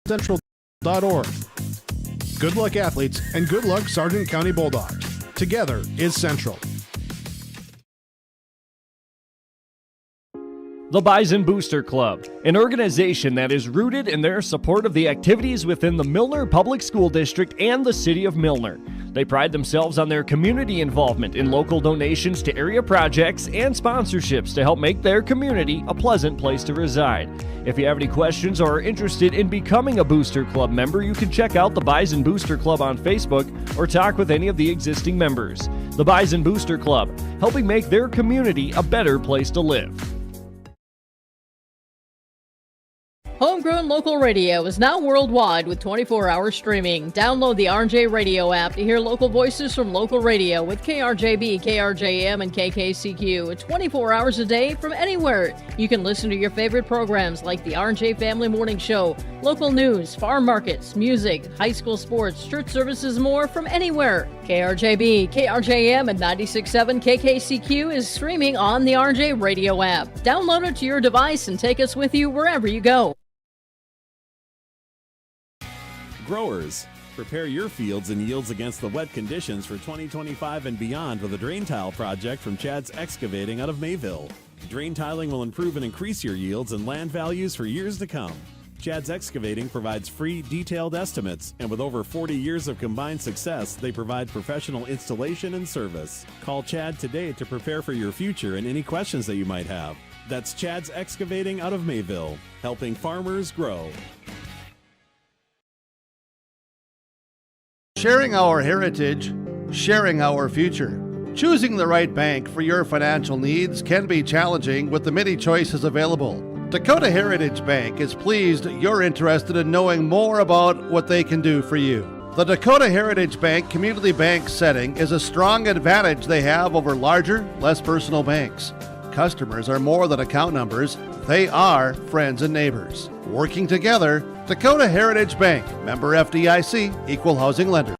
central.org. Good luck, athletes, and good luck, Sargent County Bulldogs. Together is Central. The Bison Booster Club, an organization that is rooted in their support of the activities within the Milner Public School District and the City of Milner. They pride themselves on their community involvement in local donations to area projects and sponsorships to help make their community a pleasant place to reside. If you have any questions or are interested in becoming a Booster Club member, you can check out the Bison Booster Club on Facebook or talk with any of the existing members. The Bison Booster Club, helping make their community a better place to live. Homegrown local radio is now worldwide with 24-hour streaming. Download the RJ Radio app to hear local voices from local radio with KRJB, KRJM, and KKCQ. 24 hours a day from anywhere. You can listen to your favorite programs like the RJ Family Morning Show, local news, farm markets, music, high school sports, church services, more from anywhere. KRJB, KRJM, and 96.7 KKCQ is streaming on the RJ Radio app. Download it to your device and take us with you wherever you go. Growers, prepare your fields and yields against the wet conditions for 2025 and beyond with a drain tile project from Chad's Excavating out of Mayville. Drain tiling will improve and increase your yields and land values for years to come. Chad's Excavating provides free, detailed estimates, and with over 40 years of combined success, they provide professional installation and service. Call Chad today to prepare for your future and any questions that you might have. That's Chad's Excavating out of Mayville, helping farmers grow. Sharing our heritage, sharing our future. Choosing the right bank for your financial needs can be challenging with the many choices available. Dakota Heritage Bank is pleased you're interested in knowing more about what they can do for you. The Dakota Heritage Bank community bank setting is a strong advantage they have over larger, less personal banks. Customers are more than account numbers, they are friends and neighbors. Working together, Dakota Heritage Bank, member FDIC, equal housing lender.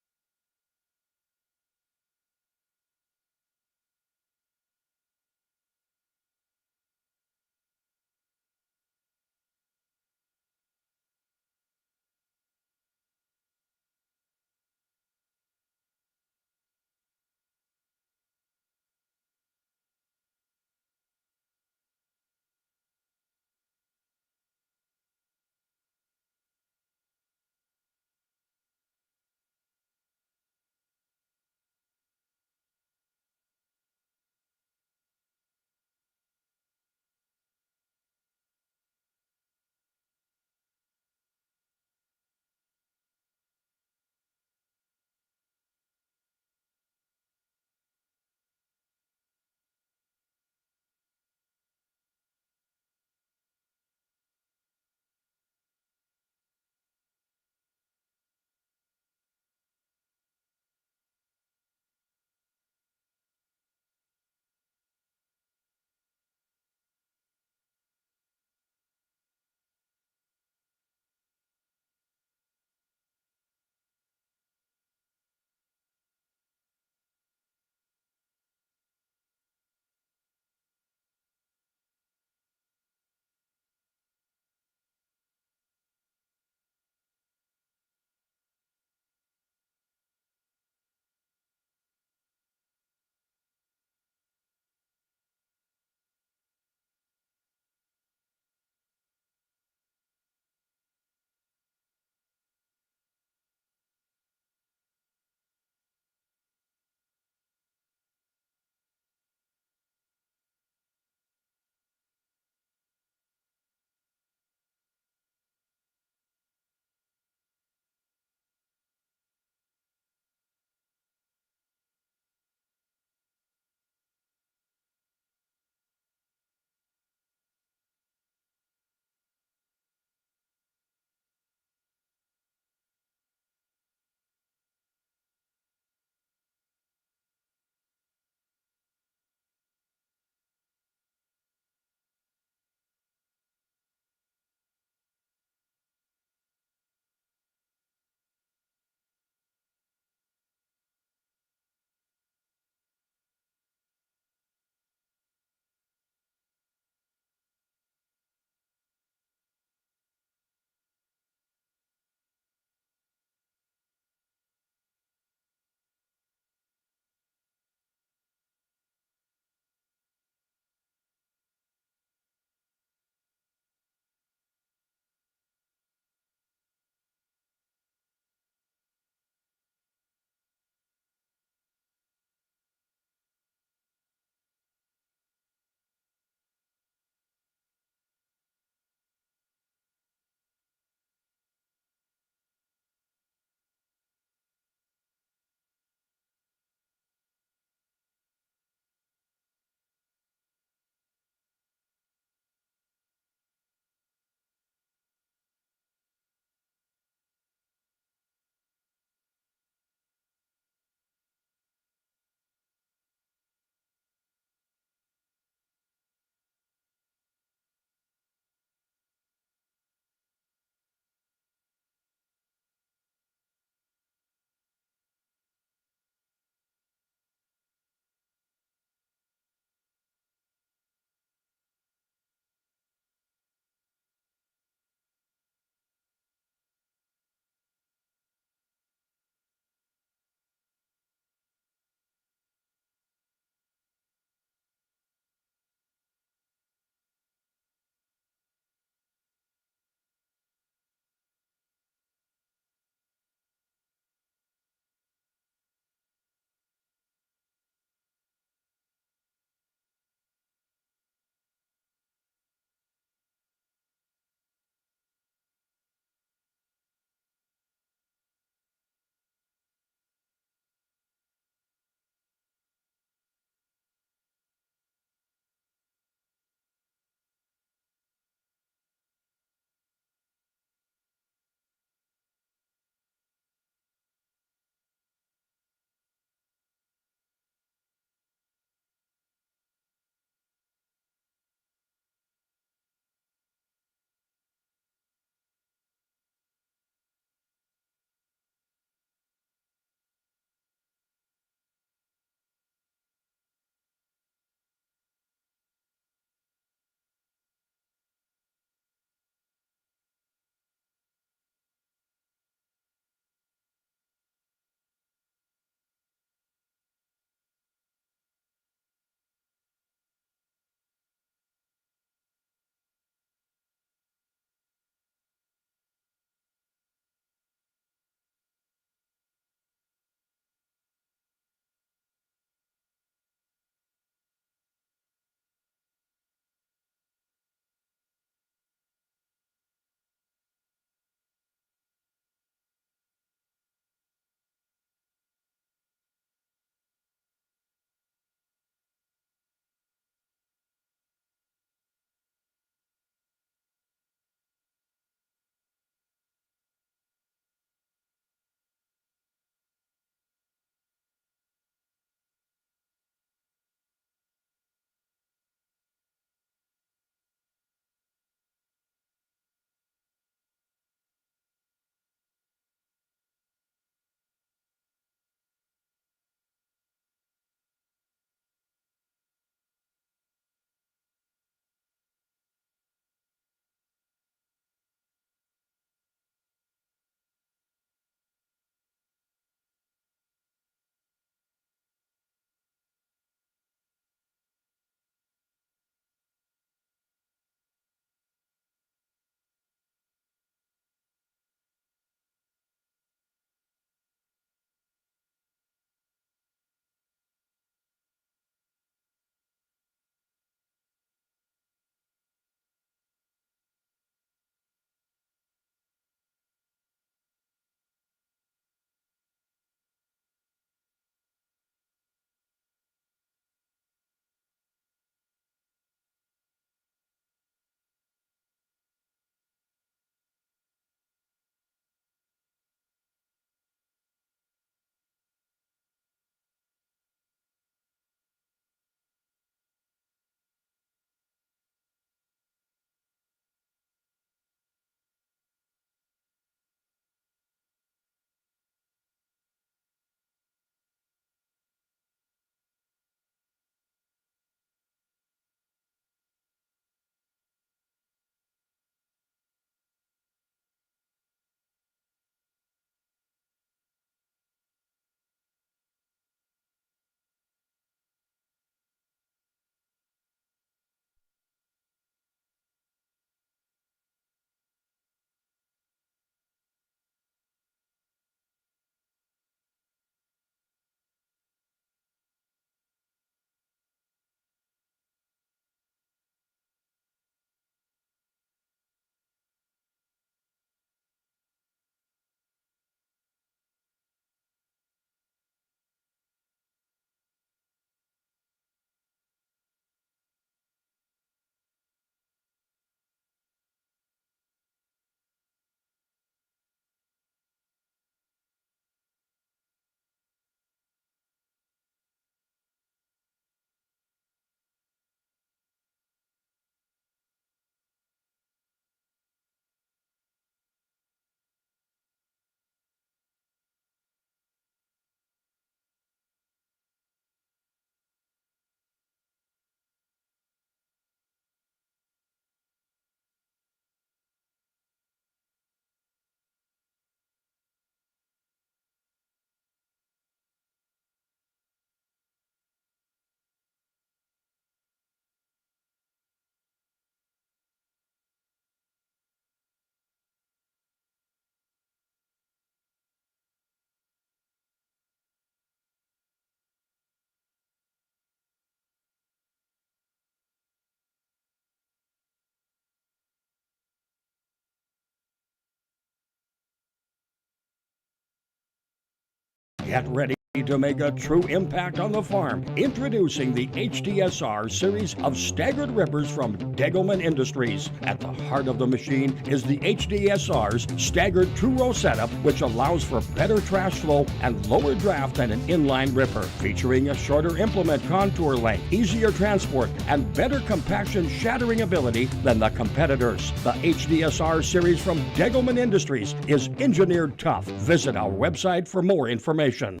Get ready to make a true impact on the farm. Introducing the HDSR series of staggered rippers from Degelman Industries. At the heart of the machine is the HDSR's staggered two-row setup, which allows for better trash flow and lower draft than an inline ripper. Featuring a shorter implement contour length, easier transport, and better compaction shattering ability than the competitors. The HDSR series from Degelman Industries is engineered tough. Visit our website for more information.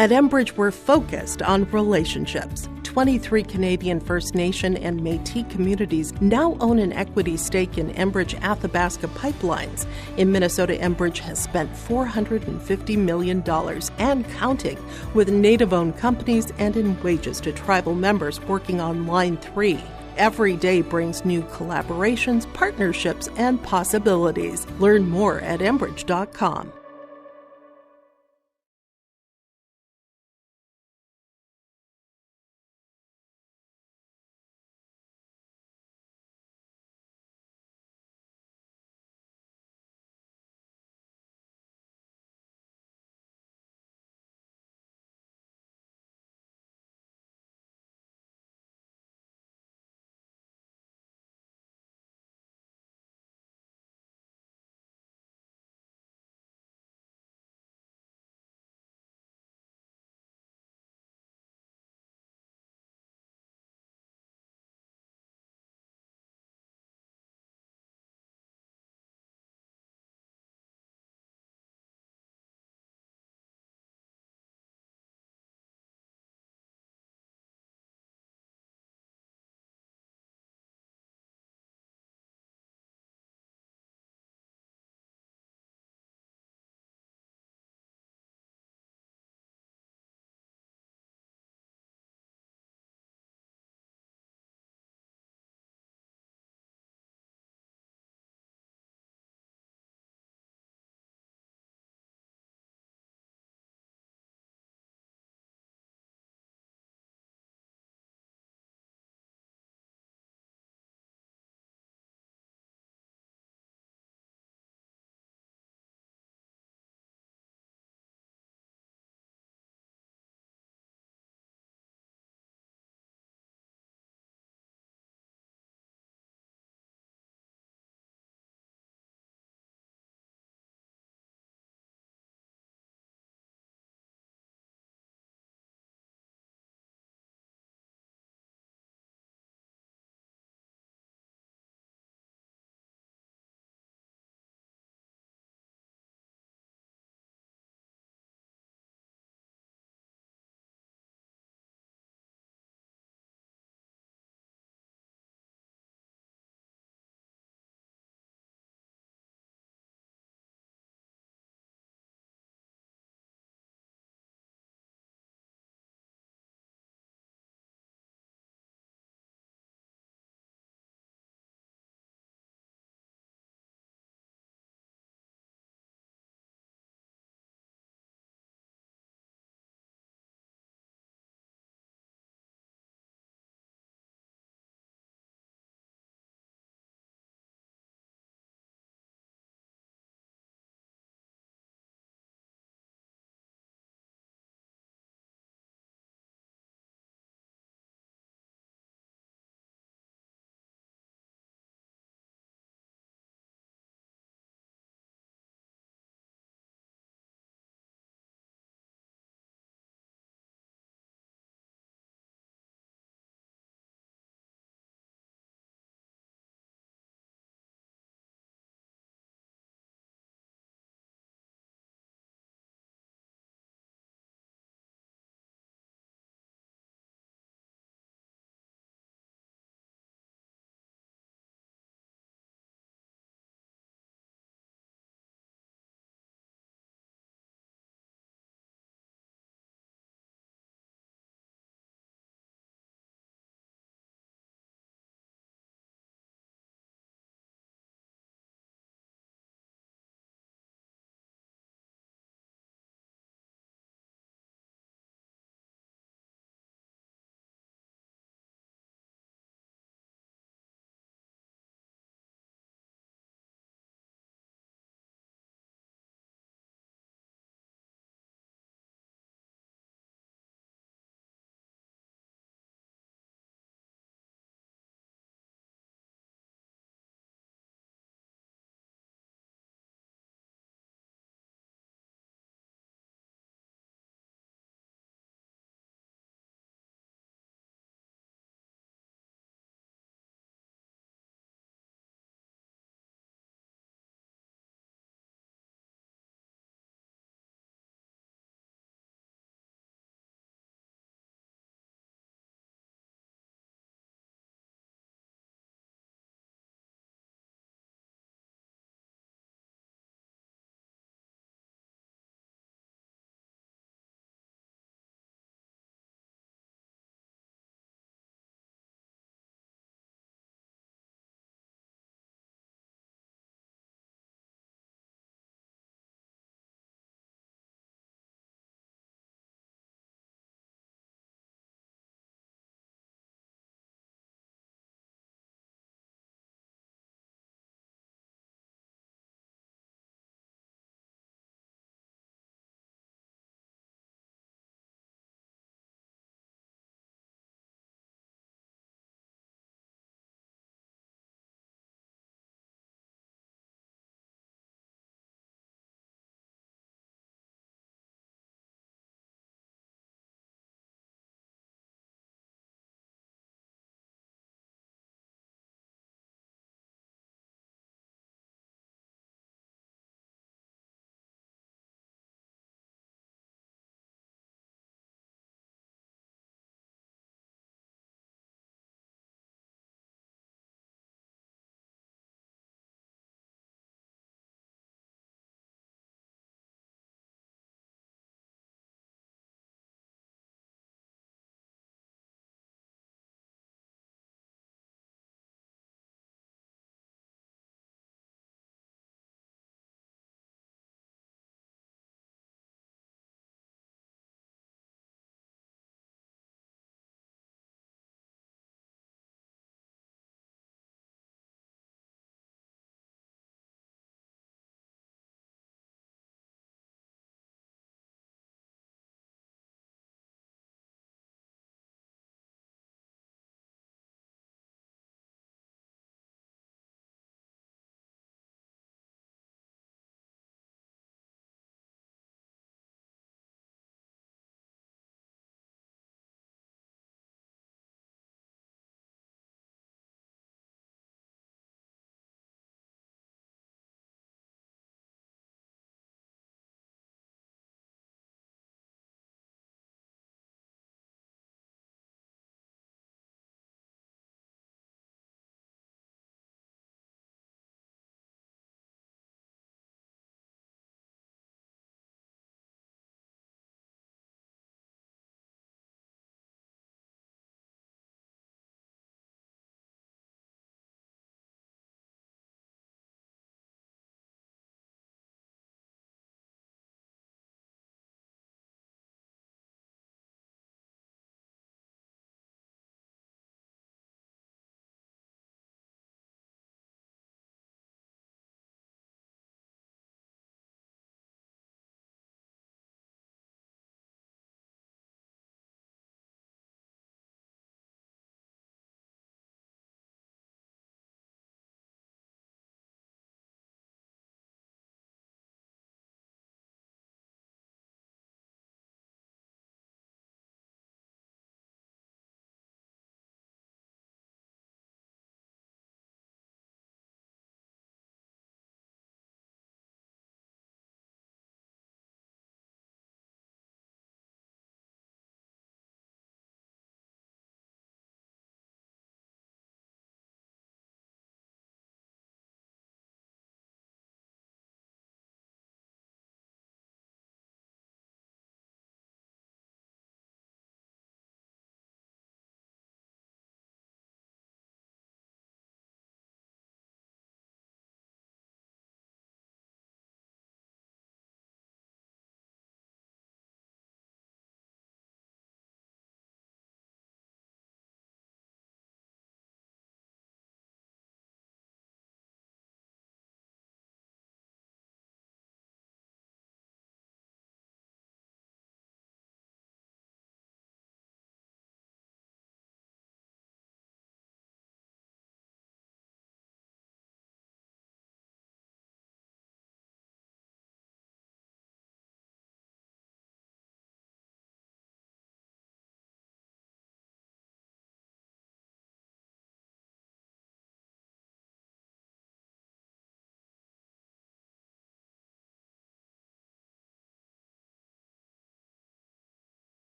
At Enbridge, we're focused on relationships. 23 Canadian First Nation and Métis communities now own an equity stake in Enbridge Athabasca Pipelines. In Minnesota, Enbridge has spent $450 million and counting with Native-owned companies and in wages to tribal members working on Line 3. Every day brings new collaborations, partnerships, and possibilities. Learn more at Enbridge.com.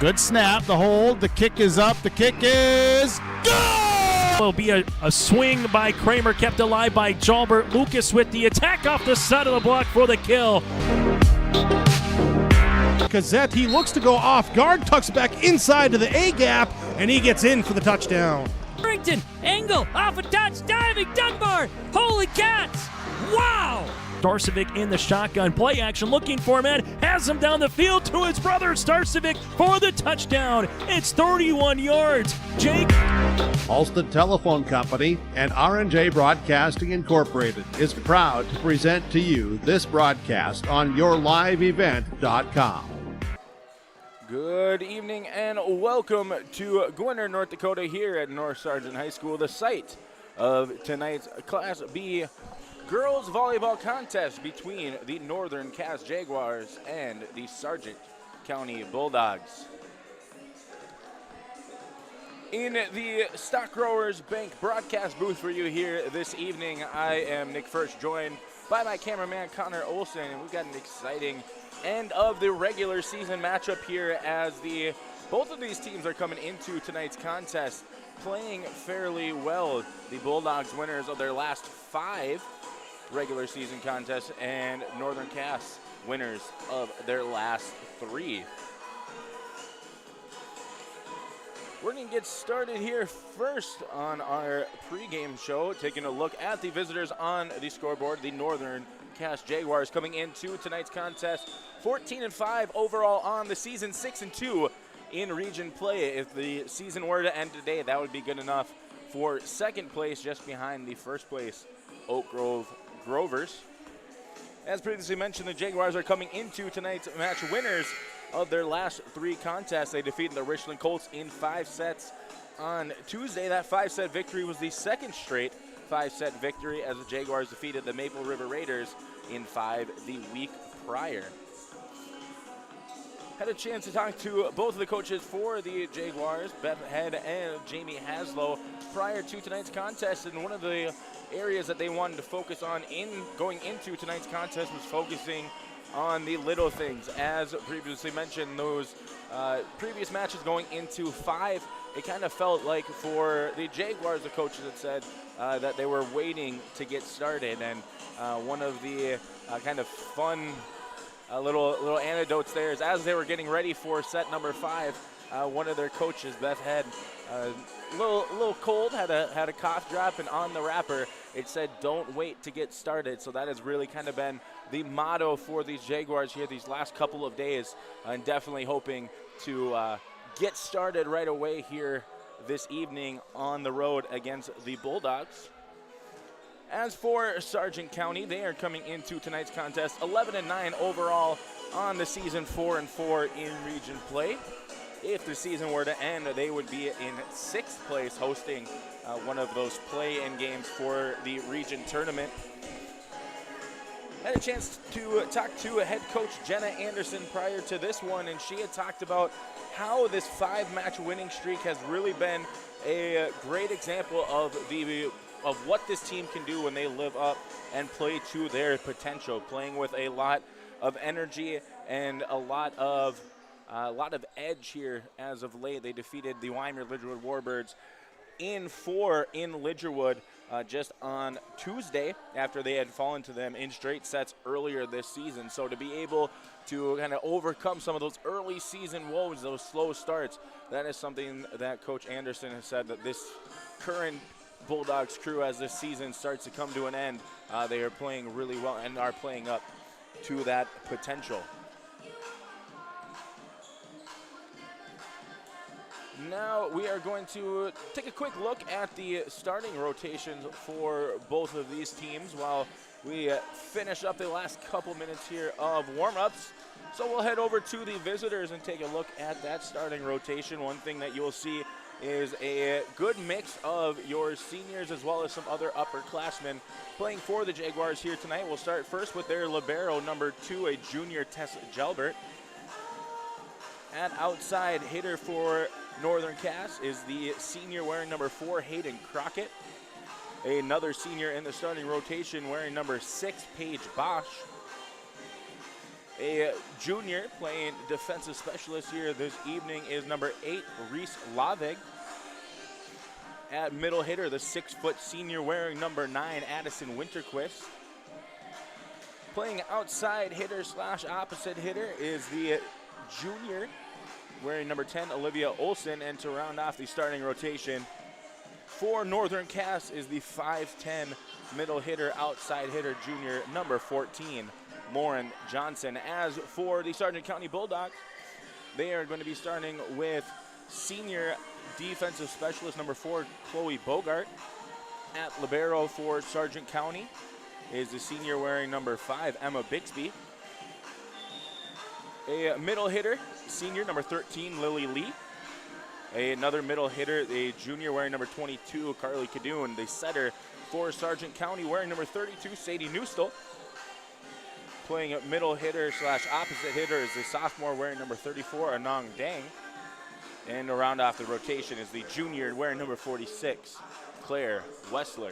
Good snap, the hold, the kick is up, the kick is good! Will be a swing by Kramer, kept alive by Jalbert. Lucas with the attack off the side of the block for the kill. Gazette, he looks to go off guard, tucks back inside to the A gap, and he gets in for the touchdown. Harrington, angle, off a touch, diving, Dunbar, holy cats, wow! Starcevic in the shotgun, play action, looking for a man, has him down the field to his brother Starcevic for the touchdown. It's 31 yards. Jake. Alston Telephone Company and R&J Broadcasting Incorporated is proud to present to you this broadcast on yourliveevent.com. Good evening and welcome to Gwinner, North Dakota here at North Sargent High School, the site of tonight's Class B girls volleyball contest between the Northern Cass Jaguars and the Sargent County Bulldogs. In the Stock Growers Bank broadcast booth for you here this evening, I am Nick First, joined by my cameraman Connor Olson, and we've got an exciting end of the regular season matchup here as both of these teams are coming into tonight's contest playing fairly well. The Bulldogs winners of their last 5 regular season contests, and Northern Cass winners of their last 3. We're going to get started here first on our pregame show, taking a look at the visitors on the scoreboard. The Northern Cass Jaguars coming into tonight's contest 14-5 overall on the season, 6-2 in region play. If the season were to end today, that would be good enough for second place, just behind the first place Oak Grove Grovers. As previously mentioned, the Jaguars are coming into tonight's match winners of their last 3 contests. They defeated the Richland Colts in 5 sets on Tuesday. That 5-set victory was the second straight 5-set victory as the Jaguars defeated the Maple River Raiders in 5 the week prior. Had a chance to talk to both of the coaches for the Jaguars, Beth Head and Jamie Haslow, prior to tonight's contest, and one of the areas that they wanted to focus on in going into tonight's contest was focusing on the little things. As previously mentioned, those previous matches going into 5, it kind of felt like for the Jaguars, the coaches had said that they were waiting to get started, and one of the kind of fun little anecdotes there is as they were getting ready for set number 5, one of their coaches, Beth Head, a little cold, had a cough drop, and on the wrapper it said, "Don't wait to get started." So that has really kind of been the motto for these Jaguars here these last couple of days, and definitely hoping to get started right away here this evening on the road against the Bulldogs. As for Sargent County, they are coming into tonight's contest 11-9 overall on the season, 4-4 in region play. If the season were to end, they would be in 6th place, hosting one of those play-in games for the region tournament. Had a chance to talk to head coach Jenna Anderson prior to this one, and she had talked about how this 5-match winning streak has really been a great example of what this team can do when they live up and play to their potential, playing with a lot of energy and a lot of edge here as of late. They defeated the Weimar-Lidgerwood Warbirds in 4 in Lidgerwood just on Tuesday after they had fallen to them in straight sets earlier this season. So to be able to kind of overcome some of those early season woes, those slow starts, that is something that Coach Anderson has said that this current Bulldogs crew, as this season starts to come to an end, they are playing really well and are playing up to that potential. Now we are going to take a quick look at the starting rotations for both of these teams while we finish up the last couple minutes here of warm-ups. So we'll head over to the visitors and take a look at that starting rotation. One thing that you'll see is a good mix of your seniors as well as some other upperclassmen playing for the Jaguars here tonight. We'll start first with their libero, number 2, a junior Tess Jalbert. At outside hitter for Northern Cass is the senior wearing number 4, Hayden Crockett. Another senior in the starting rotation wearing number 6, Paige Bosch. A junior playing defensive specialist here this evening is number 8, Reese Lavig. At middle hitter, the 6-foot senior wearing number 9, Addison Winterquist. Playing outside hitter / opposite hitter is the junior wearing number 10, Olivia Olson. And to round off the starting rotation for Northern Cass is the 5'10 middle hitter, outside hitter, junior number 14, Lauren Johnson. As for the Sargent County Bulldogs, they are going to be starting with senior defensive specialist number 4, Chloe Bogart. At libero for Sargent County is the senior wearing number 5, Emma Bixby. A middle hitter, senior number 13, Lily Lee. Another middle hitter, a junior wearing number 22, Carly Cadoon. The setter for Sargent County wearing number 32, Sadie Newstall. Playing at middle hitter / opposite hitter is the sophomore wearing number 34, Anong Dang. And to round off the rotation is the junior wearing number 46, Claire Wessler.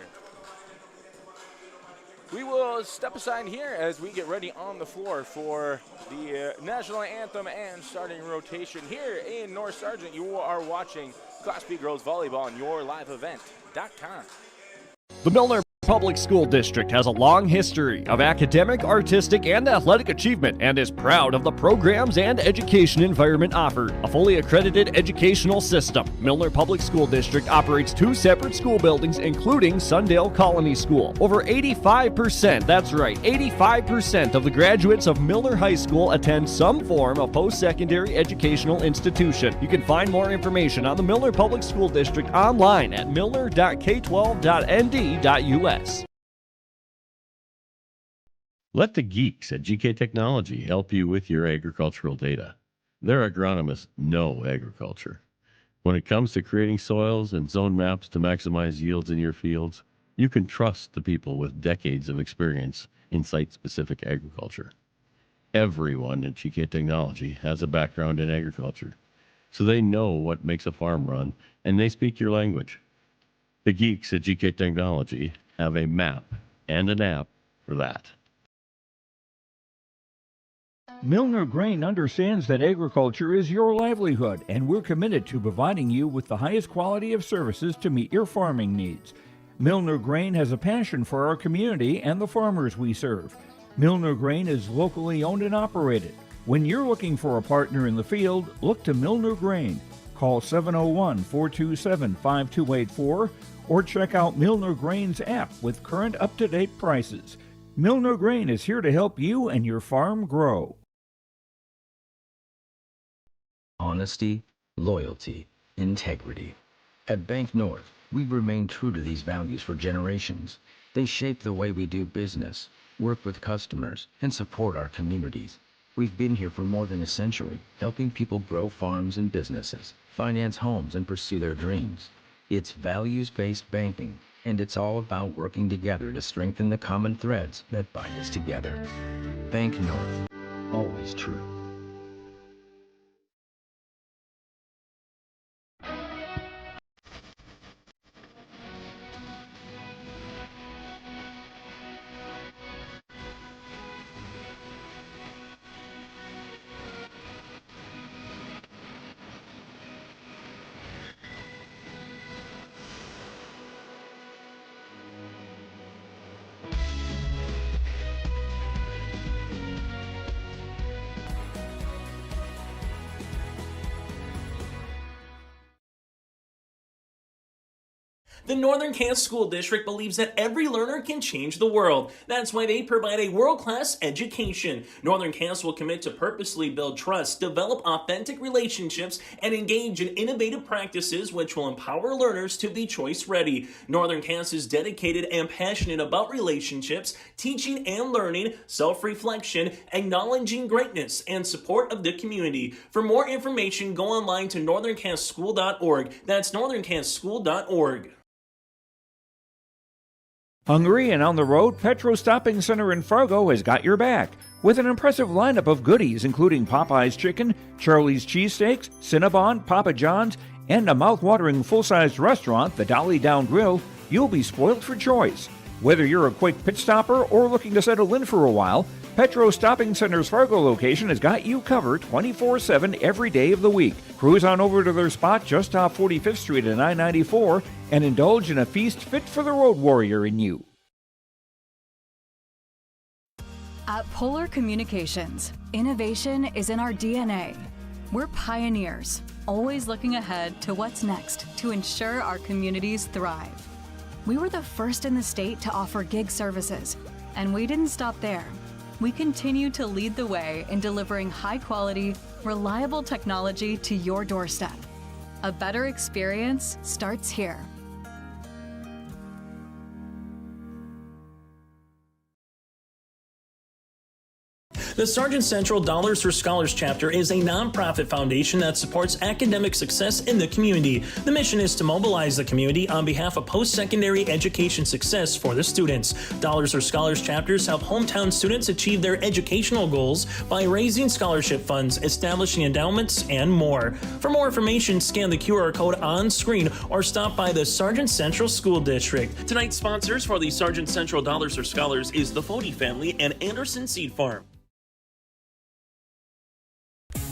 We will step aside here as we get ready on the floor for the national anthem and starting rotation here in North Sargent. You are watching Class B Girls Volleyball on YourLiveEvent.com. The Milner Public School District has a long history of academic, artistic, and athletic achievement and is proud of the programs and education environment offered. A fully accredited educational system, Milner Public School District operates 2 separate school buildings, including Sundale Colony School. Over 85%, that's right, 85% of the graduates of Milner High School attend some form of post-secondary educational institution. You can find more information on the Milner Public School District online at milner.k12.nd.us. Let the geeks at GK Technology help you with your agricultural data. Their agronomists know agriculture. When it comes to creating soils and zone maps to maximize yields in your fields, you can trust the people with decades of experience in site-specific agriculture. Everyone at GK Technology has a background in agriculture, so they know what makes a farm run, and they speak your language. The geeks at GK Technology have a map and an app for that. Milner Grain understands that agriculture is your livelihood, and we're committed to providing you with the highest quality of services to meet your farming needs. Milner Grain has a passion for our community and the farmers we serve. Milner Grain is locally owned and operated. When you're looking for a partner in the field, look to Milner Grain. Call 701-427-5284 or check out Milner Grain's app with current up-to-date prices. Milner Grain is here to help you and your farm grow. Honesty, loyalty, integrity. At Bank North, we've remained true to these values for generations. They shape the way we do business, work with customers, and support our communities. We've been here for more than a century, helping people grow farms and businesses, finance homes, and pursue their dreams. It's values-based banking, and it's all about working together to strengthen the common threads that bind us together. Bank North, always true. The Northern Cass School District believes that every learner can change the world. That's why they provide a world-class education. Northern Cass will commit to purposely build trust, develop authentic relationships, and engage in innovative practices which will empower learners to be choice-ready. Northern Cass is dedicated and passionate about relationships, teaching and learning, self-reflection, acknowledging greatness, and support of the community. For more information, go online to northerncasschool.org. That's northerncasschool.org. Hungry and on the road, Petro Stopping Center in Fargo has got your back. With an impressive lineup of goodies including Popeye's Chicken, Charlie's Cheesesteaks, Cinnabon, Papa John's, and a mouth-watering full-sized restaurant, the Dolly Down Grill, you'll be spoiled for choice. Whether you're a quick pit stopper or looking to settle in for a while, Petro Stopping Center's Fargo location has got you covered 24/7 every day of the week. Cruise on over to their spot just off 45th Street and I-94 and indulge in a feast fit for the road warrior in you. At Polar Communications, innovation is in our DNA. We're pioneers, always looking ahead to what's next to ensure our communities thrive. We were the first in the state to offer gig services, and we didn't stop there. We continue to lead the way in delivering high-quality, reliable technology to your doorstep. A better experience starts here. The Sargent Central Dollars for Scholars chapter is a nonprofit foundation that supports academic success in the community. The mission is to mobilize the community on behalf of post-secondary education success for the students. Dollars for Scholars chapters help hometown students achieve their educational goals by raising scholarship funds, establishing endowments, and more. For more information, scan the QR code on screen or stop by the Sargent Central School District. Tonight's sponsors for the Sargent Central Dollars for Scholars is the Fody family and Anderson Seed Farm.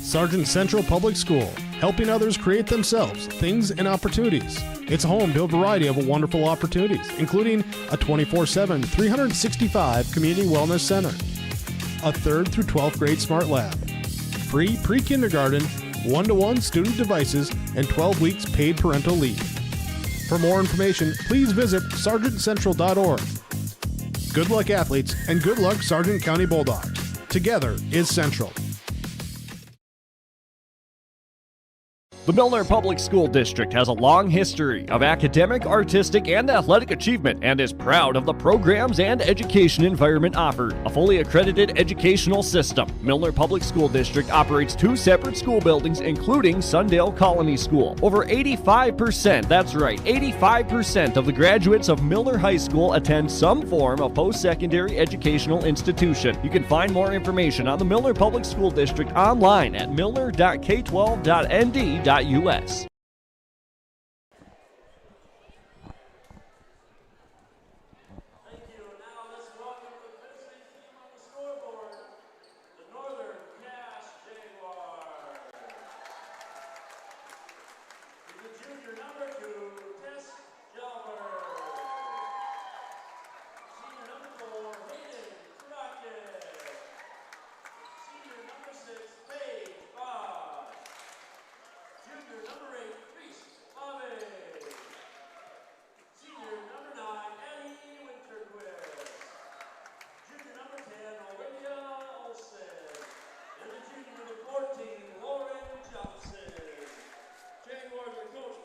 Sargent Central Public School, helping others create themselves, things, and opportunities. It's home to a variety of wonderful opportunities, including a 24/7, 365 community wellness center, a 3rd through 12th grade smart lab, free pre-kindergarten, 1-to-1 student devices, and 12 weeks paid parental leave. For more information, please visit sargentcentral.org. Good luck, athletes, and good luck, Sargent County Bulldogs. Together is Central. The Milner Public School District has a long history of academic, artistic, and athletic achievement and is proud of the programs and education environment offered. A fully accredited educational system, Milner Public School District operates 2 separate school buildings, including Sundale Colony School. Over 85%, that's right, 85% of the graduates of Milner High School attend some form of post-secondary educational institution. You can find more information on the Milner Public School District online at milner.k12.nd.us.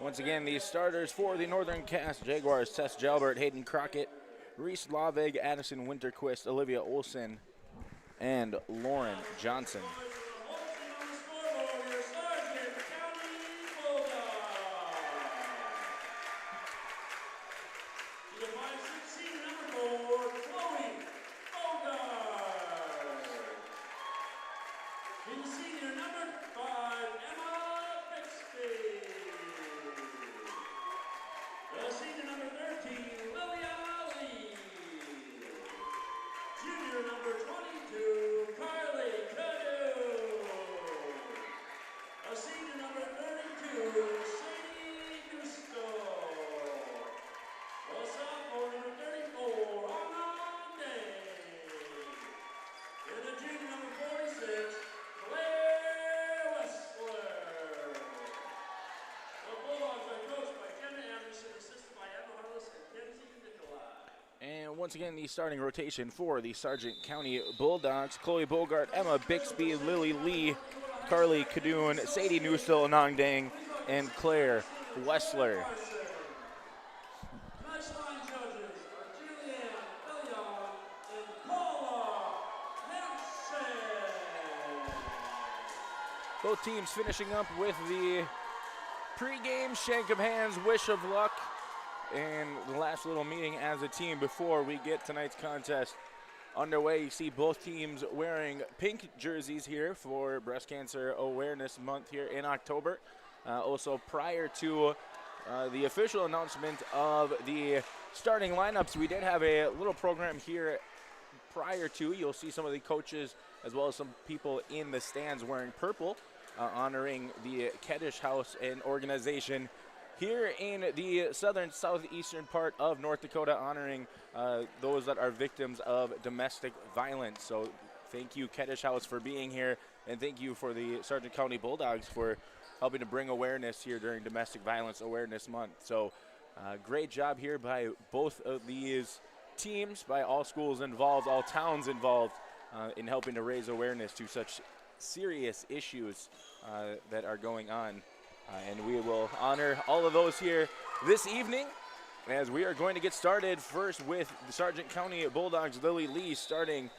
Once again, the starters for the Northern Cass Jaguars: Tess Jalbert, Hayden Crockett, Reese Lavig, Addison Winterquist, Olivia Olson, and Lauren Johnson. Once again, the starting rotation for the Sargent County Bulldogs: Chloe Bogart, Emma Bixby, Lily Lee, Carly Kadoon, Sadie Newstill Anangdang, and Claire Wessler. Both teams finishing up with the pregame shake of hands, wish of luck, and the last little meeting as a team before we get tonight's contest underway. You see both teams wearing pink jerseys here for Breast Cancer Awareness Month here in October. Also, prior to the official announcement of the starting lineups, we did have a little program here prior to, you'll see some of the coaches as well as some people in the stands wearing purple, honoring the Kaddish House and organization here in the southeastern part of North Dakota, honoring those that are victims of domestic violence. So thank you, Kaddish House, for being here, and thank you for the Sargent County Bulldogs for helping to bring awareness here during Domestic Violence Awareness Month. So great job here by both of these teams, by all schools involved, all towns involved, in helping to raise awareness to such serious issues that are going on. And we will honor all of those here this evening as we are going to get started first with the Sargent County Bulldogs. Lily Lee starting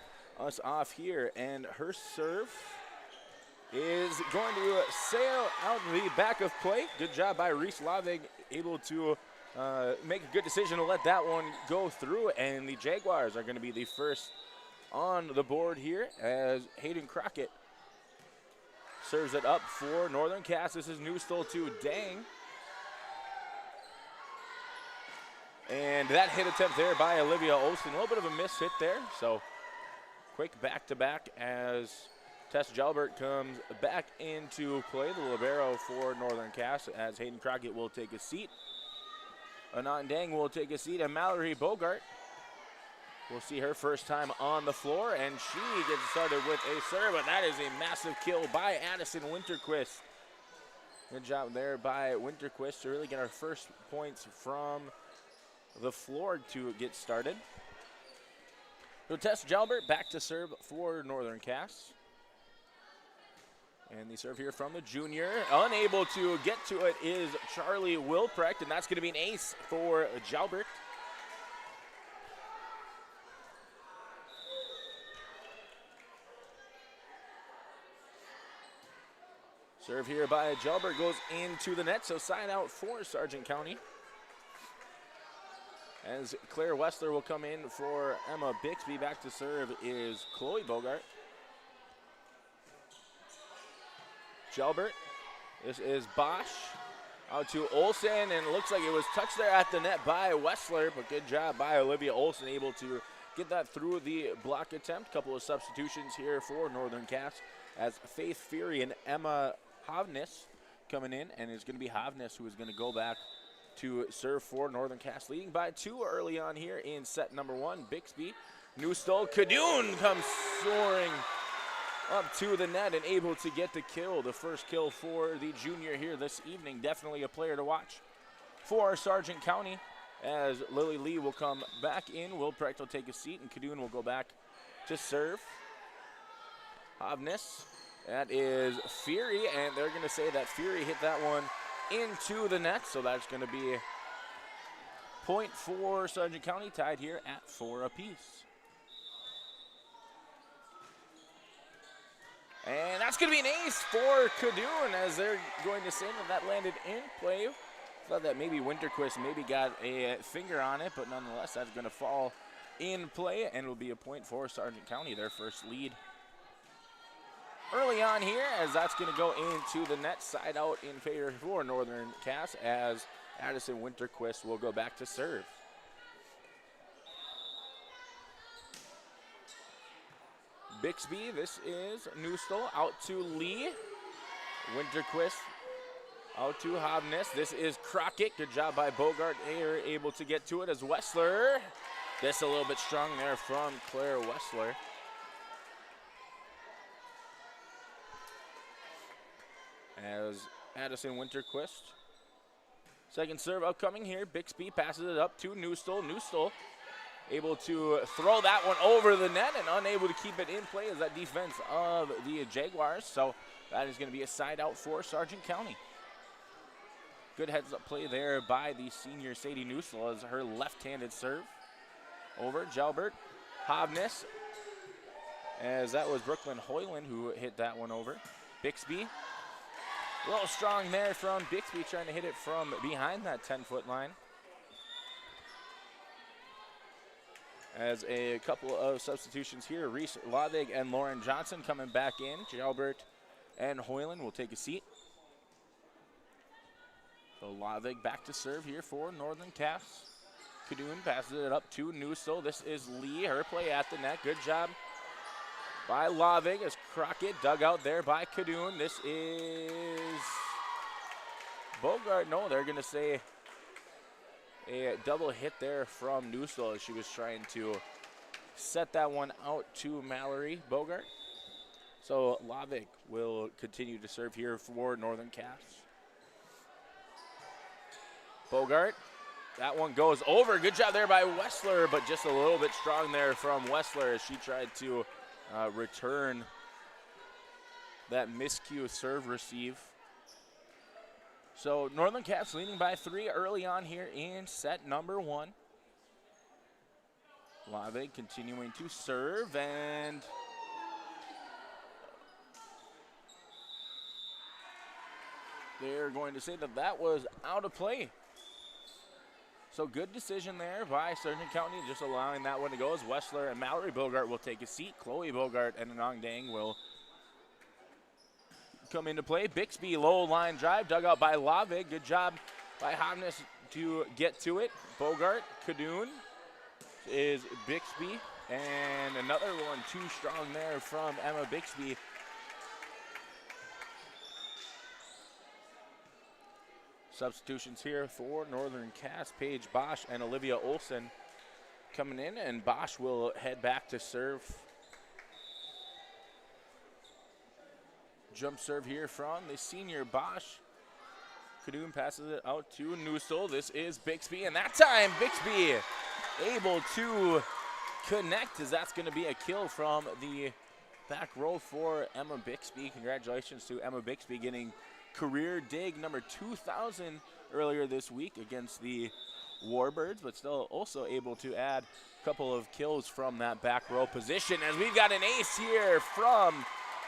us off here, and her serve is going to sail out the back of play. Good job by Reese Lavig, able to make a good decision to let that one go through, and the Jaguars are going to be the first on the board here as Hayden Crockett serves it up for Northern Cass. This is Newstall to Dang. And that hit attempt there by Olivia Olsen. A little bit of a miss hit there. So quick back-to-back as Tess Jalbert comes back into play, the libero for Northern Cass, as Hayden Crockett will take a seat. Anant Dang will take a seat, and Mallory Bogart will see her first time on the floor, and she gets started with a serve, and that is a massive kill by Addison Winterquist. Good job there by Winterquist to really get our first points from the floor to get started. So Tess Jalbert back to serve for Northern Cass. And the serve here from the junior. Unable to get to it is Charlie Wilprecht, and that's going to be an ace for Jalbert. Serve here by Jalbert goes into the net, so side out for Sargent County. As Claire Wessler will come in for Emma Bixby. Back to serve is Chloe Bogart. Jalbert, this is Bosch, out to Olsen, and it looks like it was touched there at the net by Wessler, but good job by Olivia Olsen, able to get that through the block attempt. Couple of substitutions here for Northern Cass as Faith Fury and Emma Hovness coming in, and it's going to be Hovness who is going to go back to serve for Northern Cass, leading by 2 early on here in set number 1. Bixby, Newstall, Kadoon comes soaring up to the net and able to get the kill, the first kill for the junior here this evening. Definitely a player to watch for Sargent County, as Lily Lee will come back in. Wilprecht will take a seat, and Kadoon will go back to serve. Hovness, that is Fury, and they're going to say that Fury hit that one into the net, so that's going to be point for Sargent County, tied here at 4 apiece. And that's going to be an ace for Kadoon, as they're going to say that landed in play. Thought that maybe Winterquist maybe got a finger on it, but nonetheless, that's going to fall in play, and it'll be a point for Sargent County, their first lead early on here, as that's going to go into the net, side out in favor for Northern Cass, as Addison Winterquist will go back to serve. Bixby, this is Newstall, out to Lee. Winterquist out to Hovness. This is Crockett. Good job by Bogart. They are able to get to it as Wessler. This a little bit strong there from Claire Wessler. As Addison Winterquist. Second serve upcoming here. Bixby passes it up to Newstall. Newstall able to throw that one over the net and unable to keep it in play as that defense of the Jaguars. So that is going to be a side out for Sargent County. Good heads up play there by the senior Sadie Newstall as her left-handed serve over Jalbert. Hovness, as that was Brooklyn Hoyland who hit that one over. Bixby, a little strong there from Bixby, trying to hit it from behind that 10-foot line. As a couple of substitutions here, Reese Lavig and Lauren Johnson coming back in. Jalbert and Hoyland will take a seat. So Lavig back to serve here for Northern Cass. Cadoon passes it up to Newsel. This is Lee, her play at the net. Good job by Lavig as Crockett dug out there by Cadoon. This is Bogart. No, they're going to say a double hit there from Newsel as she was trying to set that one out to Mallory Bogart. So Lavig will continue to serve here for Northern Cass. Bogart, that one goes over. Good job there by Wessler, but just a little bit strong there from Wessler as she tried to return that miscue serve receive. So Northern Cass leading by 3 early on here in set number 1. Lavig continuing to serve, and they're going to say that that was out of play. So good decision there by Sargent County, just allowing that one to go as Wessler and Mallory Bogart will take a seat. Chloe Bogart and Anong Dang will come into play. Bixby low line drive, dug out by Lavig. Good job by Hovness to get to it. Bogart, Cadoon is Bixby, and another one too strong there from Emma Bixby. Substitutions here for Northern Cass. Paige Bosch and Olivia Olson coming in, and Bosch will head back to serve. Jump serve here from the senior Bosch. Cadoon passes it out to Newsel. This is Bixby, and that time Bixby able to connect, as that's going to be a kill from the back row for Emma Bixby. Congratulations to Emma Bixby getting career dig number 2,000 earlier this week against the Warbirds, but still also able to add a couple of kills from that back row position, as we've got an ace here from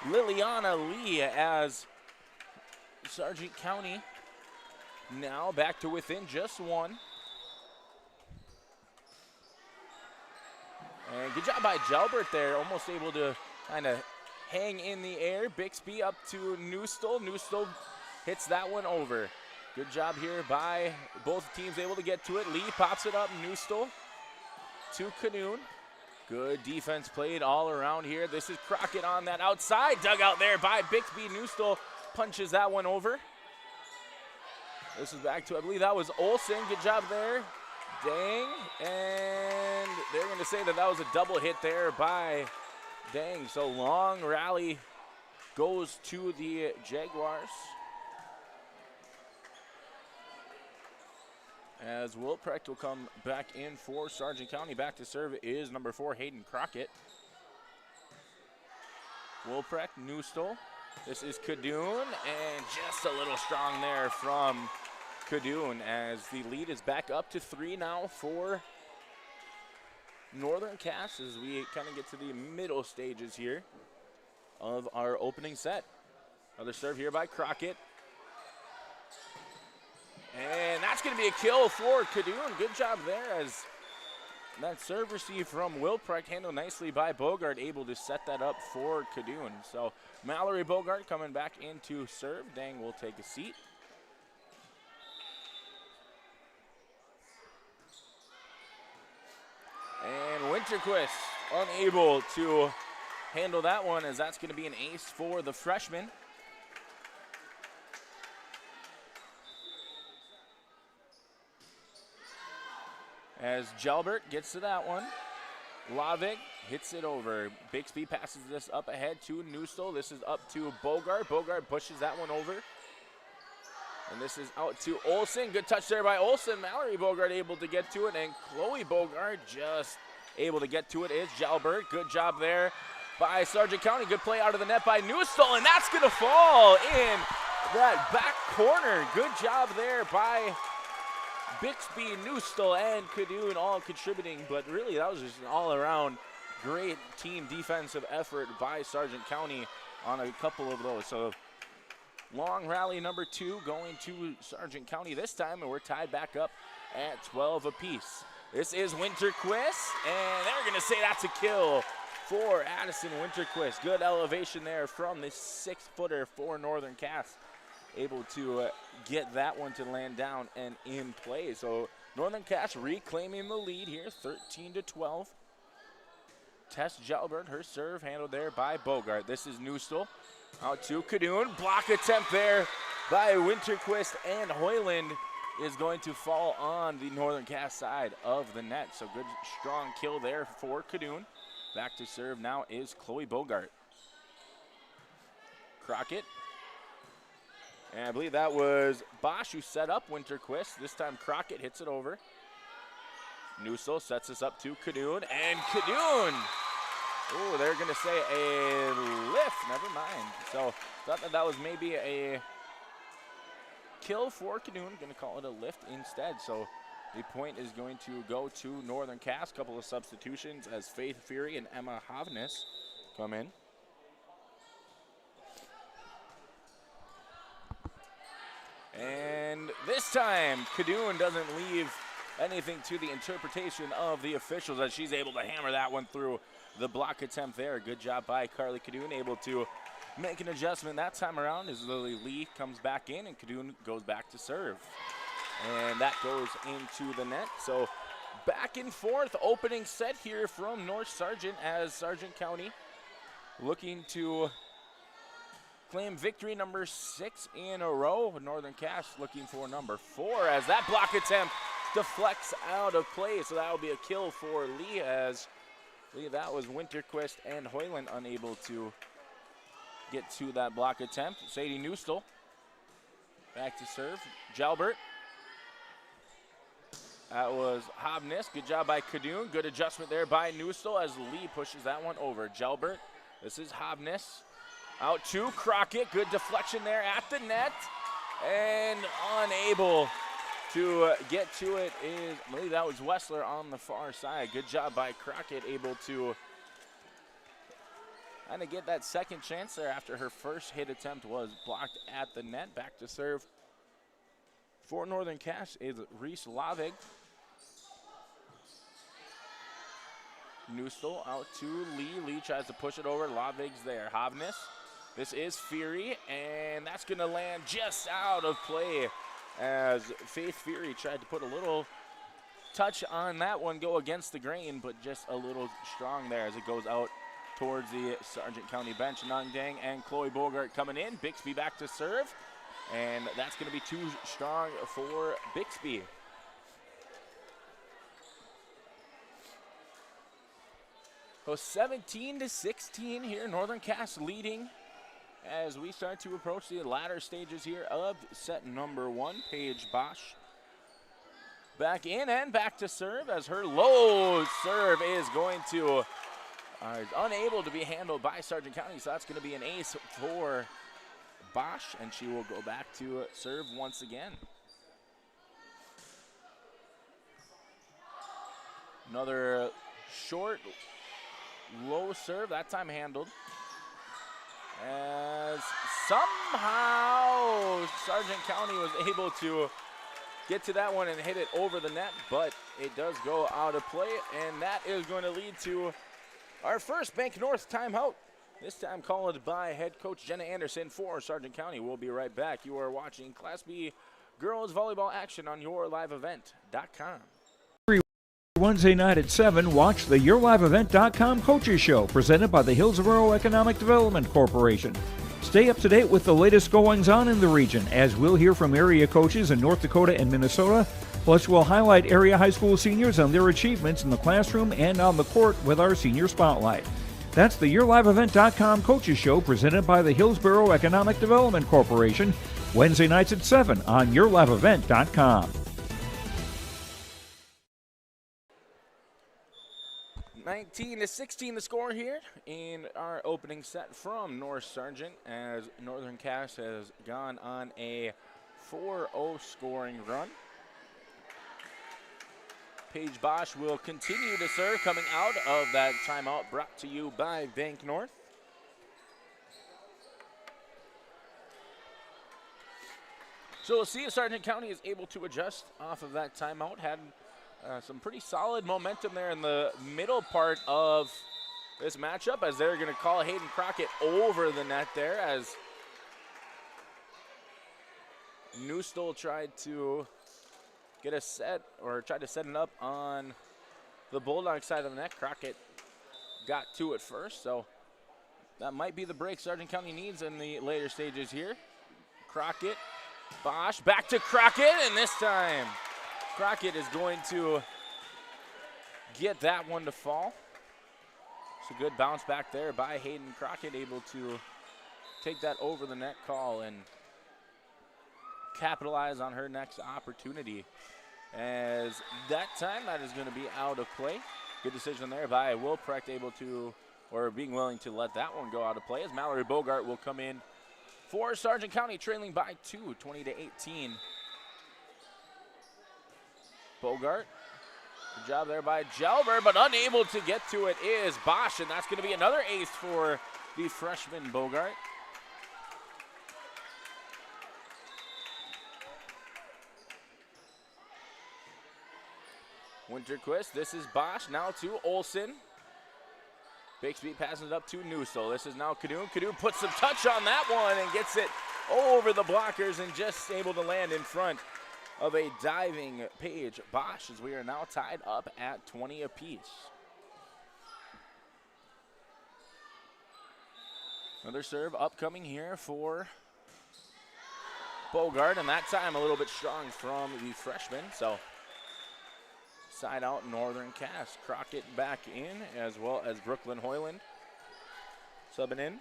Liliana Lee, as Sargent County now back to within just 1. And good job by Jalbert there, almost able to kind of hang in the air. Bixby up to Newsel. Newsel hits that one over. Good job here by both teams, able to get to it. Lee pops it up. Newsel to Cadoon. Good defense played all around here. This is Crockett on that outside. Dug out there by Bixby. Newsel punches that one over. This is back to, I believe that was Olsen. Good job there. Dang. And they're going to say that that was a double hit there by Dang. So long rally goes to the Jaguars, as Wilprecht will come back in for Sargent County. Back to serve is number 4, Hayden Crockett. Wilprecht, Newsel. This is Cadoon, and just a little strong there from Cadoon, as the lead is back up to 3 now for Northern Cass, as we kind of get to the middle stages here of our opening set. Another serve here by Crockett. And that's going to be a kill for Cadoon. Good job there, as that serve receive from Wilprecht handled nicely by Bogart, able to set that up for Cadoon. So Mallory Bogart coming back into serve. Dang will take a seat. And Winterquist unable to handle that one, as that's going to be an ace for the freshman. As Jalbert gets to that one. Lavig hits it over. Bixby passes this up ahead to Newsel. This is up to Bogart. Bogart pushes that one over. And this is out to Olsen. Good touch there by Olsen. Mallory Bogart able to get to it, and Chloe Bogart just able to get to it is Jalbert. Good job there by Sargent County. Good play out of the net by Newsel, and that's going to fall in that back corner. Good job there by Bixby, Newsel, and Cadoon all contributing, but really that was just an all-around great team defensive effort by Sargent County on a couple of those. So long rally number 2 going to Sargent County this time, and we're tied back up at 12 apiece. This is Winterquist, and they're going to say that's a kill for Addison Winterquist. Good elevation there from the 6-footer for Northern Cass. Able to get that one to land down and in play. So Northern Cass reclaiming the lead here, 13-12. Tess Jalbert, her serve handled there by Bogart. This is Newstall out to Cadoon. Block attempt there by Winterquist, and Hoyland is going to fall on the Northern Cass side of the net. So good, strong kill there for Cadoon. Back to serve now is Chloe Bogart. Crockett. And I believe that was Bosch who set up Winterquist. This time Crockett hits it over. Newsel sets us up to Cadoon, and Cadoon! Oh, they're going to say a lift. Never mind. So thought that was maybe a kill for Cadoon. Going to call it a lift instead. So the point is going to go to Northern Cass. Couple of substitutions as Faith Fury and Emma Hovness come in. And this time, Cadoon doesn't leave anything to the interpretation of the officials as she's able to hammer that one through the block attempt there. Good job by Carly Cadoon, able to make an adjustment that time around as Lily Lee comes back in and Cadoon goes back to serve. And that goes into the net. So back and forth, opening set here from North Sargent as Sargent County looking to claim victory number 6 in a row. Northern Cass looking for number 4 as that block attempt deflects out of play. So that will be a kill for Lee as that was Winterquist and Hoyland unable to get to that block attempt. Sadie Newstall back to serve. Jalbert. That was Hovness. Good job by Cadoon. Good adjustment there by Newstall as Lee pushes that one over. Jalbert. This is Hovness. Out to Crockett. Good deflection there at the net. And unable to get to it is, I believe that was Wessler on the far side. Good job by Crockett, able to kind of get that second chance there after her first hit attempt was blocked at the net. Back to serve for Northern Cass is Reese Lavig. Newstall out to Lee. Lee tries to push it over. Lavig's there. Hovness. This is Fury, and that's going to land just out of play as Faith Fury tried to put a little touch on that one, go against the grain, but just a little strong there as it goes out towards the Sargent County bench. Nung Dang and Chloe Bogart coming in. Bixby back to serve, and that's going to be too strong for Bixby. So 17-16 here, Northern Cass leading as we start to approach the latter stages here of set number 1. Paige Bosch back in and back to serve as her low serve is going to, is unable to be handled by Sargent County, so that's going to be an ace for Bosch, and she will go back to serve once again. Another short, low serve, that time handled. As somehow Sargent County was able to get to that one and hit it over the net, but it does go out of play, and that is going to lead to our first Bank North timeout. This time called by head coach Jenna Anderson for Sargent County. We'll be right back. You are watching Class B girls volleyball action on yourliveevent.com. Wednesday night at 7, watch the YourLiveEvent.com Coaches Show presented by the Hillsborough Economic Development Corporation. Stay up to date with the latest goings-on in the region as we'll hear from area coaches in North Dakota and Minnesota. Plus, we'll highlight area high school seniors and their achievements in the classroom and on the court with our Senior Spotlight. That's the YourLiveEvent.com Coaches Show presented by the Hillsborough Economic Development Corporation. Wednesday nights at 7 on YourLiveEvent.com. 19-16 the score here in our opening set from North Sargent as Northern Cass has gone on a 4-0 scoring run. Paige Bosch will continue to serve coming out of that timeout brought to you by Bank North. So we'll see if Sargent County is able to adjust off of that timeout. Had some pretty solid momentum there in the middle part of this matchup as they're going to call Hayden Crockett over the net there as Newstall tried to get a set or try to set it up on the Bulldog side of the net. Crockett got to it first, so that might be the break Sargent County needs in the later stages here. Crockett, Bosch, back to Crockett, and this time Crockett is going to get that one to fall. It's a good bounce back there by Hayden Crockett, able to take that over the net call and capitalize on her next opportunity. As that time, that is going to be out of play. Good decision there by Wilprecht, able to, or being willing to let that one go out of play, as Mallory Bogart will come in for Sargent County, trailing by 2, 20-18. Bogart, good job there by Gelber, but unable to get to it is Bosch, and that's going to be another ace for the freshman Bogart. Winterquist, this is Bosch, now to Olson. Bixby passes it up to Newsel. This is now Kadoon. Kadoon puts some touch on that one and gets it over the blockers and just able to land in front of a diving Paige Bosch, as we are now tied up at 20 apiece. Another serve upcoming here for Bogart, and that time a little bit strong from the freshman. So side out Northern Cass. Crockett back in, as well as Brooklyn Hoyland subbing in,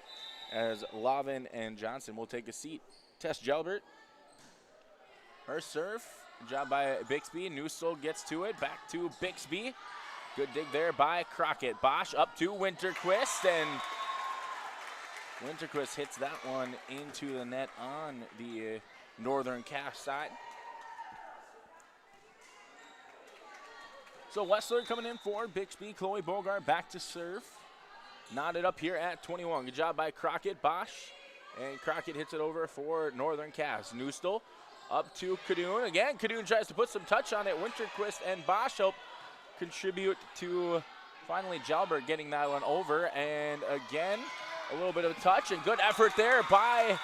as Lavin and Johnson will take a seat. Tess Gelbert, her serve, job by Bixby. Newsel gets to it, back to Bixby. Good dig there by Crockett. Bosch up to Winterquist, and Winterquist hits that one into the net on the Northern Cass side. So Wessler coming in for Bixby. Chloe Bogart back to serve. Knotted up here at 21. Good job by Crockett. Bosch. And Crockett hits it over for Northern Cass. Newstel up to Kadoon. Again, Kadoon tries to put some touch on it. Winterquist and Bosch help contribute to finally Jalbert getting that one over. And again, a little bit of a touch and good effort there by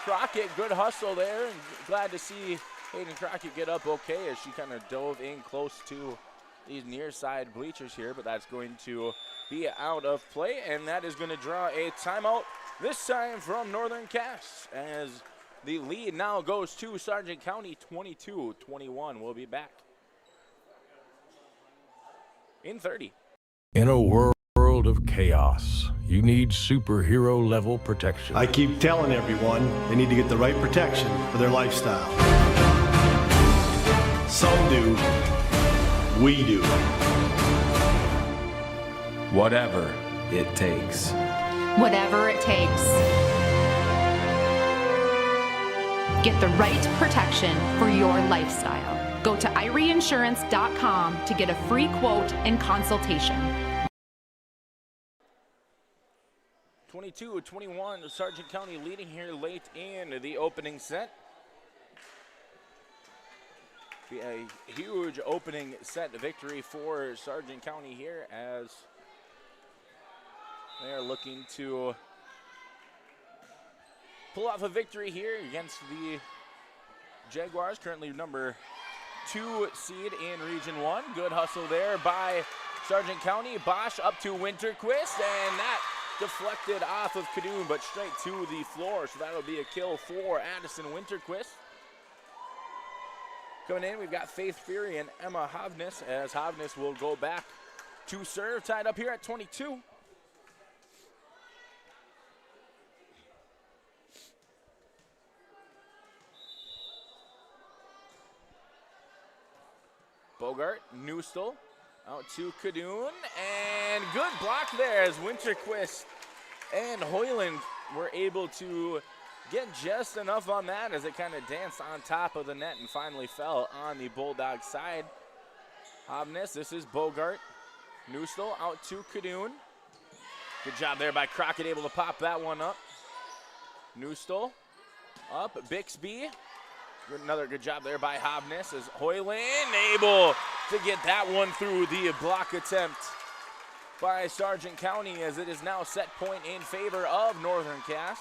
Crockett. Good hustle there. And glad to see Hayden Crockett get up okay as she kind of dove in close to these near side bleachers here, but that's going to be out of play, and that is going to draw a timeout, this time from Northern Cass, as the lead now goes to Sargent County 22-21. We'll be back in 30. In a world of chaos, you need superhero level protection. I keep telling everyone they need to get the right protection for their lifestyle. Some do. We do. Whatever it takes. Whatever it takes. Get the right protection for your lifestyle. Go to IRIinsurance.com to get a free quote and consultation. 22-21, Sargent County leading here late in the opening set. Be a huge opening set victory for Sargent County here, as they are looking to pull off a victory here against the Jaguars, currently number 2 seed in Region 1. Good hustle there by Sargent County. Bosch up to Winterquist, and that deflected off of Kadoon, but straight to the floor, so that'll be a kill for Addison Winterquist. Coming in, we've got Faith Fury and Emma Hovness, as Hovness will go back to serve, tied up here at 22. Bogart, Newstel, out to Kadoon, and good block there as Winterquist and Hoyland were able to get just enough on that as it kind of danced on top of the net and finally fell on the Bulldog side. Hovness, this is Bogart. Newstel out to Kadoon. Good job there by Crockett, able to pop that one up. Newstel up, Bixby. Another good job there by Hovness as Hoyland able to get that one through the block attempt by Sargent County, as it is now set point in favor of Northern Cass.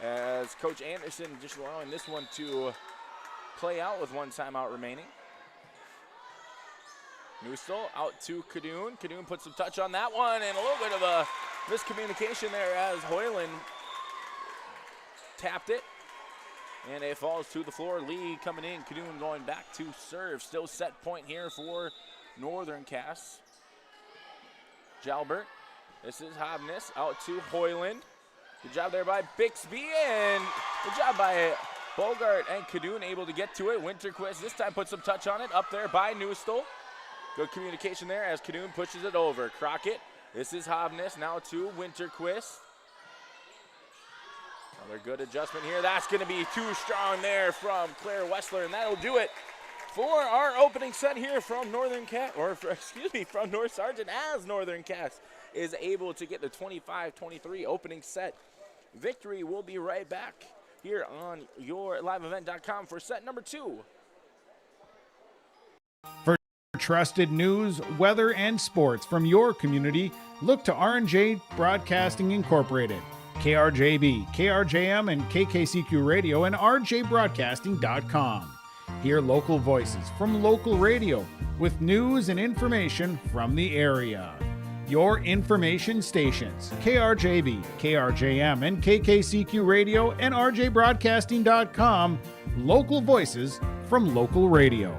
As Coach Anderson just allowing this one to play out with 1 timeout remaining. Newstel out to Cadoon. Cadoon puts some touch on that one, and a little bit of a miscommunication there as Hoyland tapped it. And it falls to the floor. Lee coming in. Cadoon going back to serve. Still set point here for Northern Cass. Jalbert. This is Hobness out to Hoyland. Good job there by Bixby, and good job by Bogart and Cadoon able to get to it. Winterquist this time puts some touch on it. Up there by Newstel. Good communication there as Cadoon pushes it over. Crockett. This is Hobness now to Winterquist. Another good adjustment here. That's going to be too strong there from Claire Wessler, and that'll do it for our opening set here from from North Sargent, as Northern Cass is able to get the 25-23 opening set victory. We'll be right back here on your liveevent.com for set number 2. For trusted news, weather, and sports from your community, look to R&J Broadcasting Incorporated. KRJB, KRJM, and KKCQ Radio, and rjbroadcasting.com. Hear local voices from local radio with news and information from the area. Your information stations, KRJB, KRJM, and KKCQ Radio, and rjbroadcasting.com. Local voices from local radio.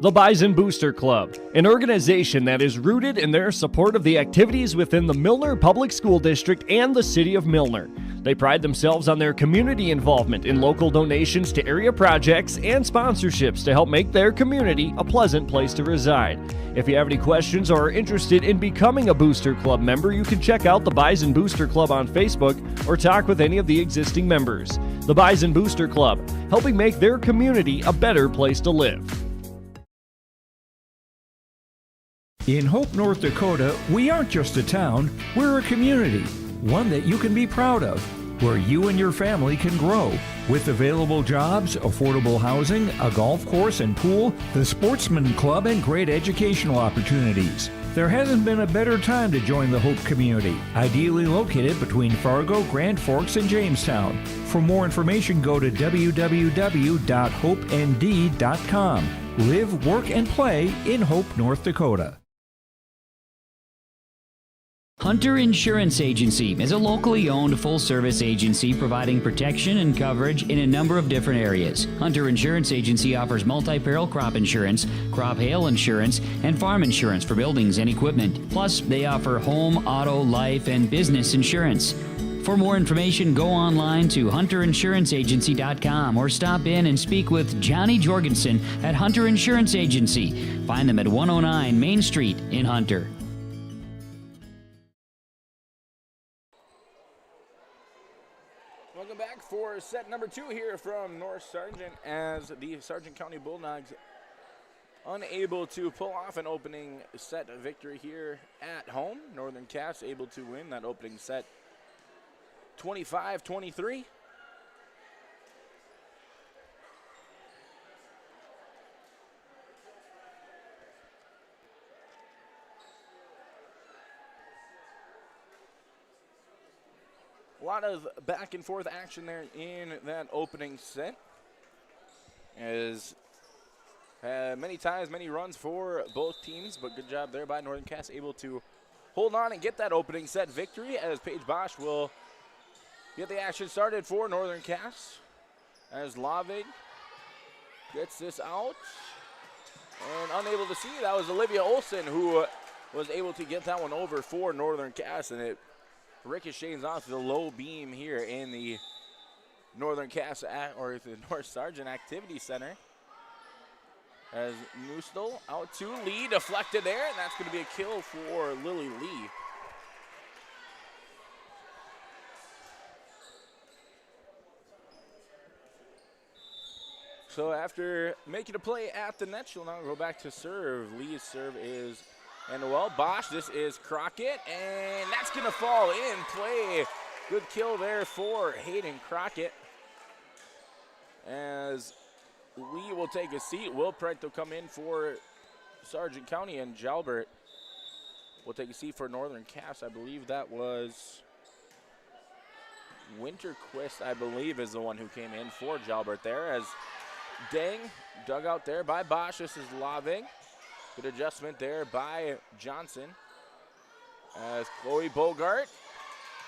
The Bison Booster Club, an organization that is rooted in their support of the activities within the Milner Public School District and the City of Milner. They pride themselves on their community involvement in local donations to area projects and sponsorships to help make their community a pleasant place to reside. If you have any questions or are interested in becoming a Booster Club member, you can check out the Bison Booster Club on Facebook or talk with any of the existing members. The Bison Booster Club, helping make their community a better place to live. In Hope, North Dakota, we aren't just a town, we're a community, one that you can be proud of, where you and your family can grow. With available jobs, affordable housing, a golf course and pool, the Sportsman Club, and great educational opportunities. There hasn't been a better time to join the Hope community, ideally located between Fargo, Grand Forks, and Jamestown. For more information, go to www.hopend.com. Live, work, and play in Hope, North Dakota. Hunter Insurance Agency is a locally owned full-service agency providing protection and coverage in a number of different areas. Hunter Insurance Agency offers multi-peril crop insurance, crop hail insurance, and farm insurance for buildings and equipment. Plus, they offer home, auto, life, and business insurance. For more information, go online to hunterinsuranceagency.com or stop in and speak with Johnny Jorgensen at Hunter Insurance Agency. Find them at 109 Main Street in Hunter. Welcome back for set number 2 here from North Sargent, as the Sargent County Bulldogs unable to pull off an opening set victory here at home. Northern Cass able to win that opening set 25-23. A lot of back and forth action there in that opening set. As many times, many runs for both teams, but good job there by Northern Cass, able to hold on and get that opening set victory, as Paige Bosch will get the action started for Northern Cass. As Lavig gets this out and unable to see, that was Olivia Olsen who was able to get that one over for Northern Cass, and it ricochets off the low beam here in the Northern Cass or the North Sargent Activity Center. As Newstel out to Lee, deflected there, and that's going to be a kill for Lily Lee. So after making a play at the net, she'll now go back to serve. Lee's serve is Noel Bosch. This is Crockett, and that's going to fall in play. Good kill there for Hayden Crockett. As Lee will take a seat, Will Pright will come in for Sargent County, and Jalbert will take a seat for Northern Cass. I believe that was Winterquist, I believe, is the one who came in for Jalbert there, as Dang dug out there by Bosch. This is Laving. Good adjustment there by Johnson. As Chloe Bogart.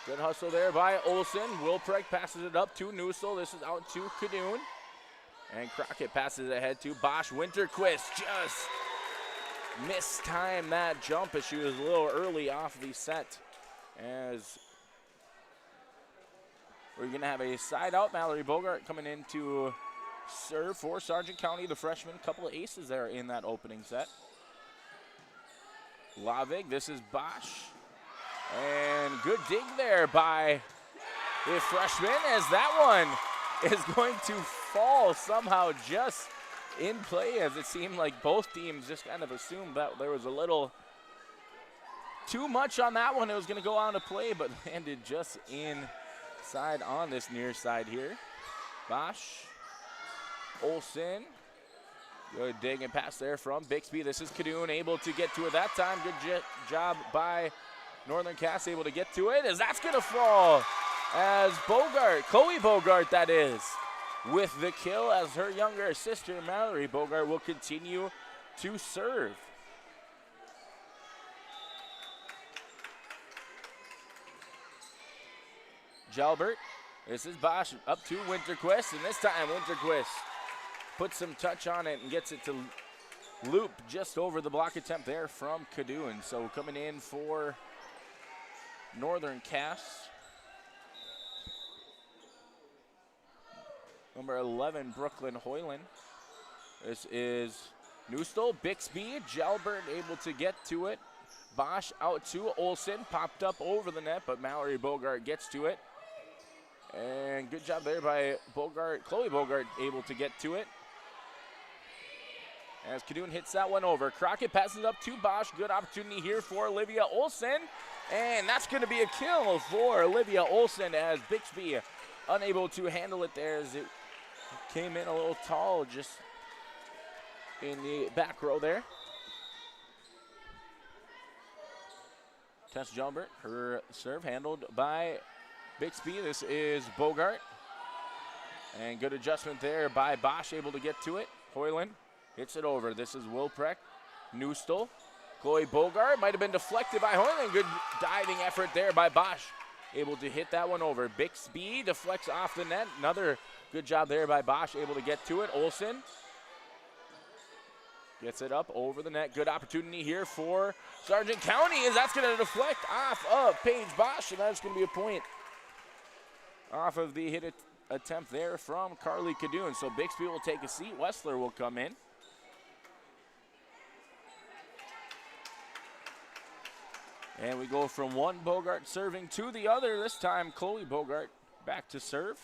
Good hustle there by Olsen. Wilpreg passes it up to Newsel. This is out to Cadoon. And Crockett passes it ahead to Bosch. Winterquist just mistimed that jump as she was a little early off the set. As we're going to have a side out. Mallory Bogart coming in to serve for Sargent County, the freshman. Couple of aces there in that opening set. Lavig, this is Bosch. And good dig there by the freshman, as that one is going to fall somehow just in play, as it seemed like both teams just kind of assumed that there was a little too much on that one. It was going to go out of play, but landed just inside on this near side here. Bosch, Olsen, good dig and pass there from Bixby. This is Cadoon able to get to it that time. Good job by Northern Cass, able to get to it, as that's going to fall. As Bogart, Chloe Bogart that is, with the kill, as her younger sister Mallory Bogart will continue to serve. Jalbert, this is Bosch up to Winterquist, and this time Winterquist puts some touch on it and gets it to loop just over the block attempt there from Cadoon. So coming in for Northern Cass, number 11, Brooklyn Hoyland. This is Newstol, Bixby, Jalbert able to get to it. Bosch out to Olsen, popped up over the net, but Mallory Bogart gets to it. And good job there by Bogart, Chloe Bogart able to get to it. As Cadoon hits that one over. Crockett passes up to Bosch. Good opportunity here for Olivia Olsen. And that's going to be a kill for Olivia Olsen, as Bixby unable to handle it there, as it came in a little tall just in the back row there. Tess Jalbert, her serve handled by Bixby. This is Bogart. And good adjustment there by Bosch, able to get to it. Hoyland hits it over. This is Wilprek. Newstol. Chloe Bogart might have been deflected by Hoyland. Good diving effort there by Bosch. Able to hit that one over. Bixby deflects off the net. Another good job there by Bosch, able to get to it. Olsen gets it up over the net. Good opportunity here for Sargent County, as that's going to deflect off of Paige Bosch, and that's going to be a point off of the hit attempt there from Carly Cadoon. So Bixby will take a seat. Wessler will come in. And we go from one Bogart serving to the other. This time, Chloe Bogart back to serve.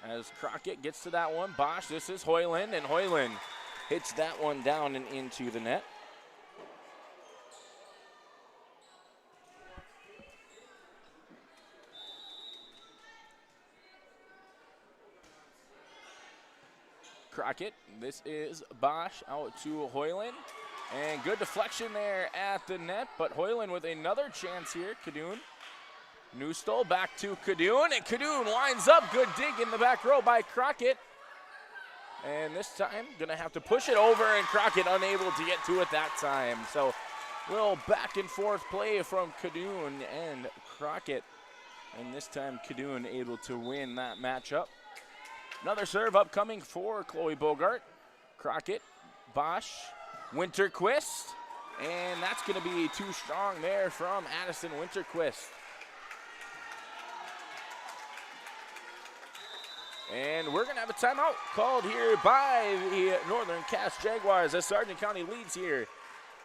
As Crockett gets to that one. Bosch, this is Hoyland, and Hoyland hits that one down and into the net. Crockett, this is Bosch out to Hoyland. And good deflection there at the net, but Hoyland with another chance here. Cadoon. Newstol back to Cadoon, and Cadoon lines up. Good dig in the back row by Crockett. And this time, gonna have to push it over, and Crockett unable to get to it that time. So, little back and forth play from Cadoon and Crockett. And this time, Cadoon able to win that matchup. Another serve upcoming for Chloe Bogart. Crockett, Bosch, Winterquist, and that's going to be too strong there from Addison Winterquist. And we're going to have a timeout called here by the Northern Cass Jaguars, as Sargent County leads here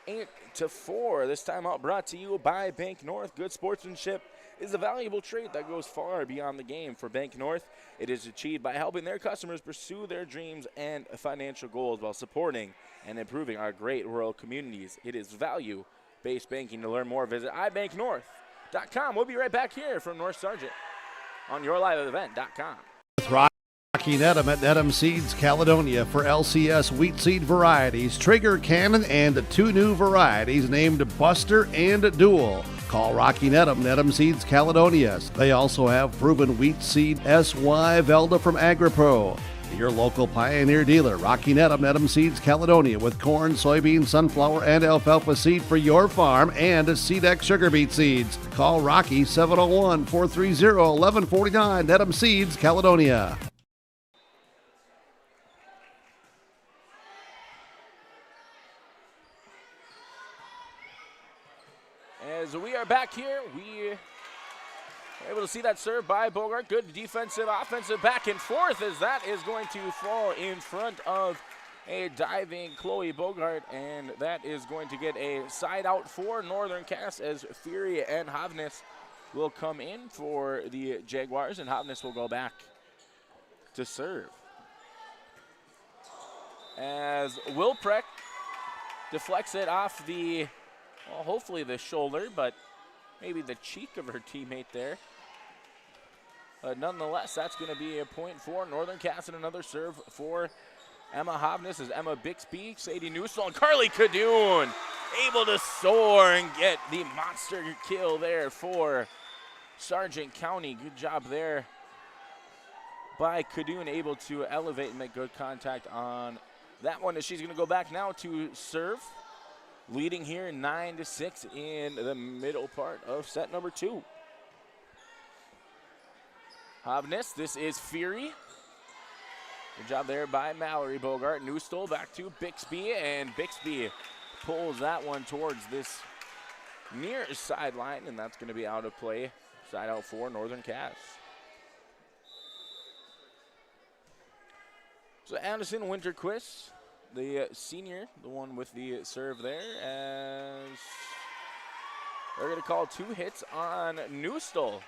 8-4. This timeout brought to you by Bank North. Good sportsmanship is a valuable trait that goes far beyond the game. For Bank North, it is achieved by helping their customers pursue their dreams and financial goals while supporting and improving our great rural communities. It is value-based banking. To learn more, visit ibanknorth.com. We'll be right back here from North Sargent on yourliveevent.com. With Rocky Nedham at Nedham Seeds Caledonia for LCS wheat seed varieties, Trigger Cannon, and 2 new varieties named Buster and Dual. Call Rocky Nedham Seeds Caledonia. They also have proven wheat seed SY Velda from AgriPro. Your local Pioneer dealer, Rocky Nedham Seeds Caledonia, with corn, soybean, sunflower, and alfalfa seed for your farm and Seedex sugar beet seeds. Call Rocky 701-430-1149, Nedham Seeds Caledonia. As we are back here, we are able to see that serve by Bogart. Good defensive, offensive back and forth as that is going to fall in front of a diving Chloe Bogart, and that is going to get a side out for Northern Cass as Fury and Havnes will come in for the Jaguars, and Havnes will go back to serve. As Wilprecht deflects it off the, well, hopefully the shoulder, but maybe the cheek of her teammate there. Nonetheless, that's going to be a point for Northern Cass, and another serve for Emma Havnes as Emma Bixby, Sadie Newsall, and Carly Cadoon able to soar and get the monster kill there for Sargent County. Good job there by Cadoon, able to elevate and make good contact on that one as she's going to go back now to serve. Leading here 9-6 in the middle part of set number 2. Havnes, this is Fury. Good job there by Mallory Bogart. Newstole back to Bixby, and Bixby pulls that one towards this near sideline, and that's going to be out of play. Side out for Northern Cass. So Anderson Winterquist, the senior, the one with the serve there, as they're going to call 2 hits on Newstole.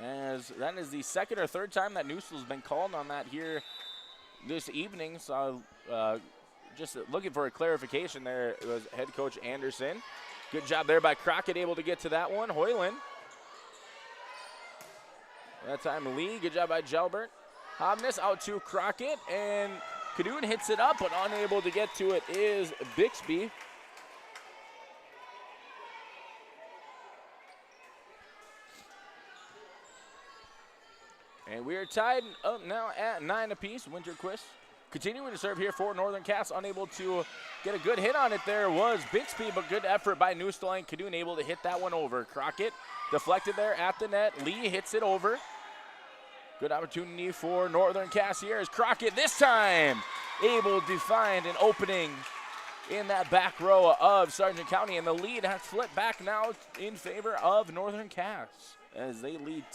As that is the second or third time that Newstole's been called on that here this evening. So just looking for a clarification there was head coach Anderson. Good job there by Crockett, able to get to that one. Hoyland. That time Lee, good job by Gelbert. Havnes out to Crockett, and Cadoon hits it up, but unable to get to it is Bixby. And we are tied up now at 9 apiece. Winterquist continuing to serve here for Northern Cass. Unable to get a good hit on it there was Bixby, but good effort by Newstall and Cadoon, able to hit that one over. Crockett deflected there at the net. Lee hits it over. Good opportunity for Northern Cass here as Crockett this time able to find an opening in that back row of Sargent County, and the lead has flipped back now in favor of Northern Cass as they lead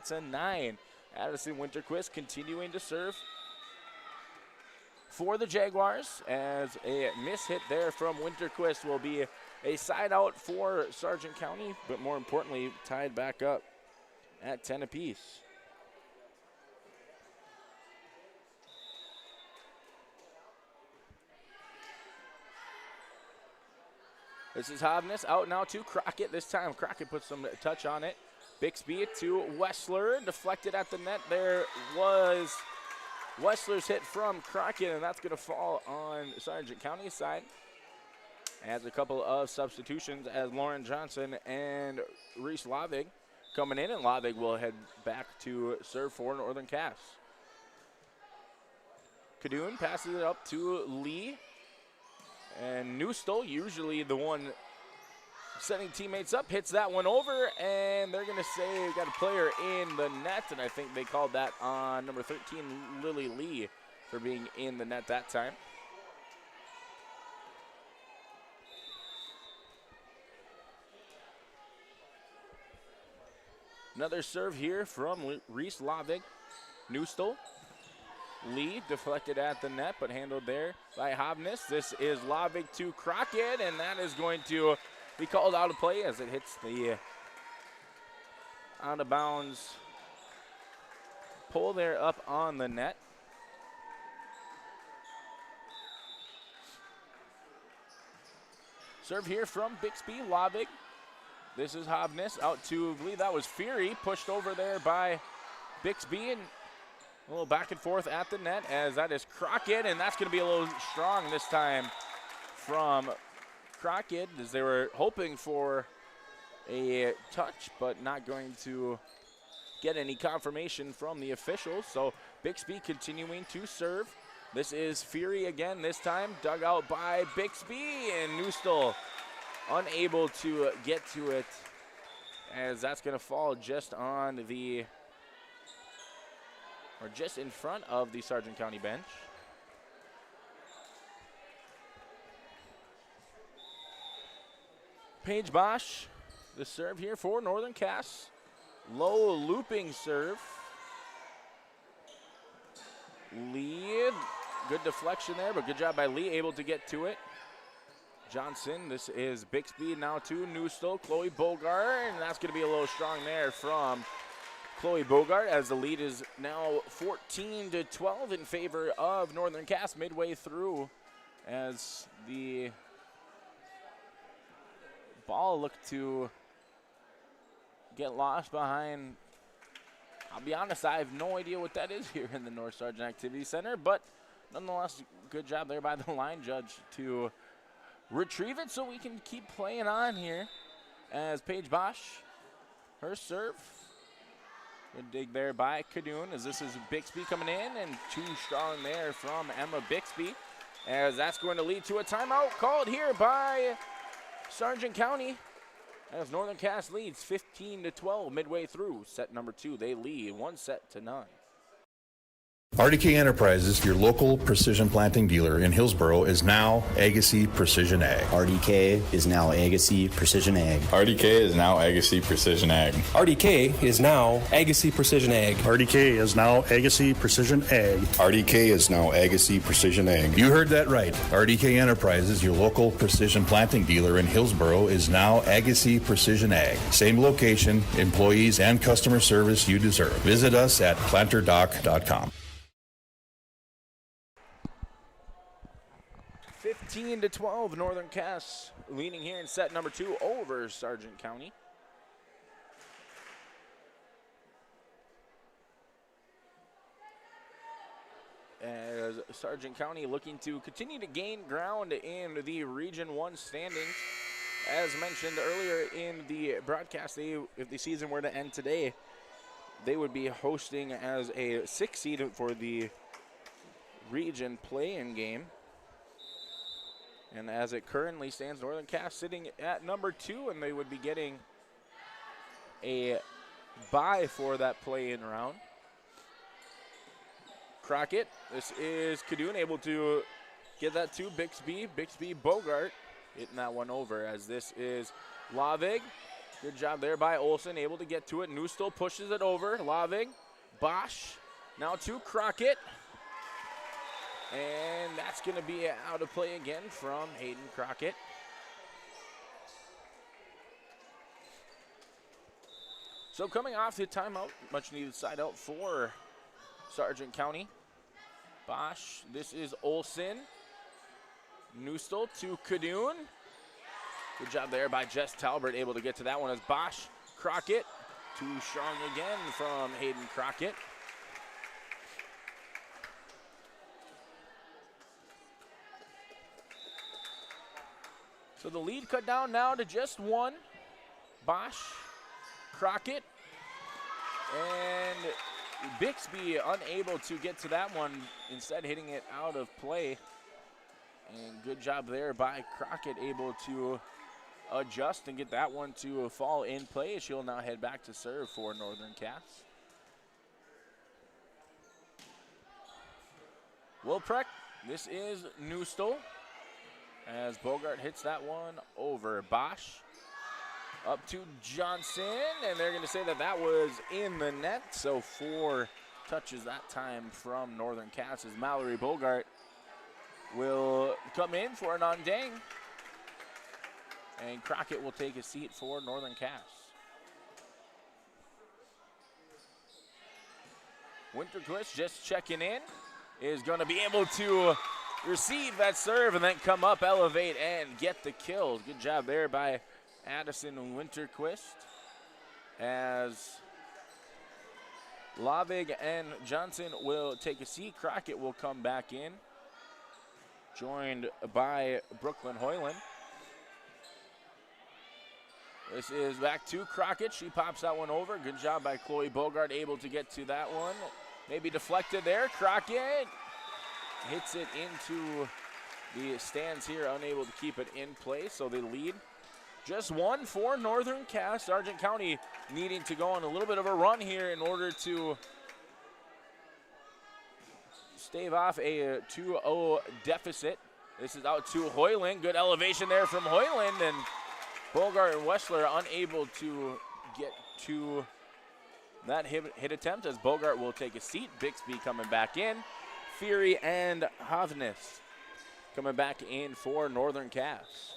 10-9. Addison Winterquist continuing to serve for the Jaguars as a miss hit there from Winterquist will be a side out for Sargent County, but more importantly tied back up at 10 apiece. This is Havnes out now to Crockett. This time Crockett puts some touch on it. Bixby to Wessler, deflected at the net. There was Wessler's hit from Crockett, and that's going to fall on Sargent County's side. As a couple of substitutions as Lauren Johnson and Reese Lavig coming in, and Lavig will head back to serve for Northern Cass. Cadoon passes it up to Lee, and Newstall, usually the one setting teammates up, hits that one over, and they're going to say we got a player in the net, and I think they called that on number 13, Lily Lee, for being in the net that time. Another serve here from Reese Lavig. Newstall. Lee deflected at the net, but handled there by Havnes. This is Lavig to Crockett, and that is going to be called out of play as it hits the out of bounds pole there up on the net. Serve here from Bixby. Lavig. This is Havnes out to, I believe that was Fury, pushed over there by Bixby, and a little back and forth at the net as that is Crockett, and that's going to be a little strong this time from Crockett as they were hoping for a touch, but not going to get any confirmation from the officials. So Bixby continuing to serve. This is Fury again, this time dug out by Bixby, and Newstall unable to get to it, as that's going to fall just on the, or just in front of the Sargent County bench. Paige Bosch, the serve here for Northern Cass. Low looping serve. Lee, good deflection there, but good job by Lee, able to get to it. Johnson, this is Bixby now to Newstall, Chloe Bogart, and that's going to be a little strong there from Chloe Bogart, as the lead is now 14-12 in favor of Northern Cass midway through, as the ball looked to get lost behind. I'll be honest, I have no idea what that is here in the North Sargent Activity Center, but nonetheless, good job there by the line judge to retrieve it so we can keep playing on here. As Paige Bosch, her serve. Good dig there by Cadoon, as this is Bixby coming in, and too strong there from Emma Bixby, as that's going to lead to a timeout called here by Sargent County, as Northern Cass leads 15-12 midway through set number 2. They lead 1-9. RDK Enterprises, your local precision planting dealer in Hillsboro, is now Agassiz Precision Ag. RDK is now Agassiz Precision Ag. RDK is now Agassiz Precision Ag. RDK is now Agassiz Precision Ag. RDK is now Agassiz Precision Ag. RDK is now Agassiz Precision Ag. You heard that right. RDK Enterprises, your local precision planting dealer in Hillsboro, is now Agassiz Precision Ag. Same location, employees, and customer service you deserve. Visit us at planterdoc.com. 15-12, Northern Cass leading here in set number 2 over Sargent County. As Sargent County looking to continue to gain ground in the Region 1 standings. As mentioned earlier in the broadcast, if the season were to end today, they would be hosting as a 6th seed for the region play-in game. And as it currently stands, Northern Cass sitting at number 2, and they would be getting a bye for that play-in round. Crockett, this is Cadoon, able to get that to Bixby. Bixby Bogart hitting that one over, as this is Lavig. Good job there by Olsen, able to get to it. Newstall pushes it over. Lavig, Bosch, now to Crockett. And that's going to be out of play again from Hayden Crockett. So coming off the timeout, much needed side out for Sargent County. Bosch, this is Olsen. Newstall to Cadoon. Good job there by Jess Talbert, able to get to that one as Bosch. Crockett, too strong again from Hayden Crockett. So the lead cut down now to just 1. Bosch, Crockett, and Bixby unable to get to that one, instead hitting it out of play. And good job there by Crockett, able to adjust and get that one to fall in play. She'll now head back to serve for Northern Cass. Wilprecht, this is Newstall, as Bogart hits that one over. Bosch up to Johnson, and they're going to say that that was in the net. So 4 touches that time from Northern Cass, as Mallory Bogart will come in for an undang. And Crockett will take a seat for Northern Cass. Winterquist just checking in, is going to be able to receive that serve and then come up, elevate, and get the kill. Good job there by Addison Winterquist, as Lavig and Johnson will take a seat. Crockett will come back in, joined by Brooklyn Hoyland. This is back to Crockett. She pops that one over. Good job by Chloe Bogart, able to get to that one. Maybe deflected there. Crockett hits it into the stands here, unable to keep it in place, so they lead. Just one for Northern Cass. Sargent County needing to go on a little bit of a run here in order to stave off a 2-0 deficit. This is out to Hoyland. Good elevation there from Hoyland, and Bogart and Wessler are unable to get to that hit attempt as Bogart will take a seat. Bixby coming back in. Fury and Hovness coming back in for Northern Cass.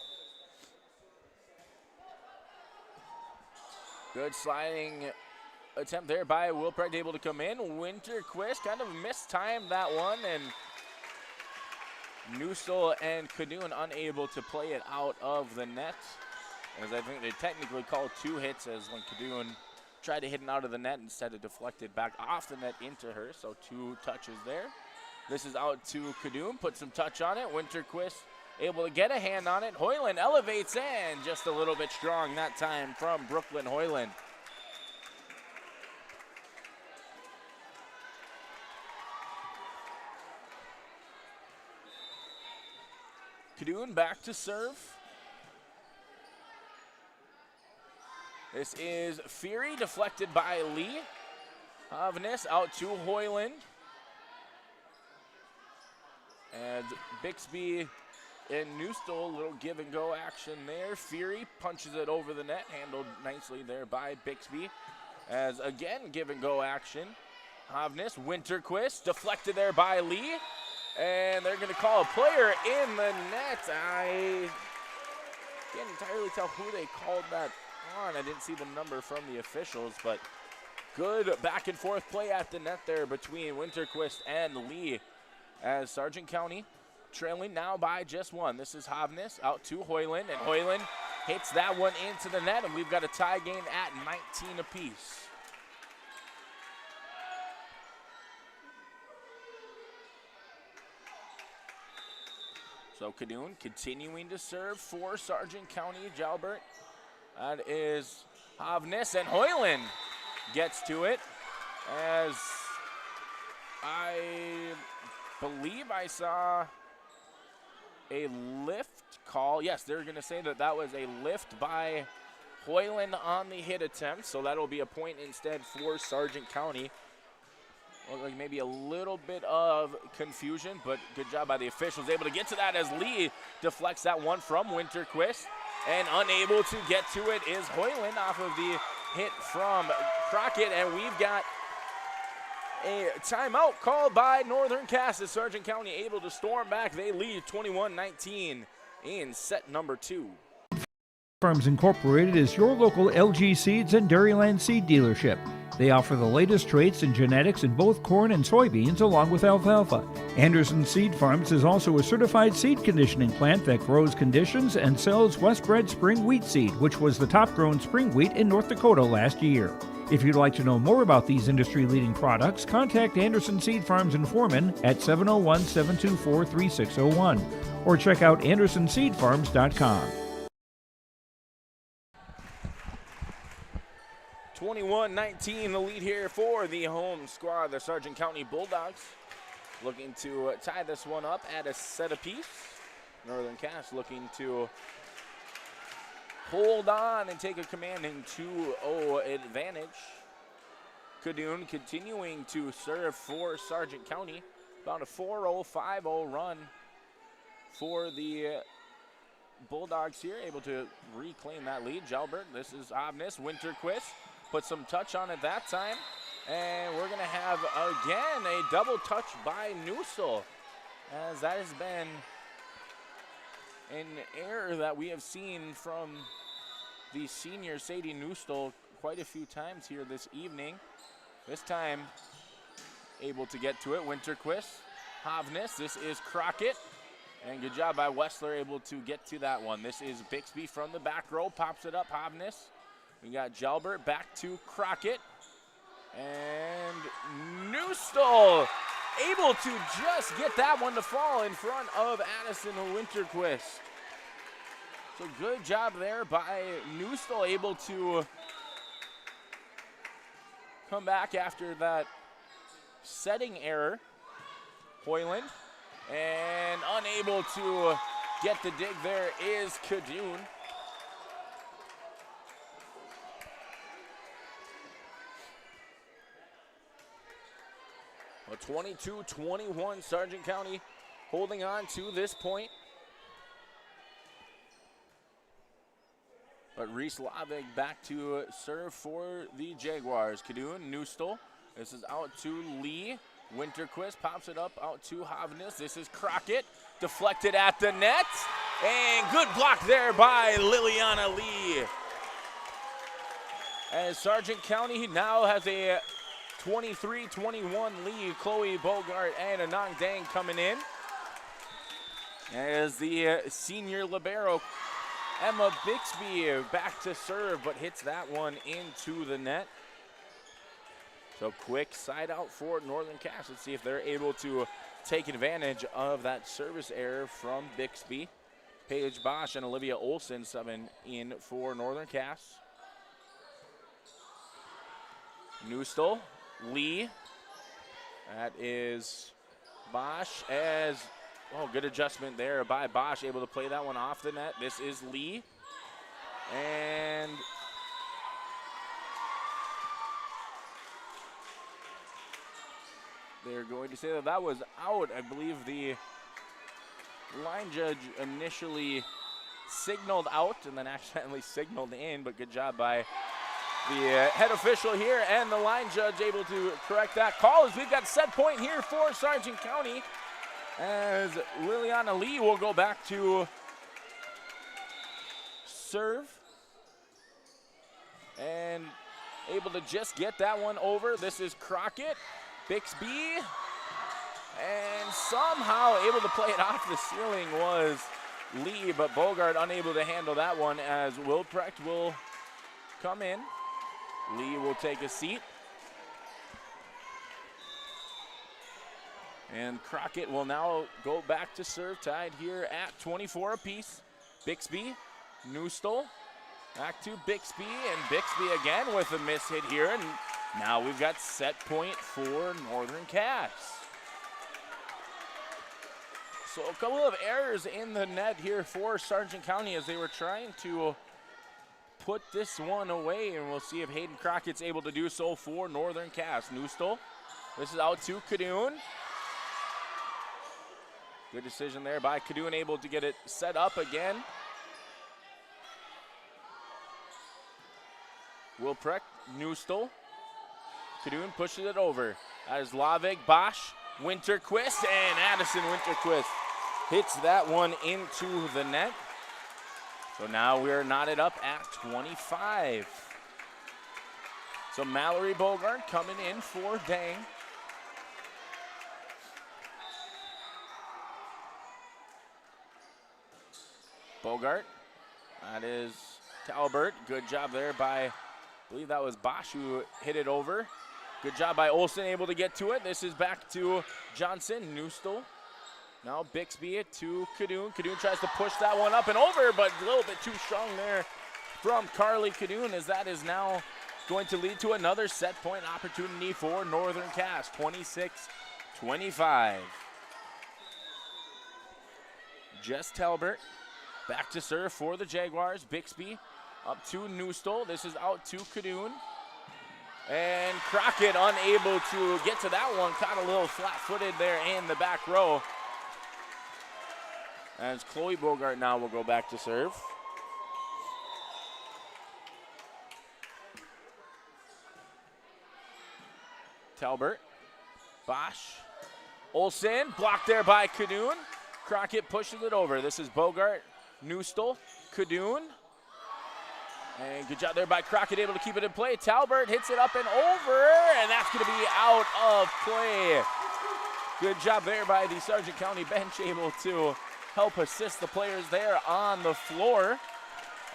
Good sliding attempt there by Wilprecht, able to come in. Winterquist kind of mistimed that one, and Newsel and Cadoon unable to play it out of the net, as I think they technically called 2 hits, as when Cadoon tried to hit it out of the net, instead it deflected back off the net into her, so 2 touches there. This is out to Cadoon, put some touch on it. Winterquist able to get a hand on it. Hoyland elevates and just a little bit strong that time from Brooklyn Hoyland. Cadoon back to serve. This is Fury, deflected by Lee. Hovness out to Hoyland. And Bixby and Newstall, a little give and go action there. Fury punches it over the net, handled nicely there by Bixby. As again, give and go action. Hovness, Winterquist, deflected there by Lee. And they're going to call a player in the net. I can't entirely tell who they called that on. I didn't see the number from the officials, but good back and forth play at the net there between Winterquist and Lee, as Sargent County trailing now by just 1. This is Hovness out to Hoyland, and Hoyland hits that one into the net, and we've got a tie game at 19 apiece. So Cadoon continuing to serve for Sargent County. Jalbert. That is Hovness, and Hoyland gets to it, as I believe I saw a lift call. Yes, they're going to say that that was a lift by Hoyland on the hit attempt, so that'll be a point instead for Sargent County. Looked like maybe a little bit of confusion, but good job by the officials. Able to get to that as Lee deflects that one from Winterquist, and unable to get to it is Hoyland off of the hit from Crockett, and we've got a timeout called by Northern Cass. Sargent County able to storm back. They lead 21-19 in set number 2. Farms Incorporated is your local LG Seeds and Dairyland seed dealership. They offer the latest traits and genetics in both corn and soybeans, along with alfalfa. Anderson Seed Farms is also a certified seed conditioning plant that grows, conditions, and sells Westbred spring wheat seed, which was the top-grown spring wheat in North Dakota last year. If you'd like to know more about these industry-leading products, contact Anderson Seed Farms in Foreman at 701-724-3601 or check out AndersonSeedFarms.com. 21-19, the lead here for the home squad, the Sargent County Bulldogs. Looking to tie this one up at a set apiece. Northern Cass looking to hold on and take a commanding 2-0 advantage. Cadoon continuing to serve for Sargent County. About a 4-0, 5-0 run for the Bulldogs here, able to reclaim that lead. Jalbert, this is Hovness, Winterquist. Put some touch on it that time, and we're going to have again a double touch by Newsel, as that has been an error that we have seen from the senior Sadie Newsel quite a few times here this evening. This time able to get to it. Winterquist, Hovness, this is Crockett, and good job by Wessler, able to get to that one. This is Bixby from the back row, pops it up, Hovness. We got Jalbert back to Crockett, and Newstall able to just get that one to fall in front of Addison Winterquist. So good job there by Newstall, able to come back after that setting error. Hoyland, and unable to get the dig there is Kadoon. A 22-21 Sargent County holding on to this point. But Reese Lavig back to serve for the Jaguars. Kadoon, Newstall. This is out to Lee. Winterquist pops it up out to Hovnes. This is Crockett. Deflected at the net. And good block there by Liliana Lee. As Sargent County now has a 23-21 lead. Chloe Bogart and Anang Dang coming in. As the senior libero Emma Bixby back to serve, but hits that one into the net. So quick side out for Northern Cass. Let's see if they're able to take advantage of that service error from Bixby. Paige Bosch and Olivia Olson subbing in for Northern Cass. Newstall, Lee. That is Bosch as, oh, good adjustment there by Bosch, able to play that one off the net. This is Lee. And they're going to say that that was out. I believe the line judge initially signaled out and then accidentally signaled in, but good job by the head official here and the line judge able to correct that call as we've got set point here for Sargent County as Liliana Lee will go back to serve and able to just get that one over. This is Crockett. Bixby, and somehow able to play it off the ceiling was Lee, but Bogart unable to handle that one as Wilprecht will come in. Lee will take a seat. And Crockett will now go back to serve, tied here at 24 apiece. Bixby, Newstall, back to Bixby, and Bixby again with a miss hit here, and now we've got set point for Northern Cass. So a couple of errors in the net here for Sargent County as they were trying to put this one away, and we'll see if Hayden Crockett's able to do so for Northern Cass. Newstall, this is out to Kadoon. Good decision there by Kadoon, able to get it set up again. Wilprecht, Newstall. Kadoon pushes it over. That is Lavig, Bosch, Winterquist, and Addison Winterquist hits that one into the net. So now we're knotted up at 25. So Mallory Bogart coming in for Dang. Bogart, that is Talbert. Good job there by, I believe that was Bosch who hit it over. Good job by Olsen, able to get to it. This is back to Johnson, Newstall. Now Bixby to Kadoon. Kadoon tries to push that one up and over, but a little bit too strong there from Carly Kadoon, as that is now going to lead to another set point opportunity for Northern Cass, 26-25. Jess Talbert back to serve for the Jaguars. Bixby up to Newstall. This is out to Kadoon. And Crockett unable to get to that one. Caught a little flat-footed there in the back row. As Chloe Bogart now will go back to serve. Talbert, Bosch, Olsen, blocked there by Kadoon. Crockett pushes it over. This is Bogart, Newstall, Kadoon. And good job there by Crockett, able to keep it in play. Talbert hits it up and over, and that's going to be out of play. Good job there by the Sargent County bench, able to help assist the players there on the floor,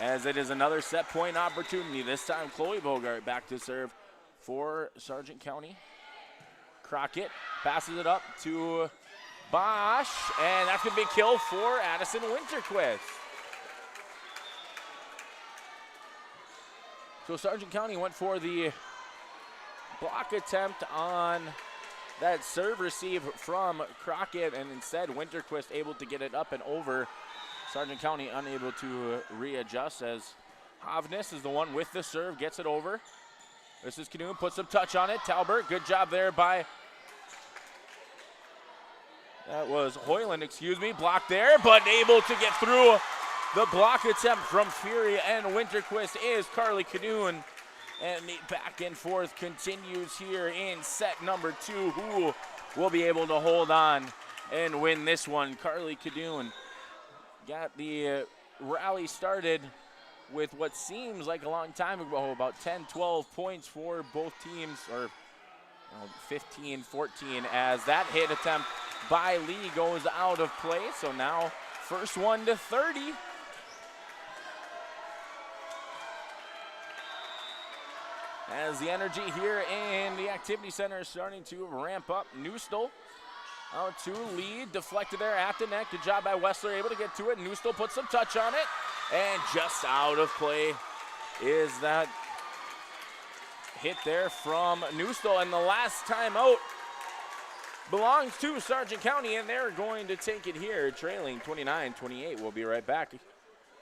as it is another set point opportunity. This time Chloe Bogart back to serve for Sargent County. Crockett passes it up to Bosch, and that's going to be a kill for Addison Winterquist. So Sargent County went for the block attempt on that serve receive from Crockett, and instead Winterquist able to get it up and over. Sargent County unable to readjust as Hovness is the one with the serve, gets it over. This is Canoe, puts some touch on it. Talbert, good job there by, that was Hoyland, blocked there, but able to get through the block attempt from Fury and Winterquist is Carly Canoe. And the back and forth continues here in set number 2. Who will be able to hold on and win this one? Carly Cadoon got the rally started with what seems like a long time ago, about 10, 12 points for both teams, or 15, 14, as that hit attempt by Lee goes out of play. So now first one to 30. As the energy here in the activity center is starting to ramp up. Newstall out to lead, deflected there at the net. Good job by Wessler, able to get to it. Newstall puts some touch on it, and just out of play is that hit there from Newstall. And the last time out belongs to Sargent County, and they're going to take it here, trailing 29-28. We'll be right back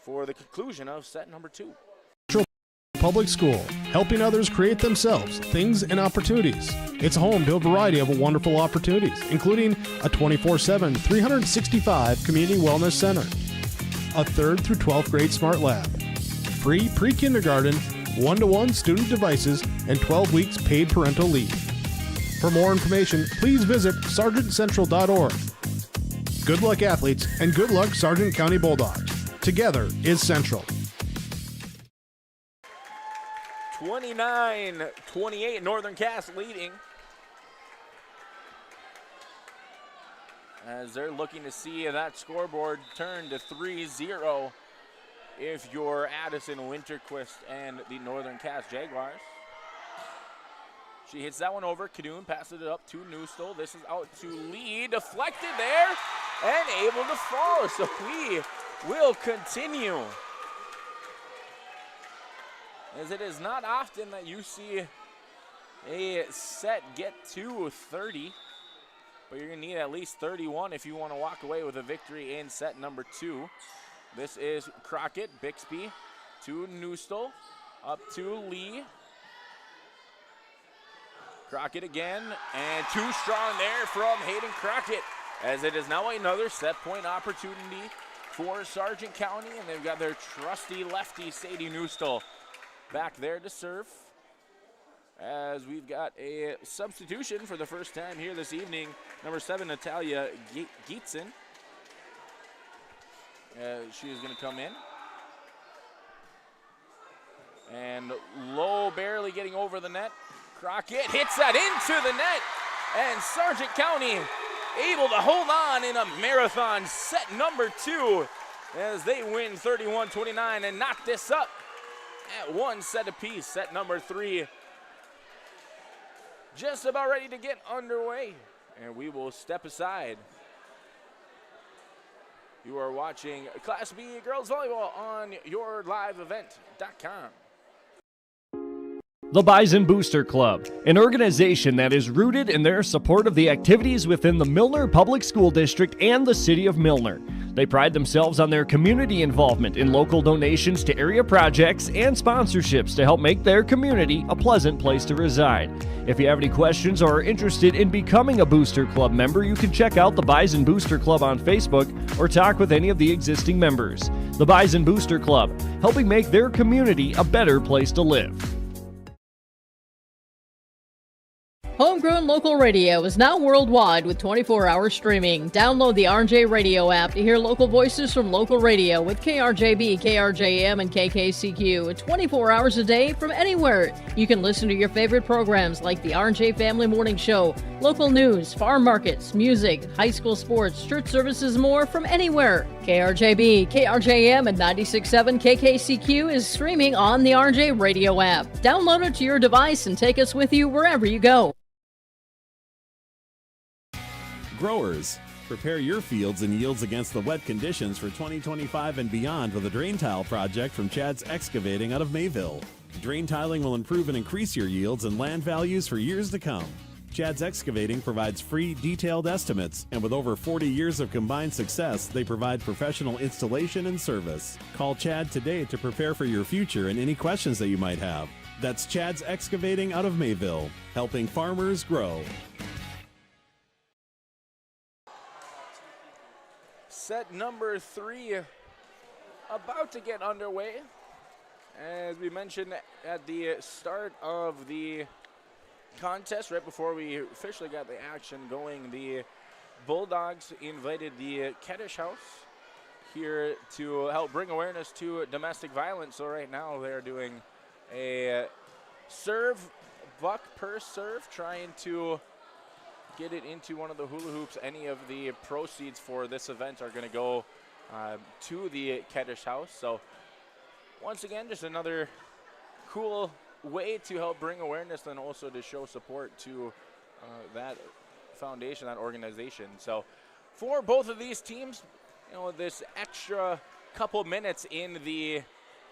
for the conclusion of set number 2. Public School, helping others create themselves things and opportunities. It's home to a variety of wonderful opportunities, including a 24/7, 365 community wellness center, a 3rd through 12th grade smart lab, free pre-kindergarten, 1-to-1 student devices, and 12 weeks paid parental leave. For more information, please visit sargentcentral.org. Good luck, athletes, and good luck, Sargent County Bulldogs. Together is Central. 29-28, Northern Cass leading. As they're looking to see that scoreboard turn to 3-0 if you're Addison Winterquist and the Northern Cass Jaguars. She hits that one over. Cadoon passes it up to Newstall. This is out to Lee, deflected there and able to fall. So we will continue. As it is not often that you see a set get to 30, but you're going to need at least 31 if you want to walk away with a victory in set number 2. This is Crockett, Bixby to Newstall, up to Lee. Crockett again, and too strong there from Hayden Crockett, as it is now another set point opportunity for Sargent County, and they've got their trusty lefty, Sadie Newstall, back there to serve, as we've got a substitution for the first time here this evening. Number 7, Natalia Gietzen. She is going to come in. And Lowe barely getting over the net. Crockett hits that into the net, and Sargent County able to hold on in a marathon set number 2 as they win 31-29 and knock this up at 1 set apiece. Set number 3 just about ready to get underway, and we will step aside. You are watching Class B Girls Volleyball on YourLiveEvent.com. The Bison Booster Club, an organization that is rooted in their support of the activities within the Milner Public School District and the City of Milner. They pride themselves on their community involvement in local donations to area projects and sponsorships to help make their community a pleasant place to reside. If you have any questions or are interested in becoming a Booster Club member, you can check out the Bison Booster Club on Facebook or talk with any of the existing members. The Bison Booster Club, helping make their community a better place to live. Homegrown local radio is now worldwide with 24-hour streaming. Download the RJ Radio app to hear local voices from local radio with KRJB, KRJM, and KKCQ 24 hours a day from anywhere. You can listen to your favorite programs like the RJ Family Morning Show, local news, farm markets, music, high school sports, church services, more from anywhere. KRJB, KRJM, and 96.7 KKCQ is streaming on the RJ Radio app. Download it to your device and take us with you wherever you go. Growers, Prepare your fields and yields against the wet conditions for 2025 and beyond with a drain tile project from Chad's Excavating out of Mayville. Drain tiling will improve and increase your yields and land values for years to come. Chad's Excavating provides free, detailed estimates, and with over 40 years of combined success, they provide professional installation and service. Call Chad today to prepare for your future and any questions that you might have. That's Chad's Excavating out of Mayville, helping farmers grow. Set number 3 about to get underway. As we mentioned at the start of the contest, right before we officially got the action going, the Bulldogs invited the Keddish House here to help bring awareness to domestic violence. So right now they're doing a serve, buck per serve, trying to get it into one of the hula hoops. Any of the proceeds for this event are going to go to the Keddish House. So once again, just another cool way to help bring awareness and also to show support to that foundation, that organization. So for both of these teams, this extra couple minutes in the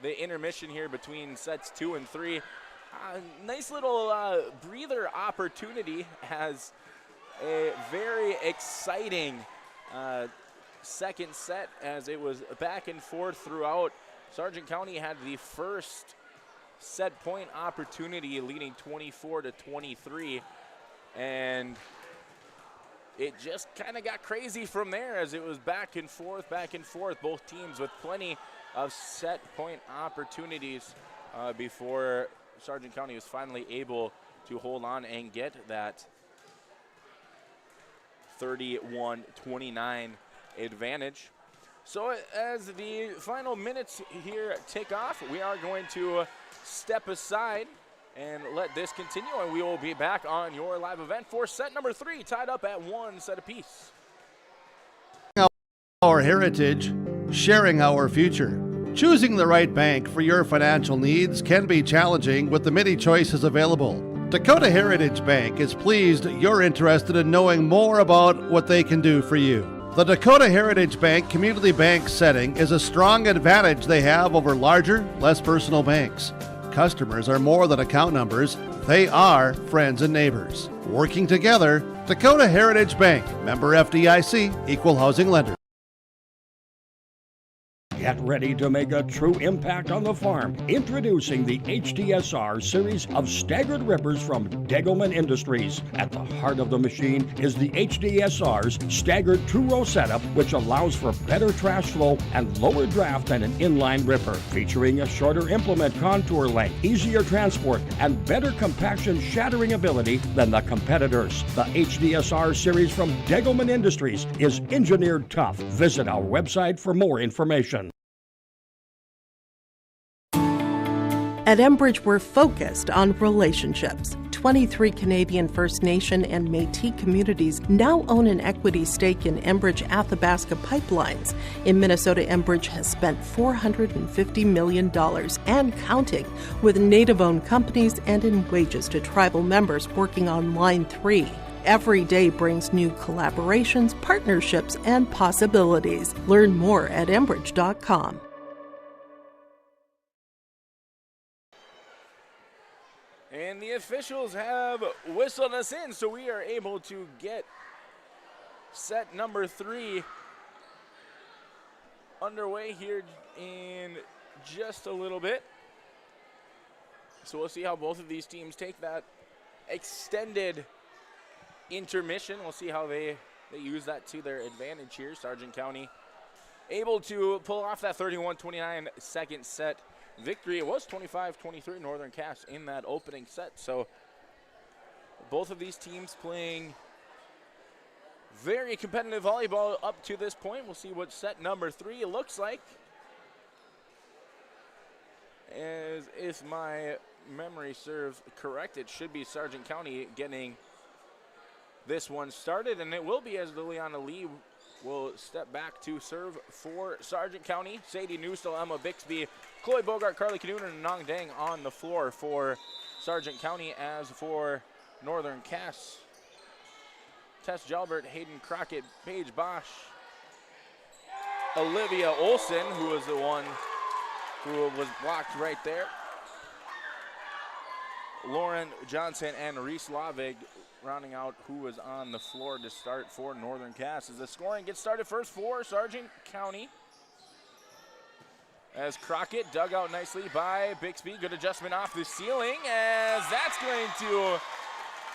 intermission here between sets 2 and 3, nice little breather opportunity as a very exciting second set as it was back and forth throughout. Sargent County had the first set point opportunity leading 24-23, and it just kind of got crazy from there as it was back and forth, both teams with plenty of set point opportunities before Sargent County was finally able to hold on and get that 31-29 advantage. So as the final minutes here tick off, we are going to step aside and let this continue, and we will be back on your live event for set number 3, tied up at 1 set apiece. Our heritage, sharing our future. Choosing the right bank for your financial needs can be challenging with the many choices available. Dakota Heritage Bank is pleased you're interested in knowing more about what they can do for you. The Dakota Heritage Bank community bank setting is a strong advantage they have over larger, less personal banks. Customers are more than account numbers, they are friends and neighbors. Working together, Dakota Heritage Bank, member FDIC, equal housing lender. Get ready to make a true impact on the farm. Introducing the HDSR series of staggered rippers from Degelman Industries. At the heart of the machine is the HDSR's staggered two-row setup, which allows for better trash flow and lower draft than an inline ripper. Featuring a shorter implement contour length, easier transport, and better compaction shattering ability than the competitors. The HDSR series from Degelman Industries is engineered tough. Visit our website for more information. At Enbridge, we're focused on relationships. 23 Canadian First Nation and Métis communities now own an equity stake in Enbridge Athabasca Pipelines. In Minnesota, Enbridge has spent $450 million and counting with Native-owned companies and in wages to tribal members working on Line 3. Every day brings new collaborations, partnerships, and possibilities. Learn more at Enbridge.com. And the officials have whistled us in, so we are able to get set number 3 underway here in just a little bit. So we'll see how both of these teams take that extended intermission. We'll see how they use that to their advantage here. Sargent County able to pull off that 31-29 second set victory. It was 25-23 Northern Cass in that opening set. So both of these teams playing very competitive volleyball up to this point. We'll see what set number 3 looks like. As if my memory serves correct, it should be Sargent County getting this one started, and it will be as Liliana Lee will step back to serve for Sargent County. Sadie Newstel, Emma Bixby, Chloe Bogart, Carly Canuter, and Nong Dang on the floor for Sargent County. As for Northern Cass, Tess Jalbert, Hayden Crockett, Paige Bosch, Olivia Olson, who was the one who was blocked right there. Lauren Johnson and Reese Lavig rounding out who was on the floor to start for Northern Cass. As the scoring gets started first for Sargent County. As Crockett dug out nicely by Bixby. Good adjustment off the ceiling as that's going to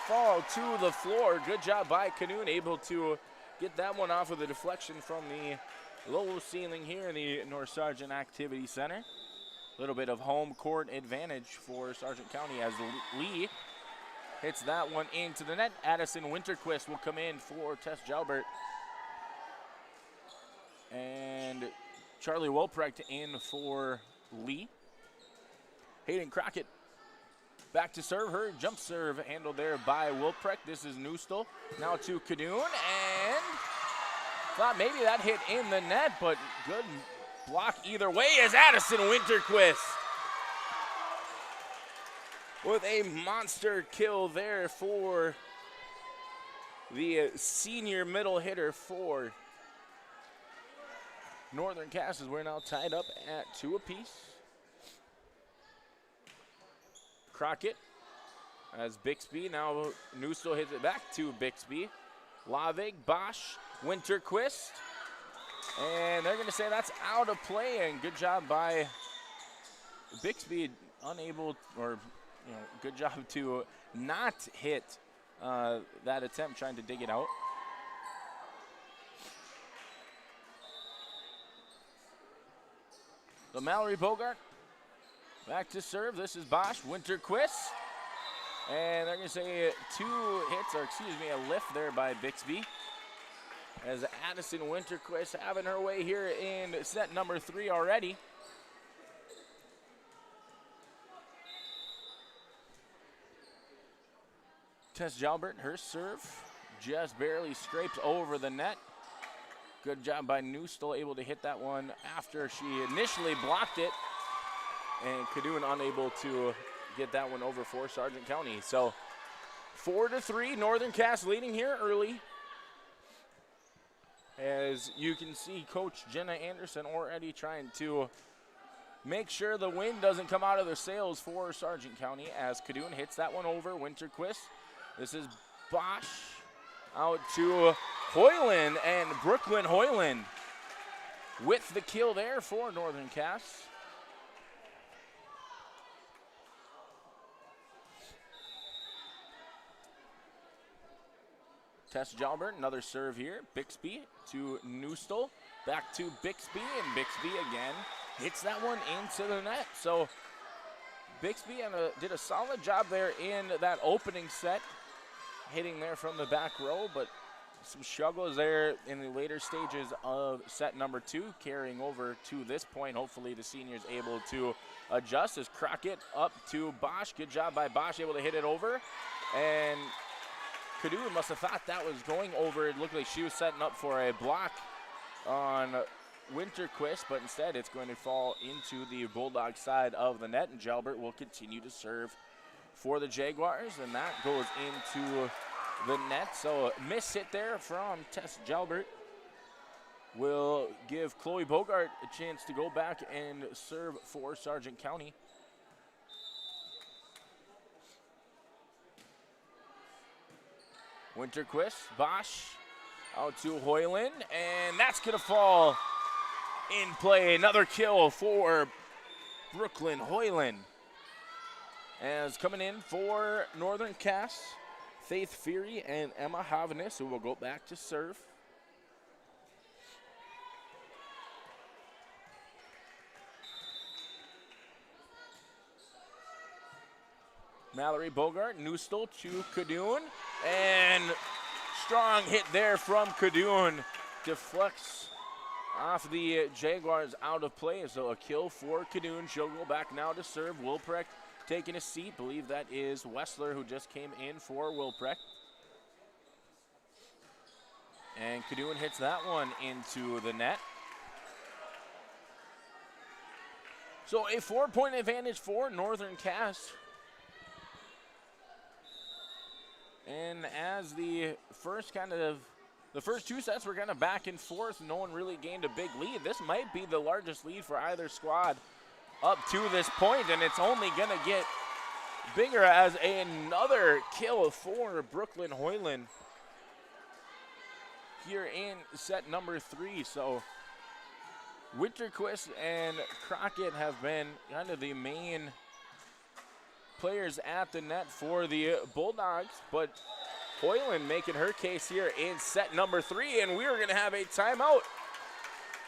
fall to the floor. Good job by Canoon, able to get that one off with a deflection from the low ceiling here in the North Sargent Activity Center. A little bit of home court advantage for Sargent County as Lee hits that one into the net. Addison Winterquist will come in for Tess Jalbert. And Charlie Wolprecht in for Lee. Hayden Crockett back to serve. Her jump serve handled there by Wolprecht. This is Newstall. Now to Cadoon, and thought maybe that hit in the net, but good block either way as Addison Winterquist with a monster kill there for the senior middle hitter for Northern Cass. We're now tied up at 2 apiece. Crockett as Bixby. Now Newstall hits it back to Bixby. Lavig, Bosch, Winterquist. And they're going to say that's out of play, and good job by Bixby, unable, or good job to not hit that attempt trying to dig it out. So Mallory Bogart back to serve. This is Bosch, Winterquist. And they're going to say 2 hits, or excuse me, a lift there by Bixby. As Addison Winterquist having her way here in set number 3 already. Tess Jalbert, her serve just barely scrapes over the net. Good job by Newstall, able to hit that one after she initially blocked it. And Cadoon unable to get that one over for Sargent County. So 4-3, Northern Cass leading here early. As you can see, Coach Jenna Anderson already trying to make sure the wind doesn't come out of their sails for Sargent County as Cadoon hits that one over Winterquist. This is Bosch out to Hoyland, and Brooklyn Hoyland with the kill there for Northern Cass. Tess Jalbert, another serve here. Bixby to Newstall, back to Bixby, and Bixby again hits that one into the net. So Bixby did a solid job there in that opening set, hitting there from the back row, but some struggles there in the later stages of set number 2, carrying over to this point. Hopefully the seniors able to adjust as Crockett up to Bosch. Good job by Bosch, able to hit it over. And Cadoon must have thought that was going over. It looked like she was setting up for a block on Winterquist, but instead it's going to fall into the Bulldog side of the net, and Jalbert will continue to serve for the Jaguars, and that goes into the net. So a miss hit there from Tess Jalbert will give Chloe Bogart a chance to go back and serve for Sargent County. Winterquist, Bosch out to Hoyland, and that's going to fall in play. Another kill for Brooklyn Hoyland. As coming in for Northern Cass, Faith Fury and Emma Havenis, who will go back to serve. Mallory Bogart, Newstall to Cadoon, and strong hit there from Cadoon. Deflects off the Jaguars out of play, so a kill for Cadoon. She'll go back now to serve. Wilprecht taking a seat. Believe that is Wessler, who just came in for Wilprecht. And Cadoon hits that one into the net. So a 4-point advantage for Northern Cass. And as the first two sets were kind of back and forth, no one really gained a big lead. This might be the largest lead for either squad up to this point, and it's only going to get bigger as another kill for Brooklyn Hoyland here in set number 3. So Winterquist and Crockett have been kind of the main players at the net for the Bulldogs, but Hoyland making her case here in set number 3, and we are going to have a timeout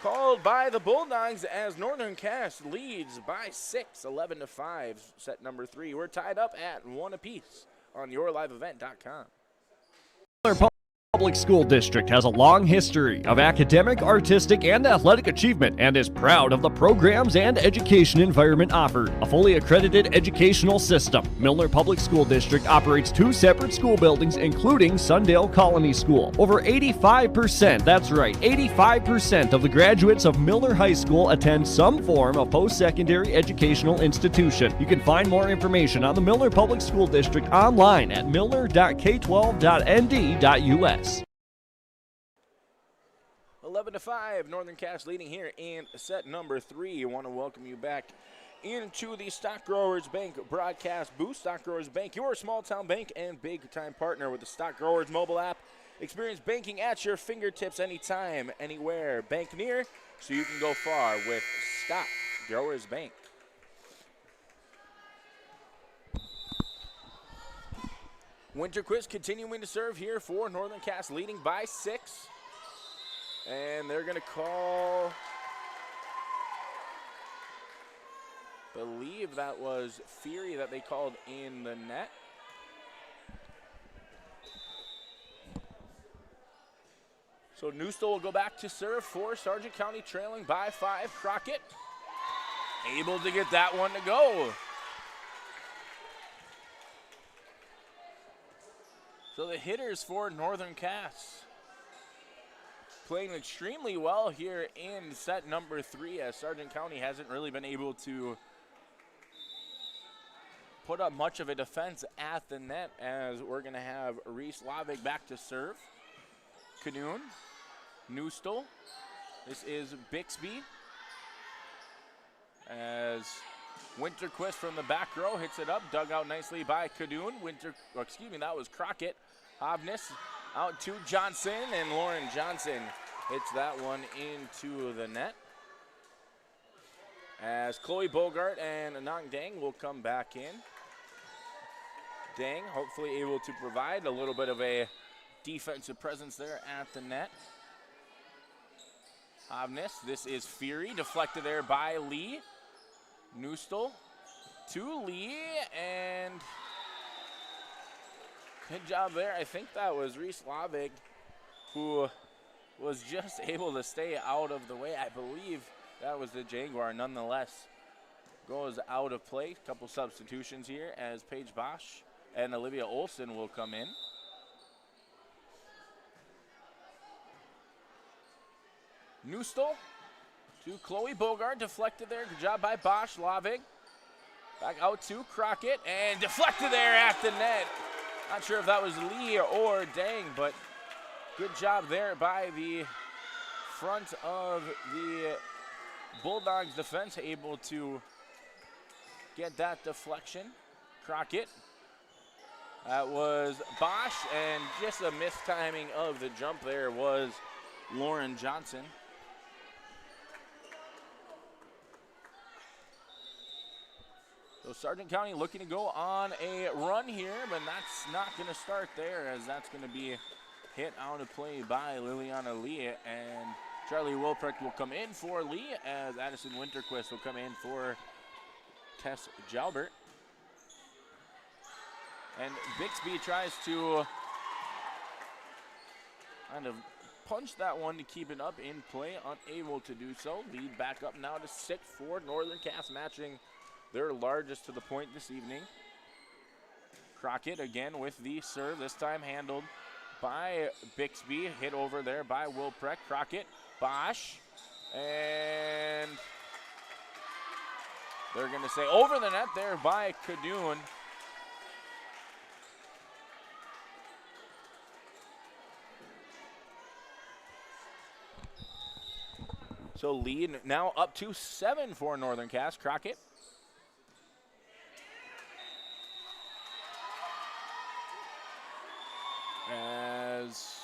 called by the Bulldogs as Northern Cass leads by 6, 11-5, set number 3. We're tied up at 1 apiece on yourliveevent.com. Public School District has a long history of academic, artistic, and athletic achievement and is proud of the programs and education environment offered. A fully accredited educational system, Milner Public School District operates 2 separate school buildings, including Sundale Colony School. Over 85%, that's right, 85% of the graduates of Milner High School attend some form of post-secondary educational institution. You can find more information on the Milner Public School District online at milner.k12.nd.us. 11-5, Northern Cass leading here in set number 3. I want to welcome you back into the Stock Growers Bank broadcast booth. Stock Growers Bank, your small town bank and big time partner with the Stock Growers mobile app. Experience banking at your fingertips anytime, anywhere. Bank near so you can go far with Stock Growers Bank. Winterquist continuing to serve here for Northern Cass, leading by 6. And they're going to call, believe that was Fury that they called in the net. So Newstall will go back to serve for Sargent County, trailing by 5. Crockett able to get that one to go. So the hitters for Northern Cass playing extremely well here in set number 3, as Sargent County hasn't really been able to put up much of a defense at the net, as we're going to have Reese Lavig back to serve. Canoon, Newstall. This is Bixby. As Winterquist from the back row hits it up, dug out nicely by Cadoon. That was Crockett. Hovness out to Johnson, and Lauren Johnson hits that one into the net. As Chloe Bogart and Anang Dang will come back in. Dang hopefully able to provide a little bit of a defensive presence there at the net. Hovness, this is Fury, deflected there by Lee. Newstall to Lee, and good job there. I think that was Reese Lavig who was just able to stay out of the way. I believe that was the Jaguar. Nonetheless, goes out of play. Couple substitutions here as Paige Bosch and Olivia Olson will come in. Newstall to Chloe Bogart, deflected there. Good job by Bosch. Lavig back out to Crockett, and deflected there at the net. Not sure if that was Lee or Dang, but good job there by the front of the Bulldogs defense, able to get that deflection. Crockett. That was Bosch, and just a mistiming of the jump there was Lauren Johnson. So Sargent County looking to go on a run here, but that's not going to start there, as that's going to be hit out of play by Liliana Lee, and Charlie Wilprecht will come in for Lee, as Addison Winterquist will come in for Tess Jalbert. And Bixby tries to kind of punch that one to keep it up in play, unable to do so. Lead back up now to 6 for Northern Cass, matching their largest to the point this evening. Crockett again with the serve, this time handled by Bixby. Hit over there by Wilprecht. Crockett, Bosch, and they're going to say over the net there by Cadoon. So lead now up to 7 for Northern Cass. Crockett. As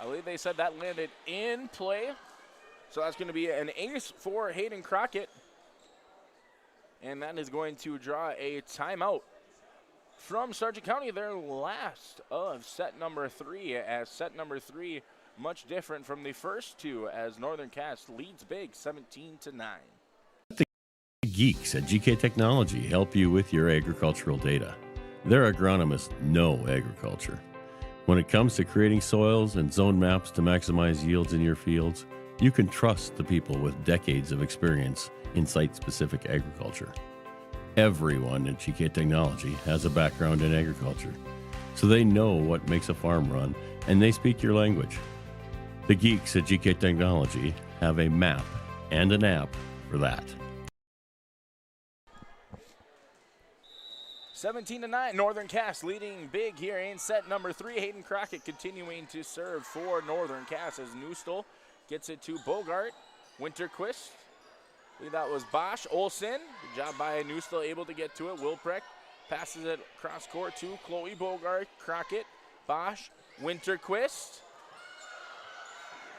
I believe they said that landed in play. So that's going to be an ace for Hayden Crockett. And that is going to draw a timeout from Sargent County, their last of set number 3, as set number 3 much different from the first two, as Northern Cass leads big 17-9. The geeks at GK Technology help you with your agricultural data. Their agronomists know agriculture. When it comes to creating soils and zone maps to maximize yields in your fields, you can trust the people with decades of experience in site-specific agriculture. Everyone at GK Technology has a background in agriculture, so they know what makes a farm run, and they speak your language. The geeks at GK Technology have a map and an app for that. 17-9, Northern Cass leading big here in set number 3. Hayden Crockett continuing to serve for Northern Cass as Newstall gets it to Bogart. Winterquist, I believe that was Bosch. Olsen, good job by Newstall, able to get to it. Wilprecht passes it cross court to Chloe Bogart. Crockett, Bosch, Winterquist.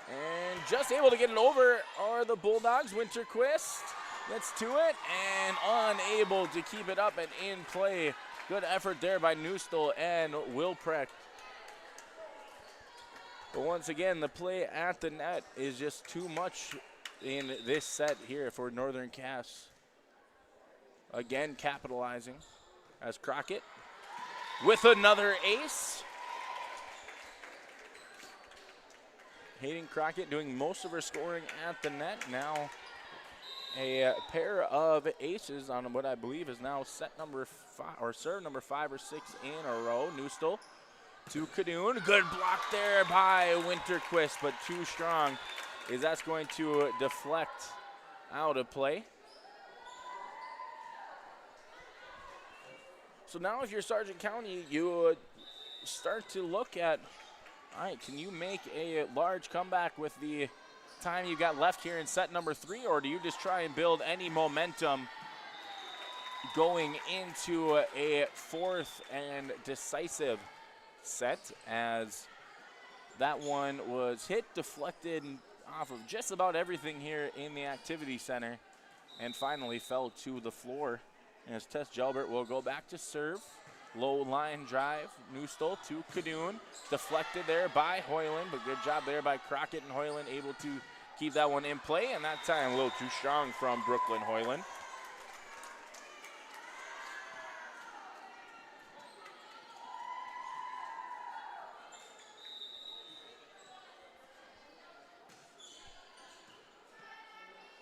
And just able to get it over are the Bulldogs. Winterquist gets to it and unable to keep it up and in play. Good effort there by Newstall and Wilprecht. But once again, the play at the net is just too much in this set here for Northern Cass. Again, capitalizing as Crockett with another ace. Hayden Crockett doing most of her scoring at the net. Now a pair of aces on what I believe is now set number 5 or serve number 5 or 6 in a row. Newstall to Cadoon. Good block there by Winterquist, but too strong, is that's going to deflect out of play. So now if you're Sargent County, you start to look at, all right, can you make a large comeback with the time you got left here in set number 3, or do you just try and build any momentum going into a 4th and decisive set, as that one was hit, deflected off of just about everything here in the activity center, and finally fell to the floor. As Tess Gelbert will go back to serve. Low line drive, Newstall to Cadoon. Deflected there by Hoyland, but good job there by Crockett and Hoyland, able to keep that one in play, and that time a little too strong from Brooklyn Hoyland.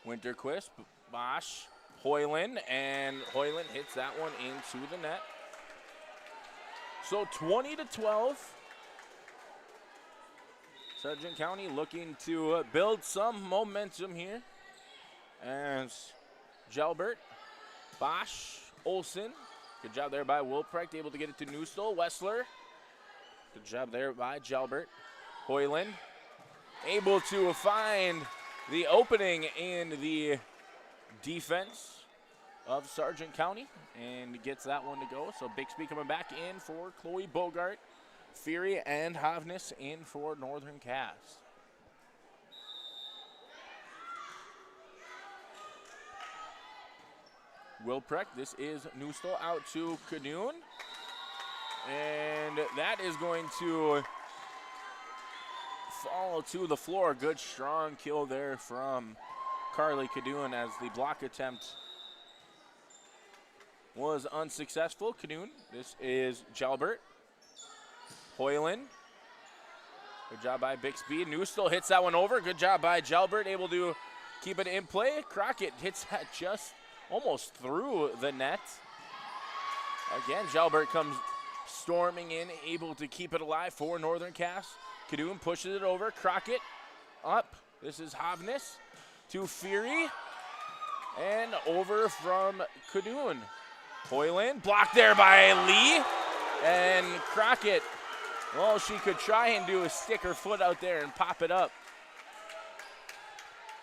Winterquist, Bosch, Hoyland, and Hoyland hits that one into the net. So 20-12. Sargent County looking to build some momentum here. As Gelbert, Bosch, Olsen. Good job there by Wilprecht, able to get it to Newstall. Wessler. Good job there by Gelbert. Hoyland able to find the opening in the defense of Sargent County and gets that one to go. So Bixby coming back in for Chloe Bogart. Fury and Havness in for Northern Cass. Wilprecht, this is Newstall out to Cadoon. And that is going to fall to the floor. Good strong kill there from Carly Cadoon as the block attempt was unsuccessful. Cadoon, this is Gelbert. Hoyland. Good job by Bixby. Newstall hits that one over. Good job by Gelbert, able to keep it in play. Crockett hits that just almost through the net. Again, Gelbert comes storming in, able to keep it alive for Northern Cass. Cadoon pushes it over. Crockett up. This is Havness to Fury. And over from Cadoon. Hoyland blocked there by Lee. And Crockett, well, she could try and do a stick her foot out there and pop it up.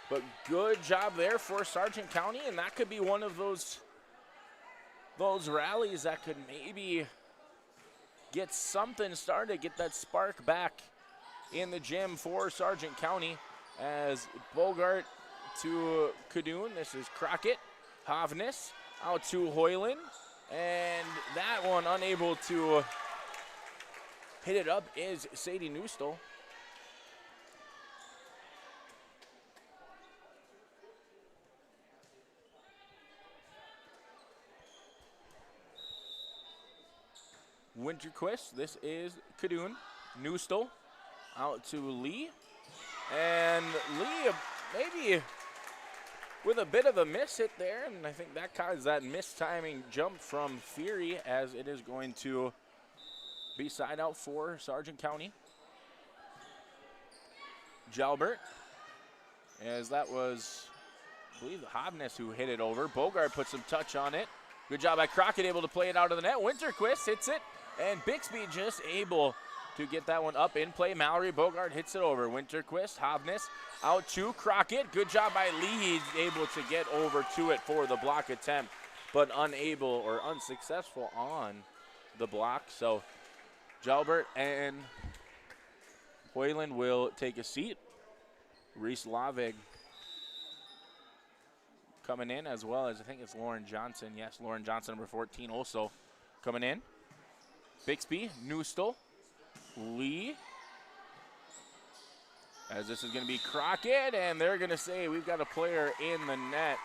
But good job there for Sargent County, and that could be one of those rallies that could maybe get something started, get that spark back in the gym for Sargent County. As Bogart to Kadoon, this is Crockett, Hovness, out to Hoyland, and that one unable to hit it up is Sadie Newstall. Winterquist, this is Kadoon, Newstall, out to Lee, and Lee maybe with a bit of a miss hit there, and I think that caused that mistiming jump from Fury, as it is going to be side out for Sargent County. Jalbert, as that was, I believe, Hobness who hit it over. Bogart put some touch on it. Good job by Crockett, able to play it out of the net. Winterquist hits it, and Bixby just able to get that one up in play. Mallory Bogart hits it over. Winterquist, Hovness, out to Crockett. Good job by Lee. He's able to get over to it for the block attempt, but unable or unsuccessful on the block. So Jalbert and Hoyland will take a seat. Reese Lavig coming in, as well as I think it's Lauren Johnson. Yes, Lauren Johnson, number 14, also coming in. Bixby, Newstall, Lee. As this is going to be Crockett, and they're going to say we've got a player in the net.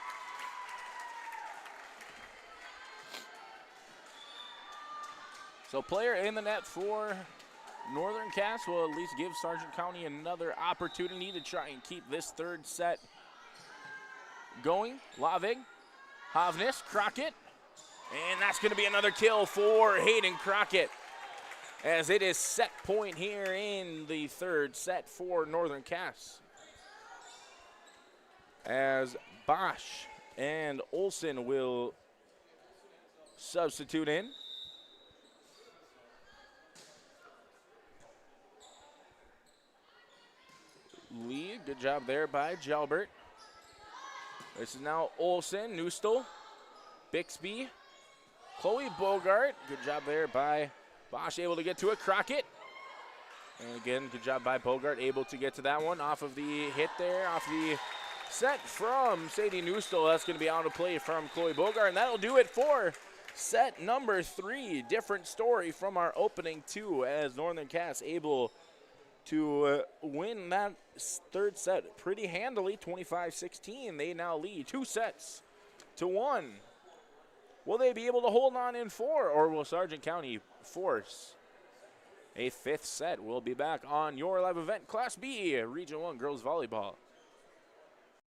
So player in the net for Northern Cass will at least give Sargent County another opportunity to try and keep this third set going. Lavig, Hovness, Crockett, and that's going to be another kill for Hayden Crockett, as it is set point here in the third set for Northern Cass. As Bosch and Olson will substitute in. Lee, good job there by Jalbert. This is now Olson, Newstall, Bixby, Chloe Bogart. Good job there by Bosch, able to get to it. Crockett. And again, good job by Bogart, able to get to that one off of the hit there, off the set from Sadie Newstall. That's going to be out of play from Chloe Bogart, and that'll do it for set number 3. Different story from our opening 2, as Northern Cass able to win that third set pretty handily, 25-16. They now lead 2-1. Will they be able to hold on in 4, or will Sargent County force a 5th set? We'll be back on your live event, Class B, Region 1 Girls Volleyball.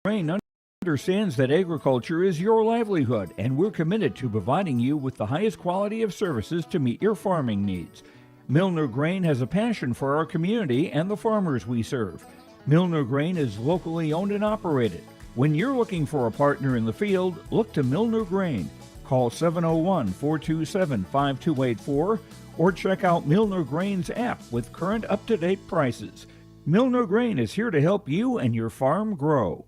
Rain understands that agriculture is your livelihood, and we're committed to providing you with the highest quality of services to meet your farming needs. Milner Grain has a passion for our community and the farmers we serve. Milner Grain is locally owned and operated. When you're looking for a partner in the field, look to Milner Grain. Call 701-427-5284 or check out Milner Grain's app with current up-to-date prices. Milner Grain is here to help you and your farm grow.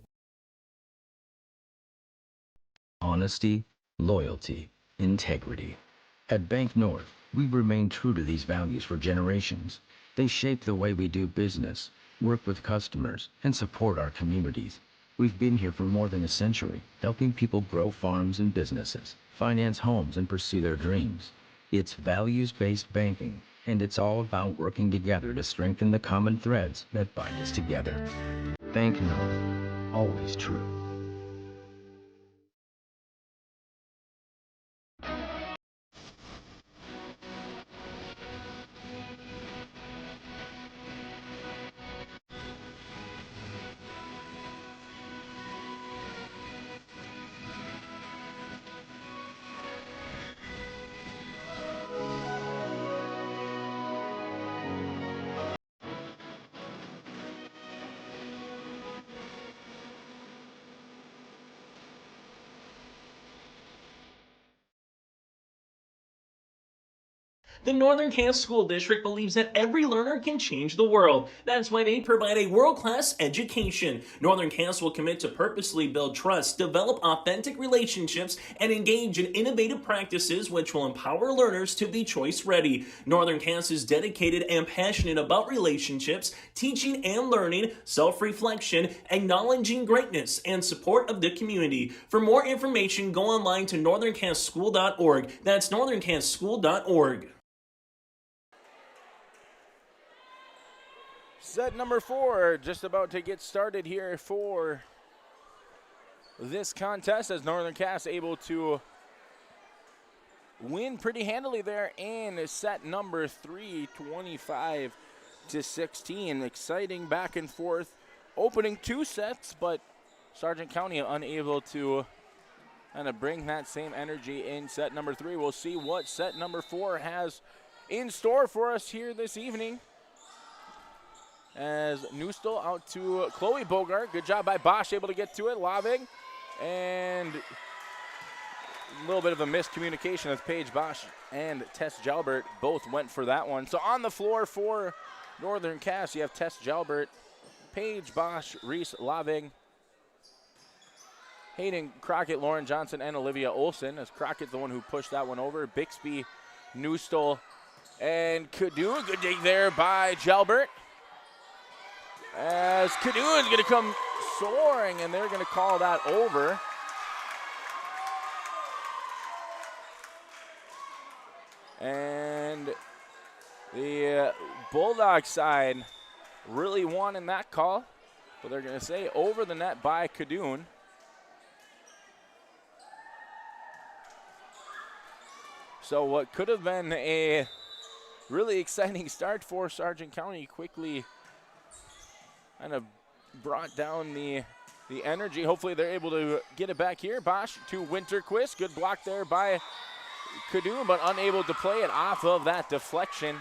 Honesty, loyalty, integrity. At Bank North, we remain true to these values for generations. They shape the way we do business, work with customers, and support our communities. We've been here for more than a century, helping people grow farms and businesses, finance homes, and pursue their dreams. It's values-based banking, and it's all about working together to strengthen the common threads that bind us together. Bank North, always true. The Northern Cass School District believes that every learner can change the world. That's why they provide a world-class education. Northern Cass will commit to purposely build trust, develop authentic relationships, and engage in innovative practices which will empower learners to be choice-ready. Northern Cass is dedicated and passionate about relationships, teaching and learning, self-reflection, acknowledging greatness, and support of the community. For more information, go online to northerncasschool.org. That's northerncasschool.org. Set number 4 just about to get started here for this contest as Northern Cass able to win pretty handily there in set number 3, 25-16. Exciting back and forth opening 2 sets, but Sargent County unable to kind of bring that same energy in set number 3. We'll see what set number 4 has in store for us here this evening. As Newstall out to Chloe Bogart. Good job by Bosch, able to get to it. Loving. And a little bit of a miscommunication with Paige Bosch and Tess Jalbert. Both went for that one. So on the floor for Northern Cass, you have Tess Jalbert, Paige Bosch, Reese Loving, Hayden Crockett, Lauren Johnson, and Olivia Olson. As Crockett's the one who pushed that one over. Bixby, Newstall, and Cadoon. Good dig there by Jalbert. As Cadoon's going to come soaring, and they're going to call that over. And the Bulldog side really wanting that call, but they're going to say over the net by Cadoon. So what could have been a really exciting start for Sargent County quickly kind of brought down the energy. Hopefully they're able to get it back here. Bosch to Winterquist. Good block there by Cadoon, but unable to play it off of that deflection.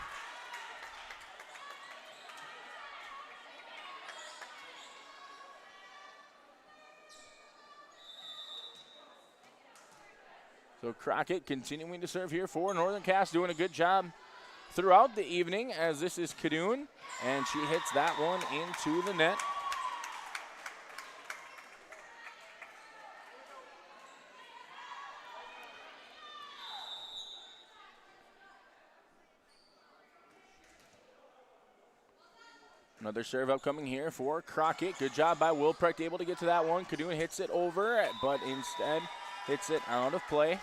So Crockett continuing to serve here for Northern Cass, doing a good job throughout the evening, as this is Cadoon, and she hits that one into the net. Another serve upcoming here for Crockett. Good job by Wilprecht, able to get to that one. Cadoon hits it over, but instead hits it out of play.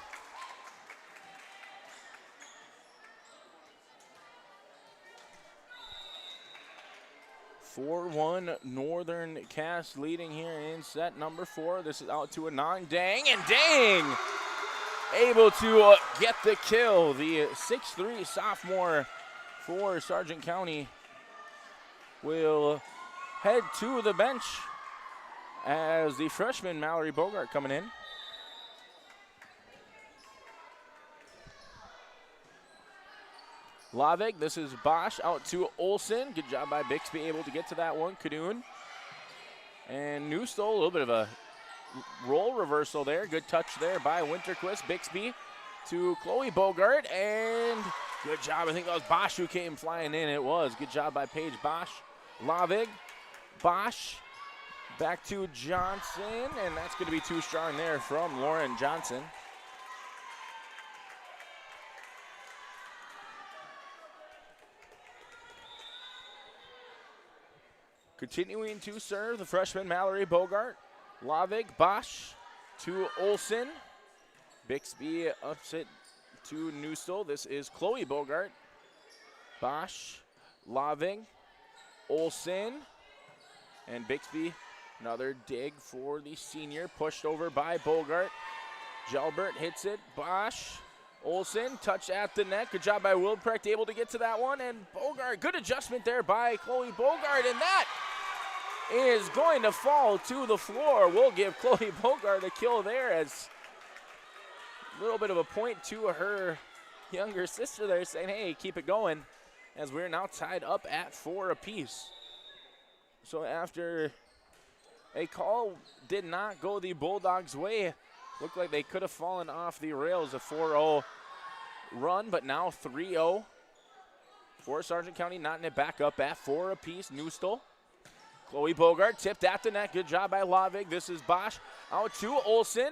(4-1) Northern Cass leading here in set number 4. This is out to Anand Dang, and Dang able to get the kill. The 6'3" sophomore for Sargent County will head to the bench as the freshman Mallory Bogart coming in. Lavig, this is Bosch out to Olson. Good job by Bixby, able to get to that one. Cadoon and Newstall, a little bit of a role reversal there. Good touch there by Winterquist. Bixby to Chloe Bogart, and good job. I think that was Bosch who came flying in. It was. Good job by Paige Bosch. Lavig, Bosch, back to Johnson, and that's going to be too strong there from Lauren Johnson. Continuing to serve, the freshman Mallory Bogart. Lavig, Bosch to Olson. Bixby ups it to Newstall. This is Chloe Bogart. Bosch, Lavig, Olson, and Bixby. Another dig for the senior, pushed over by Bogart. Jalbert hits it. Bosch, Olson, touch at the net. Good job by Wilprecht, able to get to that one. And Bogart, good adjustment there by Chloe Bogart. And that is going to fall to the floor. We'll give Chloe Bogart a kill there, as a little bit of a point to her younger sister there, saying, hey, keep it going, as we're now tied up at 4 apiece. So after a call did not go the Bulldogs' way, looked like they could have fallen off the rails. A 4-0 run, but now 3-0 for Sargent County, knotting it back up at 4 apiece. Newstall. Chloe Bogart tipped at the net. Good job by Lavig. This is Bosch out to Olsen.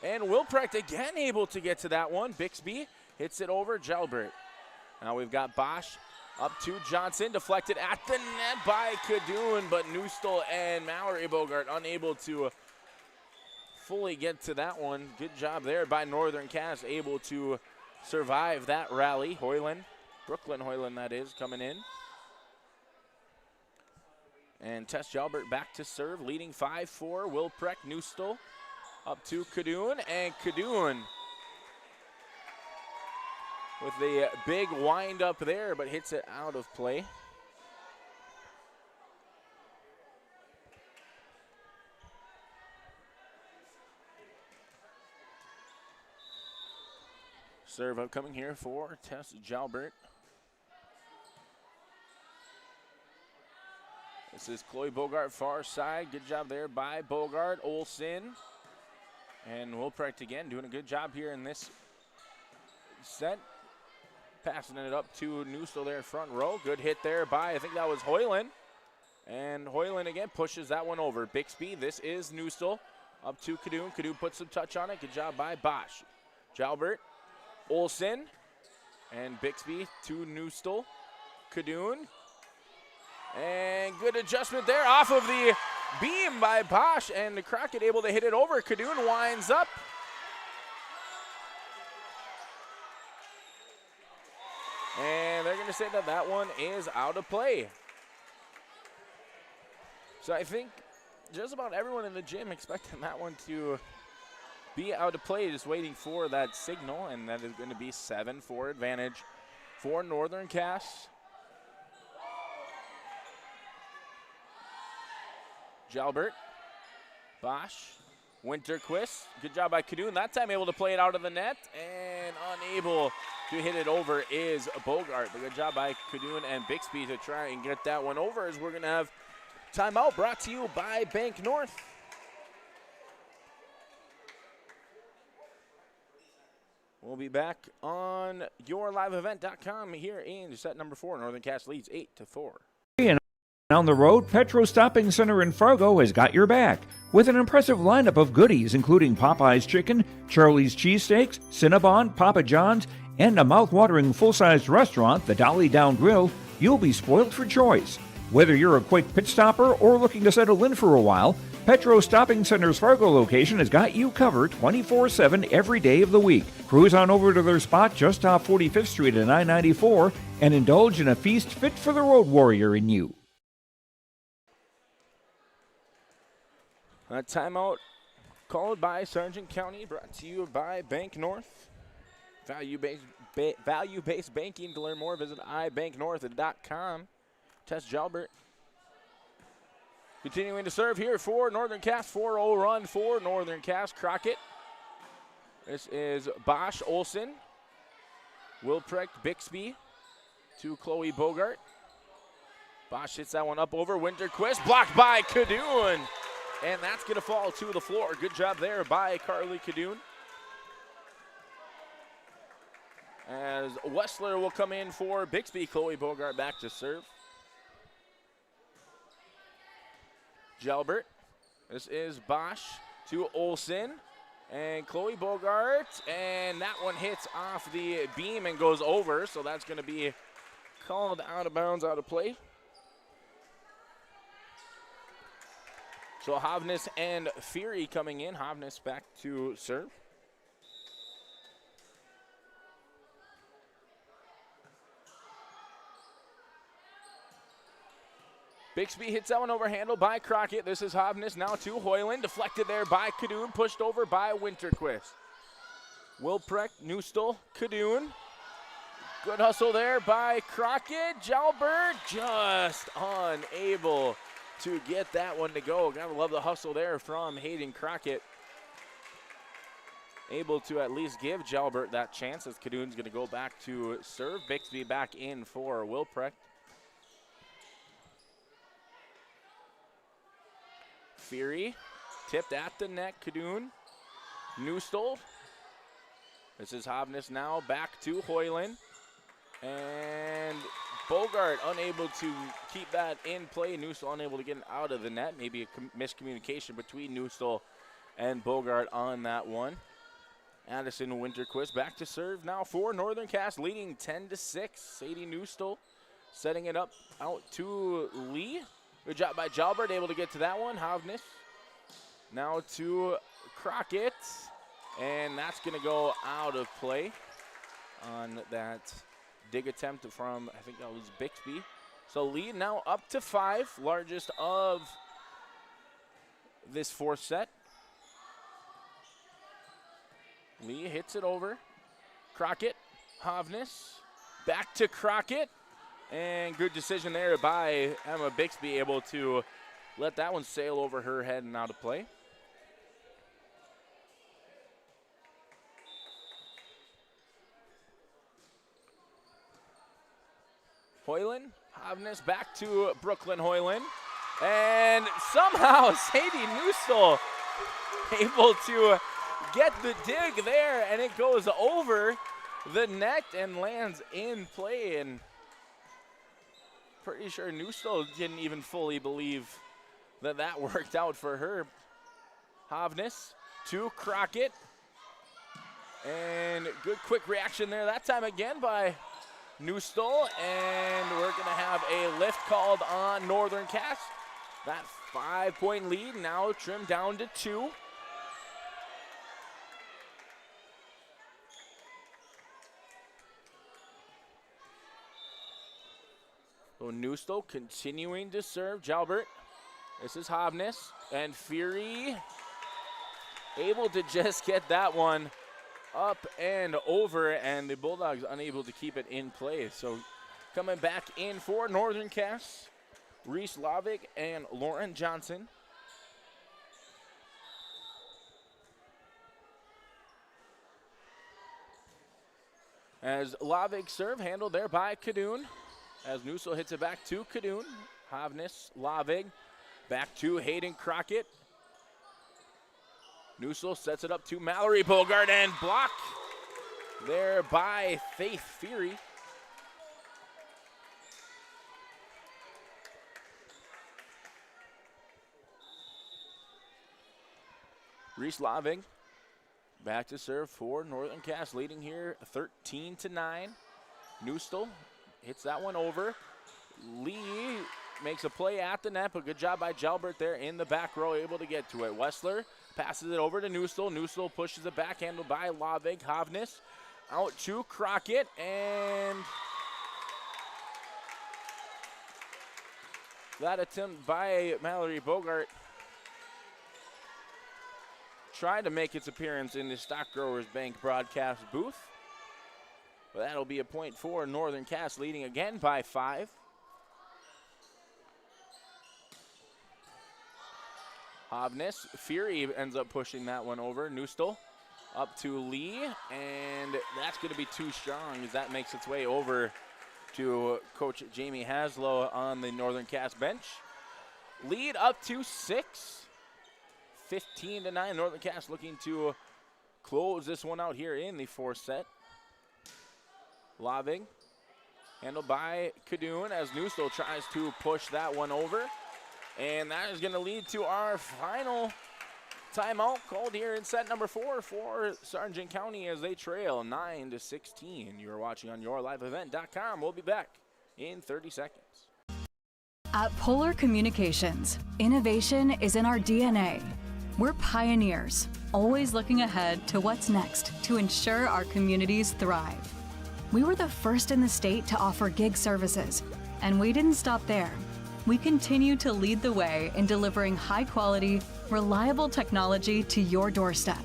And Wilprecht again able to get to that one. Bixby hits it over Jalbert. Now we've got Bosch up to Johnson. Deflected at the net by Kadoon, but Newstall and Mallory Bogart unable to fully get to that one. Good job there by Northern Cass, able to survive that rally. Hoyland, Brooklyn Hoyland that is, coming in. And Tess Jalbert back to serve, leading 5-4. Wilprecht, Newstall up to Kadoon, and Kadoon with the big wind up there, but hits it out of play. Serve upcoming here for Tess Jalbert. This is Chloe Bogart, far side. Good job there by Bogart. Olsen. And Wilprecht again doing a good job here in this set. Passing it up to Newstall there front row. Good hit there by, I think that was Hoyland. And Hoyland again pushes that one over. Bixby, this is Newstall. Up to Kadoon. Kadoon puts some touch on it. Good job by Bosch. Jalbert. Olsen. And Bixby to Newstall. Kadoon. And good adjustment there off of the beam by Bosch, and Crockett able to hit it over. Kadoon winds up. And they're going to say that that one is out of play. So I think just about everyone in the gym expecting that one to be out of play, just waiting for that signal, and that is going to be 7-4 advantage for Northern Cass. Jalbert, Bosch, Winterquist. Good job by Kadoon. That time able to play it out of the net, and unable to hit it over is Bogart. But good job by Kadoon and Bixby to try and get that one over, as we're going to have timeout brought to you by Bank North. We'll be back on yourliveevent.com here in set number 4. Northern Cass leads 8-4. Down the road, Petro Stopping Center in Fargo has got your back with an impressive lineup of goodies, including Popeye's Chicken, Charlie's Cheesesteaks, Cinnabon, Papa John's, and a mouth-watering full-sized restaurant, the Dolly Down Grill. You'll be spoiled for choice. Whether you're a quick pit stopper or looking to settle in for a while, Petro Stopping Center's Fargo location has got you covered 24/7 every day of the week. Cruise on over to their spot just off 45th Street and I-94 and indulge in a feast fit for the road warrior in you. A timeout called by Sargent County, brought to you by Bank North. Value-based banking. To learn more, visit ibanknorth.com. Tess Jalbert continuing to serve here for Northern Cass. 4-0 run for Northern Cass. Crockett. This is Bosch, Olsen, Wilprecht, Bixby to Chloe Bogart. Bosch hits that one up over Winterquist. Blocked by Kadoon. And that's going to fall to the floor. Good job there by Carly Kadoon. As Wessler will come in for Bixby. Chloe Bogart back to serve. Jalbert. This is Bosch to Olsen. And Chloe Bogart. And that one hits off the beam and goes over. So that's going to be called out of bounds, out of play. So Hovness and Fury coming in. Hovness back to serve. Bixby hits that one over, handled by Crockett. This is Hovness now to Hoyland. Deflected there by Kadoon. Pushed over by Winterquist. Wilprecht, Newstall, Kadoon. Good hustle there by Crockett. Jalbert just unable to get that one to go. Gotta love the hustle there from Hayden Crockett. Able to at least give Jalbert that chance, as Kadoon's gonna go back to serve. Bixby back in for Wilprecht. Fury tipped at the net, Kadoon. Newstall This is Hovness now back to Hoyland. And Bogart unable to keep that in play. Newstel unable to get it out of the net. Maybe a miscommunication between Newstel and Bogart on that one. Addison Winterquist back to serve now for Northern Cass, leading 10-6. Sadie Newstel setting it up out to Lee. Good job by Jalbert, able to get to that one. Hovness now to Crockett. And that's going to go out of play on that dig attempt from, I think that was Bixby. So Lee now up to 5, largest of this fourth set. Lee hits it over. Crockett, Hovness, back to Crockett. And good decision there by Emma Bixby, able to let that one sail over her head and out of play. Hoyland, Hovness back to Brooklyn Hoyland. And somehow Sadie Newstel able to get the dig there, and it goes over the net and lands in play. And pretty sure Newstel didn't even fully believe that that worked out for her. Hovness to Crockett. And good quick reaction there that time again by Newstel, and we're going to have a lift called on Northern Cass. That 5-point lead now trimmed down to 2. So Newstel continuing to serve Jalbert. This is Hovness, and Fury able to just get that one up and over, and the Bulldogs unable to keep it in play. So coming back in for Northern Cass, Reese Lavig and Lauren Johnson. As Lavig serve, handled there by Kadoon. As Newstel hits it back to Kadoon. Hovness, Lavig, back to Hayden Crockett. Newstel sets it up to Mallory Bogart, and block there by Faith Fury. Reese Lavig back to serve for Northern Cass, leading here 13-9. Newstel hits that one over. Lee makes a play at the net, but good job by Jalbert there in the back row, able to get to it. Wessler passes it over to Newstel. Newstel pushes it back, handled by Lavig. Hovness out to Crockett, and that attempt by Mallory Bogart tried to make its appearance in the Stock Growers Bank broadcast booth. But that'll be a point for Northern Cass, leading again by 5. Hovness, Fury ends up pushing that one over. Newstel up to Lee, and that's going to be too strong as that makes its way over to Coach Jamie Haslow on the Northern Cass bench. Lead up to 6, 15-9. Northern Cass looking to close this one out here in the fourth set. Lavig, handled by Kadoon as Newstel tries to push that one over. And that is going to lead to our final timeout called here in set number 4 for Sargent County as they trail 9-16. You're watching on yourliveevent.com. We'll be back in 30 seconds. At Polar Communications, innovation is in our DNA. We're pioneers, always looking ahead to what's next to ensure our communities thrive. We were the first in the state to offer gig services, and we didn't stop there. We continue to lead the way in delivering high-quality, reliable technology to your doorstep.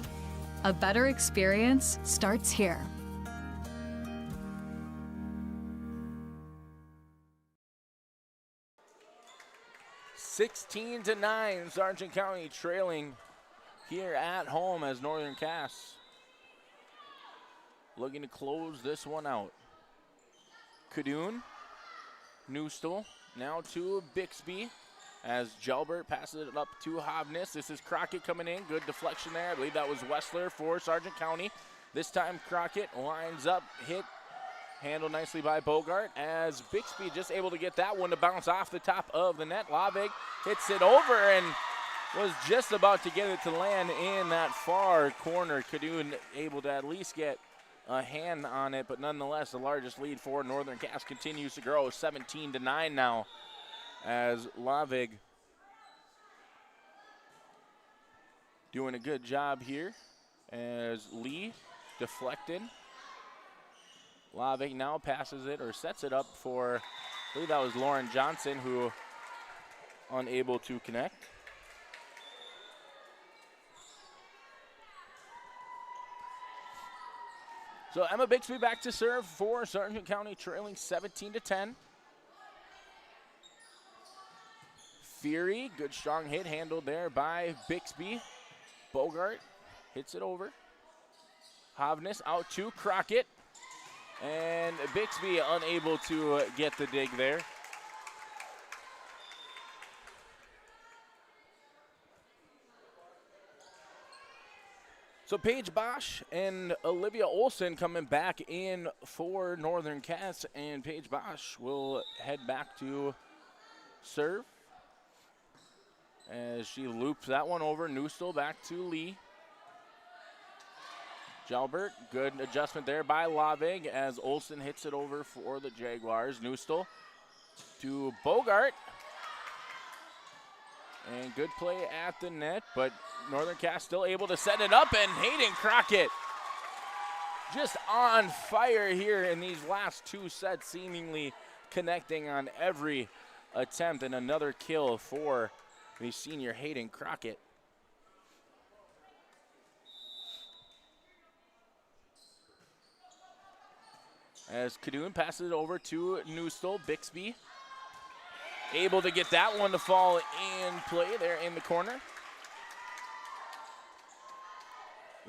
A better experience starts here. 16-9, Sargent County trailing here at home as Northern Cass looking to close this one out. Kadoon, Newstel, now to Bixby as Jalbert passes it up to Hovness. This is Crockett coming in. Good deflection there. I believe that was Wessler for Sargent County. This time Crockett lines up, hit, handled nicely by Bogart as Bixby just able to get that one to bounce off the top of the net. Lavig hits it over and was just about to get it to land in that far corner. Cadoon able to at least get a hand on it, but nonetheless the largest lead for Northern Cass continues to grow, 17-9 now, as Lavig doing a good job here as Lee deflected. Lavig now passes it or sets it up for, I believe that was Lauren Johnson, who unable to connect. So Emma Bixby back to serve for Sargent County, trailing 17-10. Fury, good strong hit handled there by Bixby. Bogart hits it over. Hovness out to Crockett. And Bixby unable to get the dig there. So Paige Bosch and Olivia Olson coming back in for Northern Cass, and Paige Bosch will head back to serve as she loops that one over. Newstel back to Lee. Jalbert, good adjustment there by Lavig as Olson hits it over for the Jaguars. Newstel to Bogart. And good play at the net, but Northern Cass still able to set it up, and Hayden Crockett just on fire here in these last two sets, seemingly connecting on every attempt, and another kill for the senior Hayden Crockett. As Cadoon passes it over to Newstel, Bixby able to get that one to fall in play there in the corner.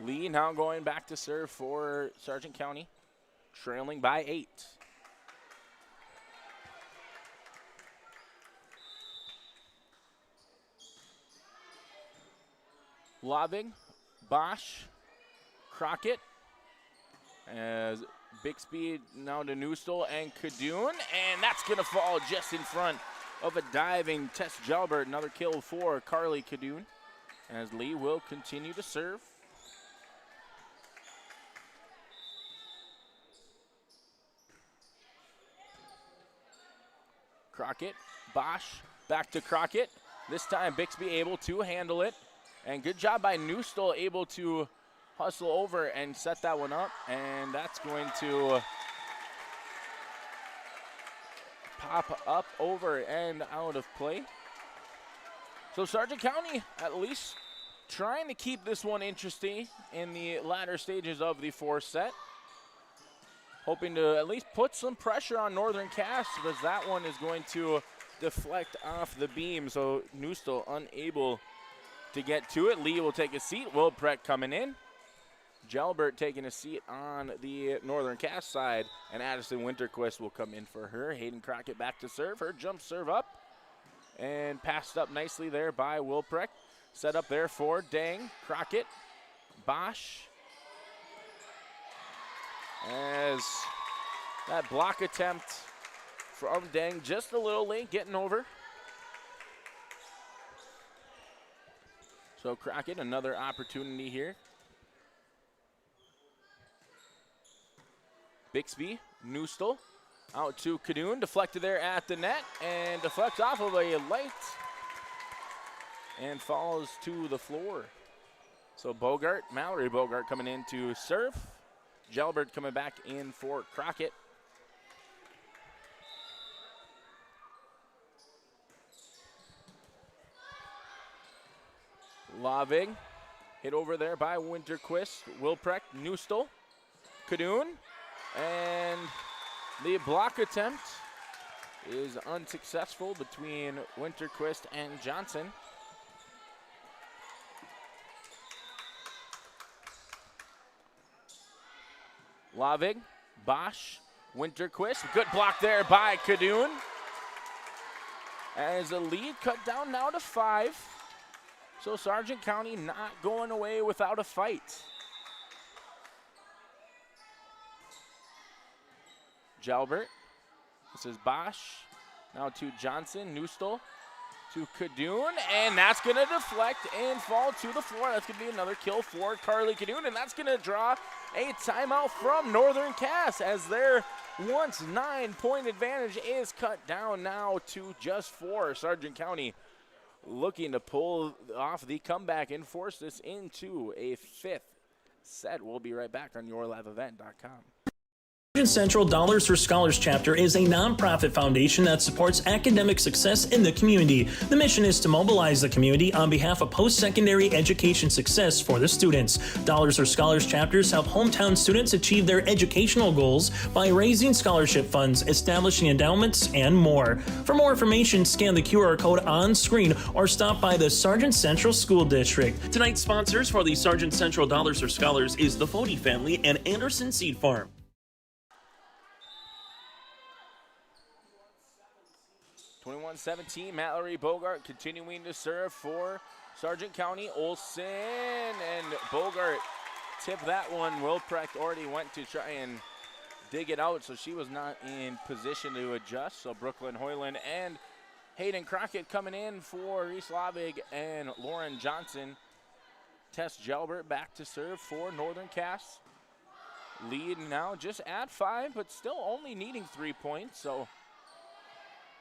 Lee now going back to serve for Sargent County, trailing by 8. Lavig, Bosch, Crockett, as Bixby now to Newstel and Cadoon, and that's going to fall just in front of a diving Tess Jalbert. Another kill for Carly Cadoon, as Lee will continue to serve. Crockett, Bosch, back to Crockett. This time Bixby able to handle it, and good job by Newstel, able to hustle over and set that one up, and that's going to pop up over and out of play. So Sargent County at least trying to keep this one interesting in the latter stages of the fourth set. Hoping to at least put some pressure on Northern Cass, because that one is going to deflect off the beam. So Newstel unable to get to it. Lee will take a seat. Wilprek coming in. Jalbert taking a seat on the Northern Cass side, and Addison Winterquist will come in for her. Hayden Crockett back to serve. Her jump serve up and passed up nicely there by Wilprek. Set up there for Dang, Crockett, Bosch. As that block attempt from Dang just a little late getting over. So Crockett, another opportunity here. Bixby, Newstel, out to Cadoon, deflected there at the net, and deflects off of a light and falls to the floor. So Bogart, Mallory Bogart coming in to serve. Jalbert coming back in for Crockett. Lavig, hit over there by Winterquist, Wilprek, Newstel, Cadoon. And the block attempt is unsuccessful between Winterquist and Johnson. Lavig, Bosch, Winterquist. Good block there by Cadoon. As the lead cut down now to 5. So Sargent County not going away without a fight. Jalbert. This is Bosch. Now to Johnson, Newstall to Kadoon, and that's going to deflect and fall to the floor. That's going to be another kill for Carly Kadoon, and that's going to draw a timeout from Northern Cass as their once 9-point advantage is cut down now to just 4. Sargent County looking to pull off the comeback and force this into a 5th set. We'll be right back on yourliveevent.com. Sargent Central Dollars for Scholars chapter is a nonprofit foundation that supports academic success in the community. The mission is to mobilize the community on behalf of post-secondary education success for the students. Dollars for Scholars chapters help hometown students achieve their educational goals by raising scholarship funds, establishing endowments, and more. For more information, scan the QR code on screen or stop by the Sargent Central School District. Tonight's sponsors for the Sargent Central Dollars for Scholars is the Fody family and Anderson Seed Farm. 21-17, Mallory Bogart continuing to serve for Sargent County. Olsen and Bogart tipped that one. Wilprecht already went to try and dig it out, so she was not in position to adjust. So Brooklyn Hoyland and Hayden Crockett coming in for Reese Labig and Lauren Johnson. Tess Jalbert back to serve for Northern Cass. Lead now just at 5, but still only needing 3 points, so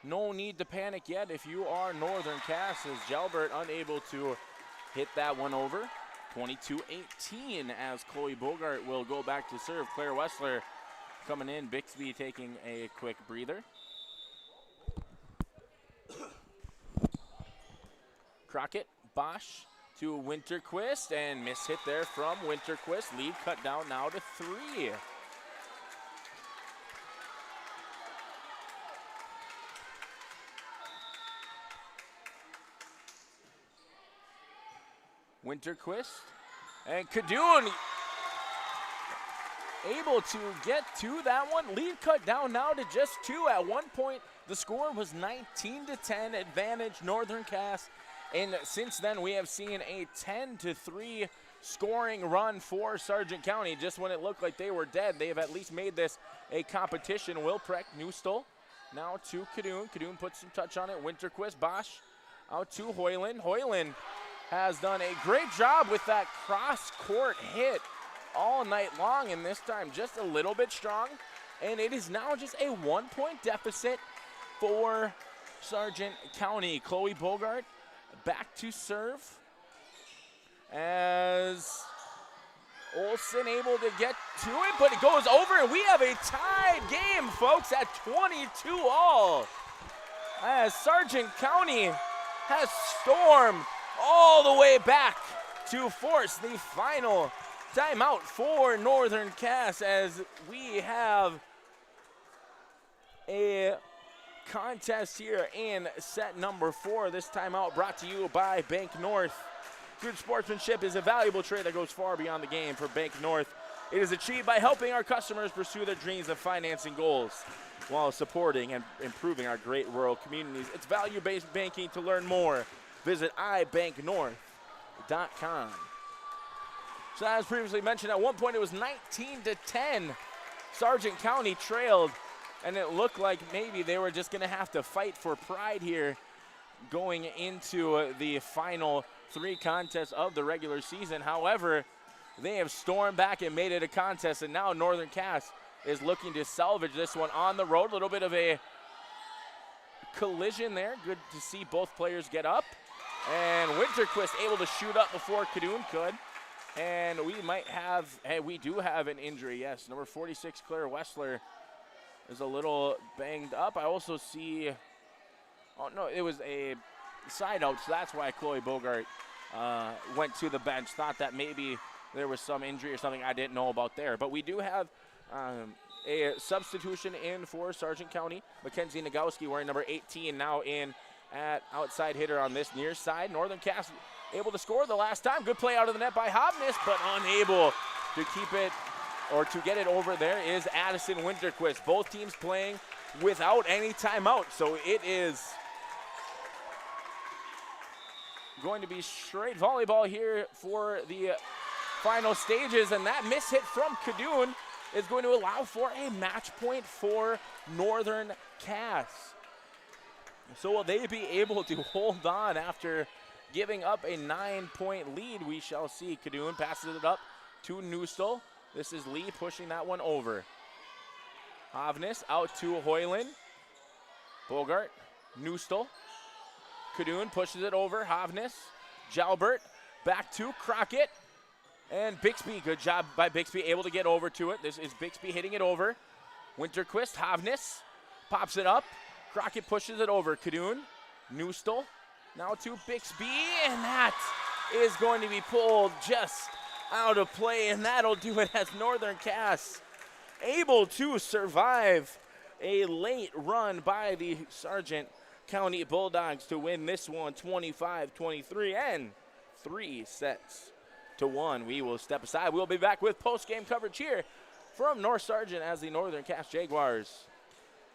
no need to panic yet if you are Northern Cass, as Jalbert unable to hit that one over. 22-18 as Chloe Bogart will go back to serve. Claire Wessler coming in. Bixby taking a quick breather. Crockett, Bosch to Winterquist, and miss hit there from Winterquist. Lead cut down now to 3. Winterquist and Kadoon able to get to that one. Lead cut down now to just 2. At one point, the score was 19-10 advantage Northern Cass. And since then, we have seen a 10-3 scoring run for Sargent County. Just when it looked like they were dead, they have at least made this a competition. Wilprecht, Newstall, now to Kadoon. Kadoon puts some touch on it. Winterquist, Bosch out to Hoyland. Hoyland has done a great job with that cross-court hit all night long, and this time just a little bit strong. And it is now just a 1-point deficit for Sargent County. Chloe Bogart back to serve as Olsen able to get to it, but it goes over, and we have a tied game, folks, at 22-all. As Sargent County has stormed all the way back to force the final timeout for Northern Cass, as we have a contest here in set number 4. This timeout brought to you by Bank North. Good sportsmanship is a valuable trait that goes far beyond the game for Bank North. It is achieved by helping our customers pursue their dreams of financing goals while supporting and improving our great rural communities. It's value-based banking. To learn more, visit ibanknorth.com. So as previously mentioned, at one point it was 19-10. Sargent County trailed, and it looked like maybe they were just going to have to fight for pride here going into the final 3 contests of the regular season. However, they have stormed back and made it a contest, and now Northern Cass is looking to salvage this one on the road. A little bit of a collision there. Good to see both players get up. And Winterquist able to shoot up before Kadoon could. And we might have, we do have an injury, yes. Number 46, Claire Wessler, is a little banged up. I also see, oh no, it was a side out, so that's why Chloe Bogart went to the bench. Thought that maybe there was some injury or something I didn't know about there. But we do have a substitution in for Sargent County. Mackenzie Nagowski wearing number 18 now in at outside hitter on this near side. Northern Cass able to score the last time. Good play out of the net by Hobness, but unable to keep it or to get it over there is Addison Winterquist. Both teams playing without any timeout, so it is going to be straight volleyball here for the final stages, and that miss hit from Kadoon is going to allow for a match point for Northern Cass. So will they be able to hold on after giving up a 9-point lead? We shall see. Kadoon passes it up to Newstall. This is Lee pushing that one over. Hovness out to Hoyland. Bogart, Newstall. Kadoon pushes it over. Hovness, Jalbert, back to Crockett. And Bixby, good job by Bixby, able to get over to it. This is Bixby hitting it over. Winterquist, Hovness, pops it up. Crockett pushes it over. Kadoon, Newstall, now to Bixby, and that is going to be pulled just out of play, and that'll do it as Northern Cass able to survive a late run by the Sargent County Bulldogs to win this one 25-23 and 3-1. We will step aside. We'll be back with post-game coverage here from North Sargent as the Northern Cass Jaguars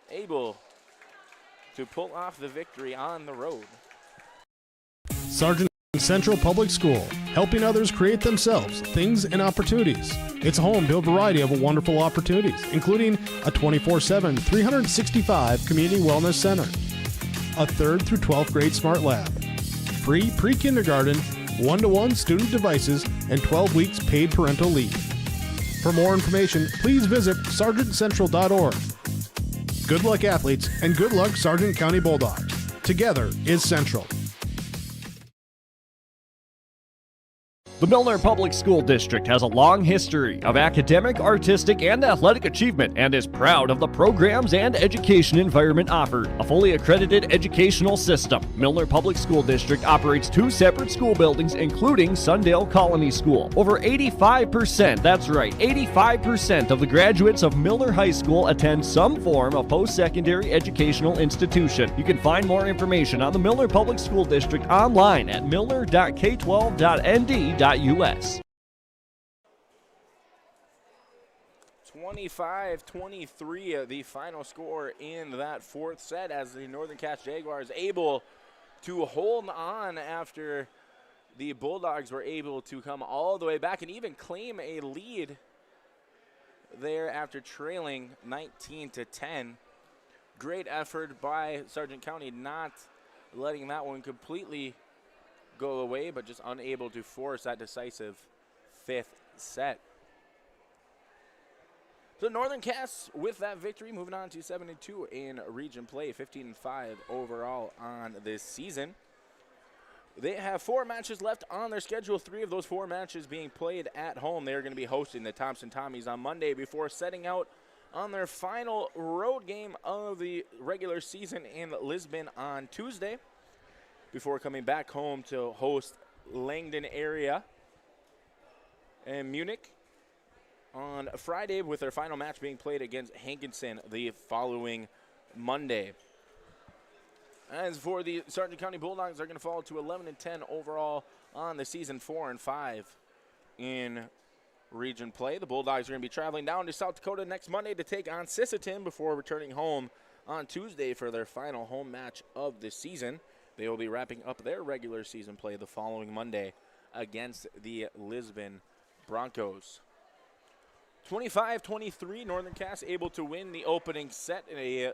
able to pull off the victory on the road. Sargent Central Public School, helping others create themselves things and opportunities. It's home to a variety of wonderful opportunities, including a 24/7, 365 community wellness center, a 3rd through 12th grade smart lab, free pre-kindergarten, 1-to-1 student devices, and 12 weeks paid parental leave. For more information, please visit sargentcentral.org. Good luck, athletes, and good luck, Sargent County Bulldogs. Together is Central. The Milner Public School District has a long history of academic, artistic, and athletic achievement and is proud of the programs and education environment offered. A fully accredited educational system, Milner Public School District operates 2 separate school buildings, including Sundale Colony School. Over 85%, that's right, 85% of the graduates of Milner High School attend some form of post-secondary educational institution. You can find more information on the Milner Public School District online at milner.k12.nd.us. 25-23, the final score in that 4th set as the Northern Cass Jaguars able to hold on after the Bulldogs were able to come all the way back and even claim a lead there after trailing 19-10. Great effort by Sargent County, not letting that one completely go away, but just unable to force that decisive 5th set. So Northern Cass with that victory, moving on to 7-2 in region play, 15-5 overall on this season. They have 4 matches left on their schedule, 3 of those 4 matches being played at home. They're going to be hosting the Thompson Tommies on Monday before setting out on their final road game of the regular season in Lisbon on Tuesday, before coming back home to host Langdon area and Munich on Friday, with their final match being played against Hankinson the following Monday. As for the Sargent County Bulldogs, they're going to fall to 11-10 overall on the season, 4-5 in region play. The Bulldogs are going to be traveling down to South Dakota next Monday to take on Sisseton before returning home on Tuesday for their final home match of the season. They will be wrapping up their regular season play the following Monday against the Lisbon Broncos. 25-23, Northern Cass able to win the opening set in a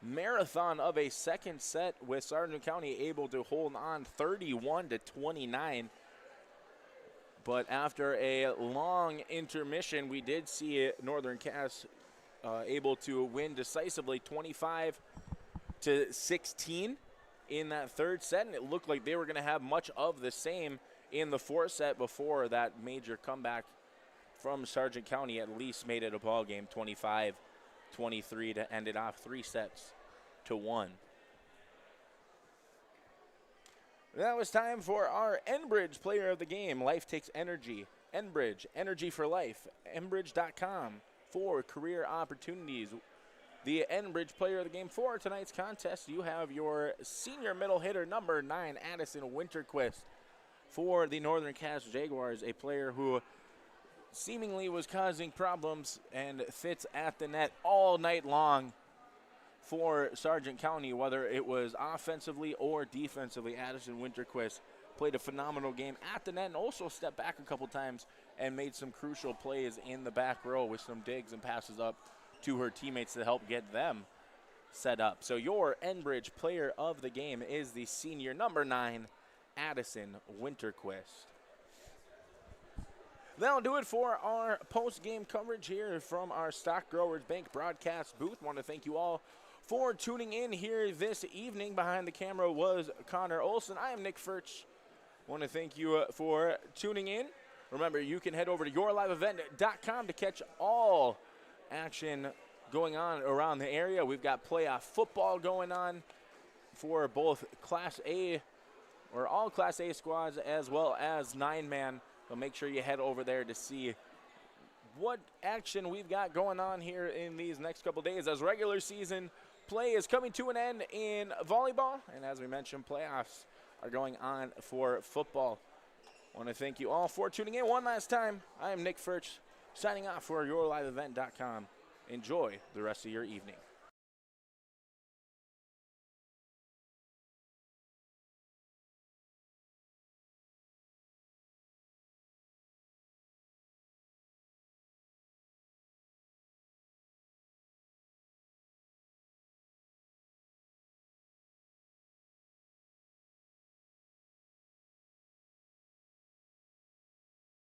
marathon of a second set, with Sargent County able to hold on 31-29. But after a long intermission, we did see Northern Cass able to win decisively 25-16 in that 3rd set, and it looked like they were going to have much of the same in the 4th set before that major comeback from Sargent County at least made it a ball game, 25-23 to end it off 3-1. That was time for our Enbridge Player of the Game. Life takes energy. Enbridge, energy for life. Enbridge.com for career opportunities. The Enbridge Player of the Game for tonight's contest, you have your senior middle hitter, number 9, Addison Winterquist, for the Northern Cass Jaguars, a player who seemingly was causing problems and fits at the net all night long for Sargent County, whether it was offensively or defensively. Addison Winterquist played a phenomenal game at the net and also stepped back a couple times and made some crucial plays in the back row with some digs and passes up to her teammates to help get them set up. So your Enbridge player of the game is the senior number 9, Addison Winterquist. That'll do it for our post-game coverage here from our Stock Growers Bank broadcast booth. Want to thank you all for tuning in here this evening. Behind the camera was Connor Olson. I am Nick Furch. Want to thank you for tuning in. Remember, you can head over to yourliveevent.com to catch all action going on around the area. We've got playoff football going on for both Class A or all Class A squads as well as 9-man. So make sure you head over there to see what action we've got going on here in these next couple days as regular season play is coming to an end in volleyball. And as we mentioned, playoffs are going on for football. I want to thank you all for tuning in one last time. I am Nick Furch, signing off for yourliveevent.com. Enjoy the rest of your evening.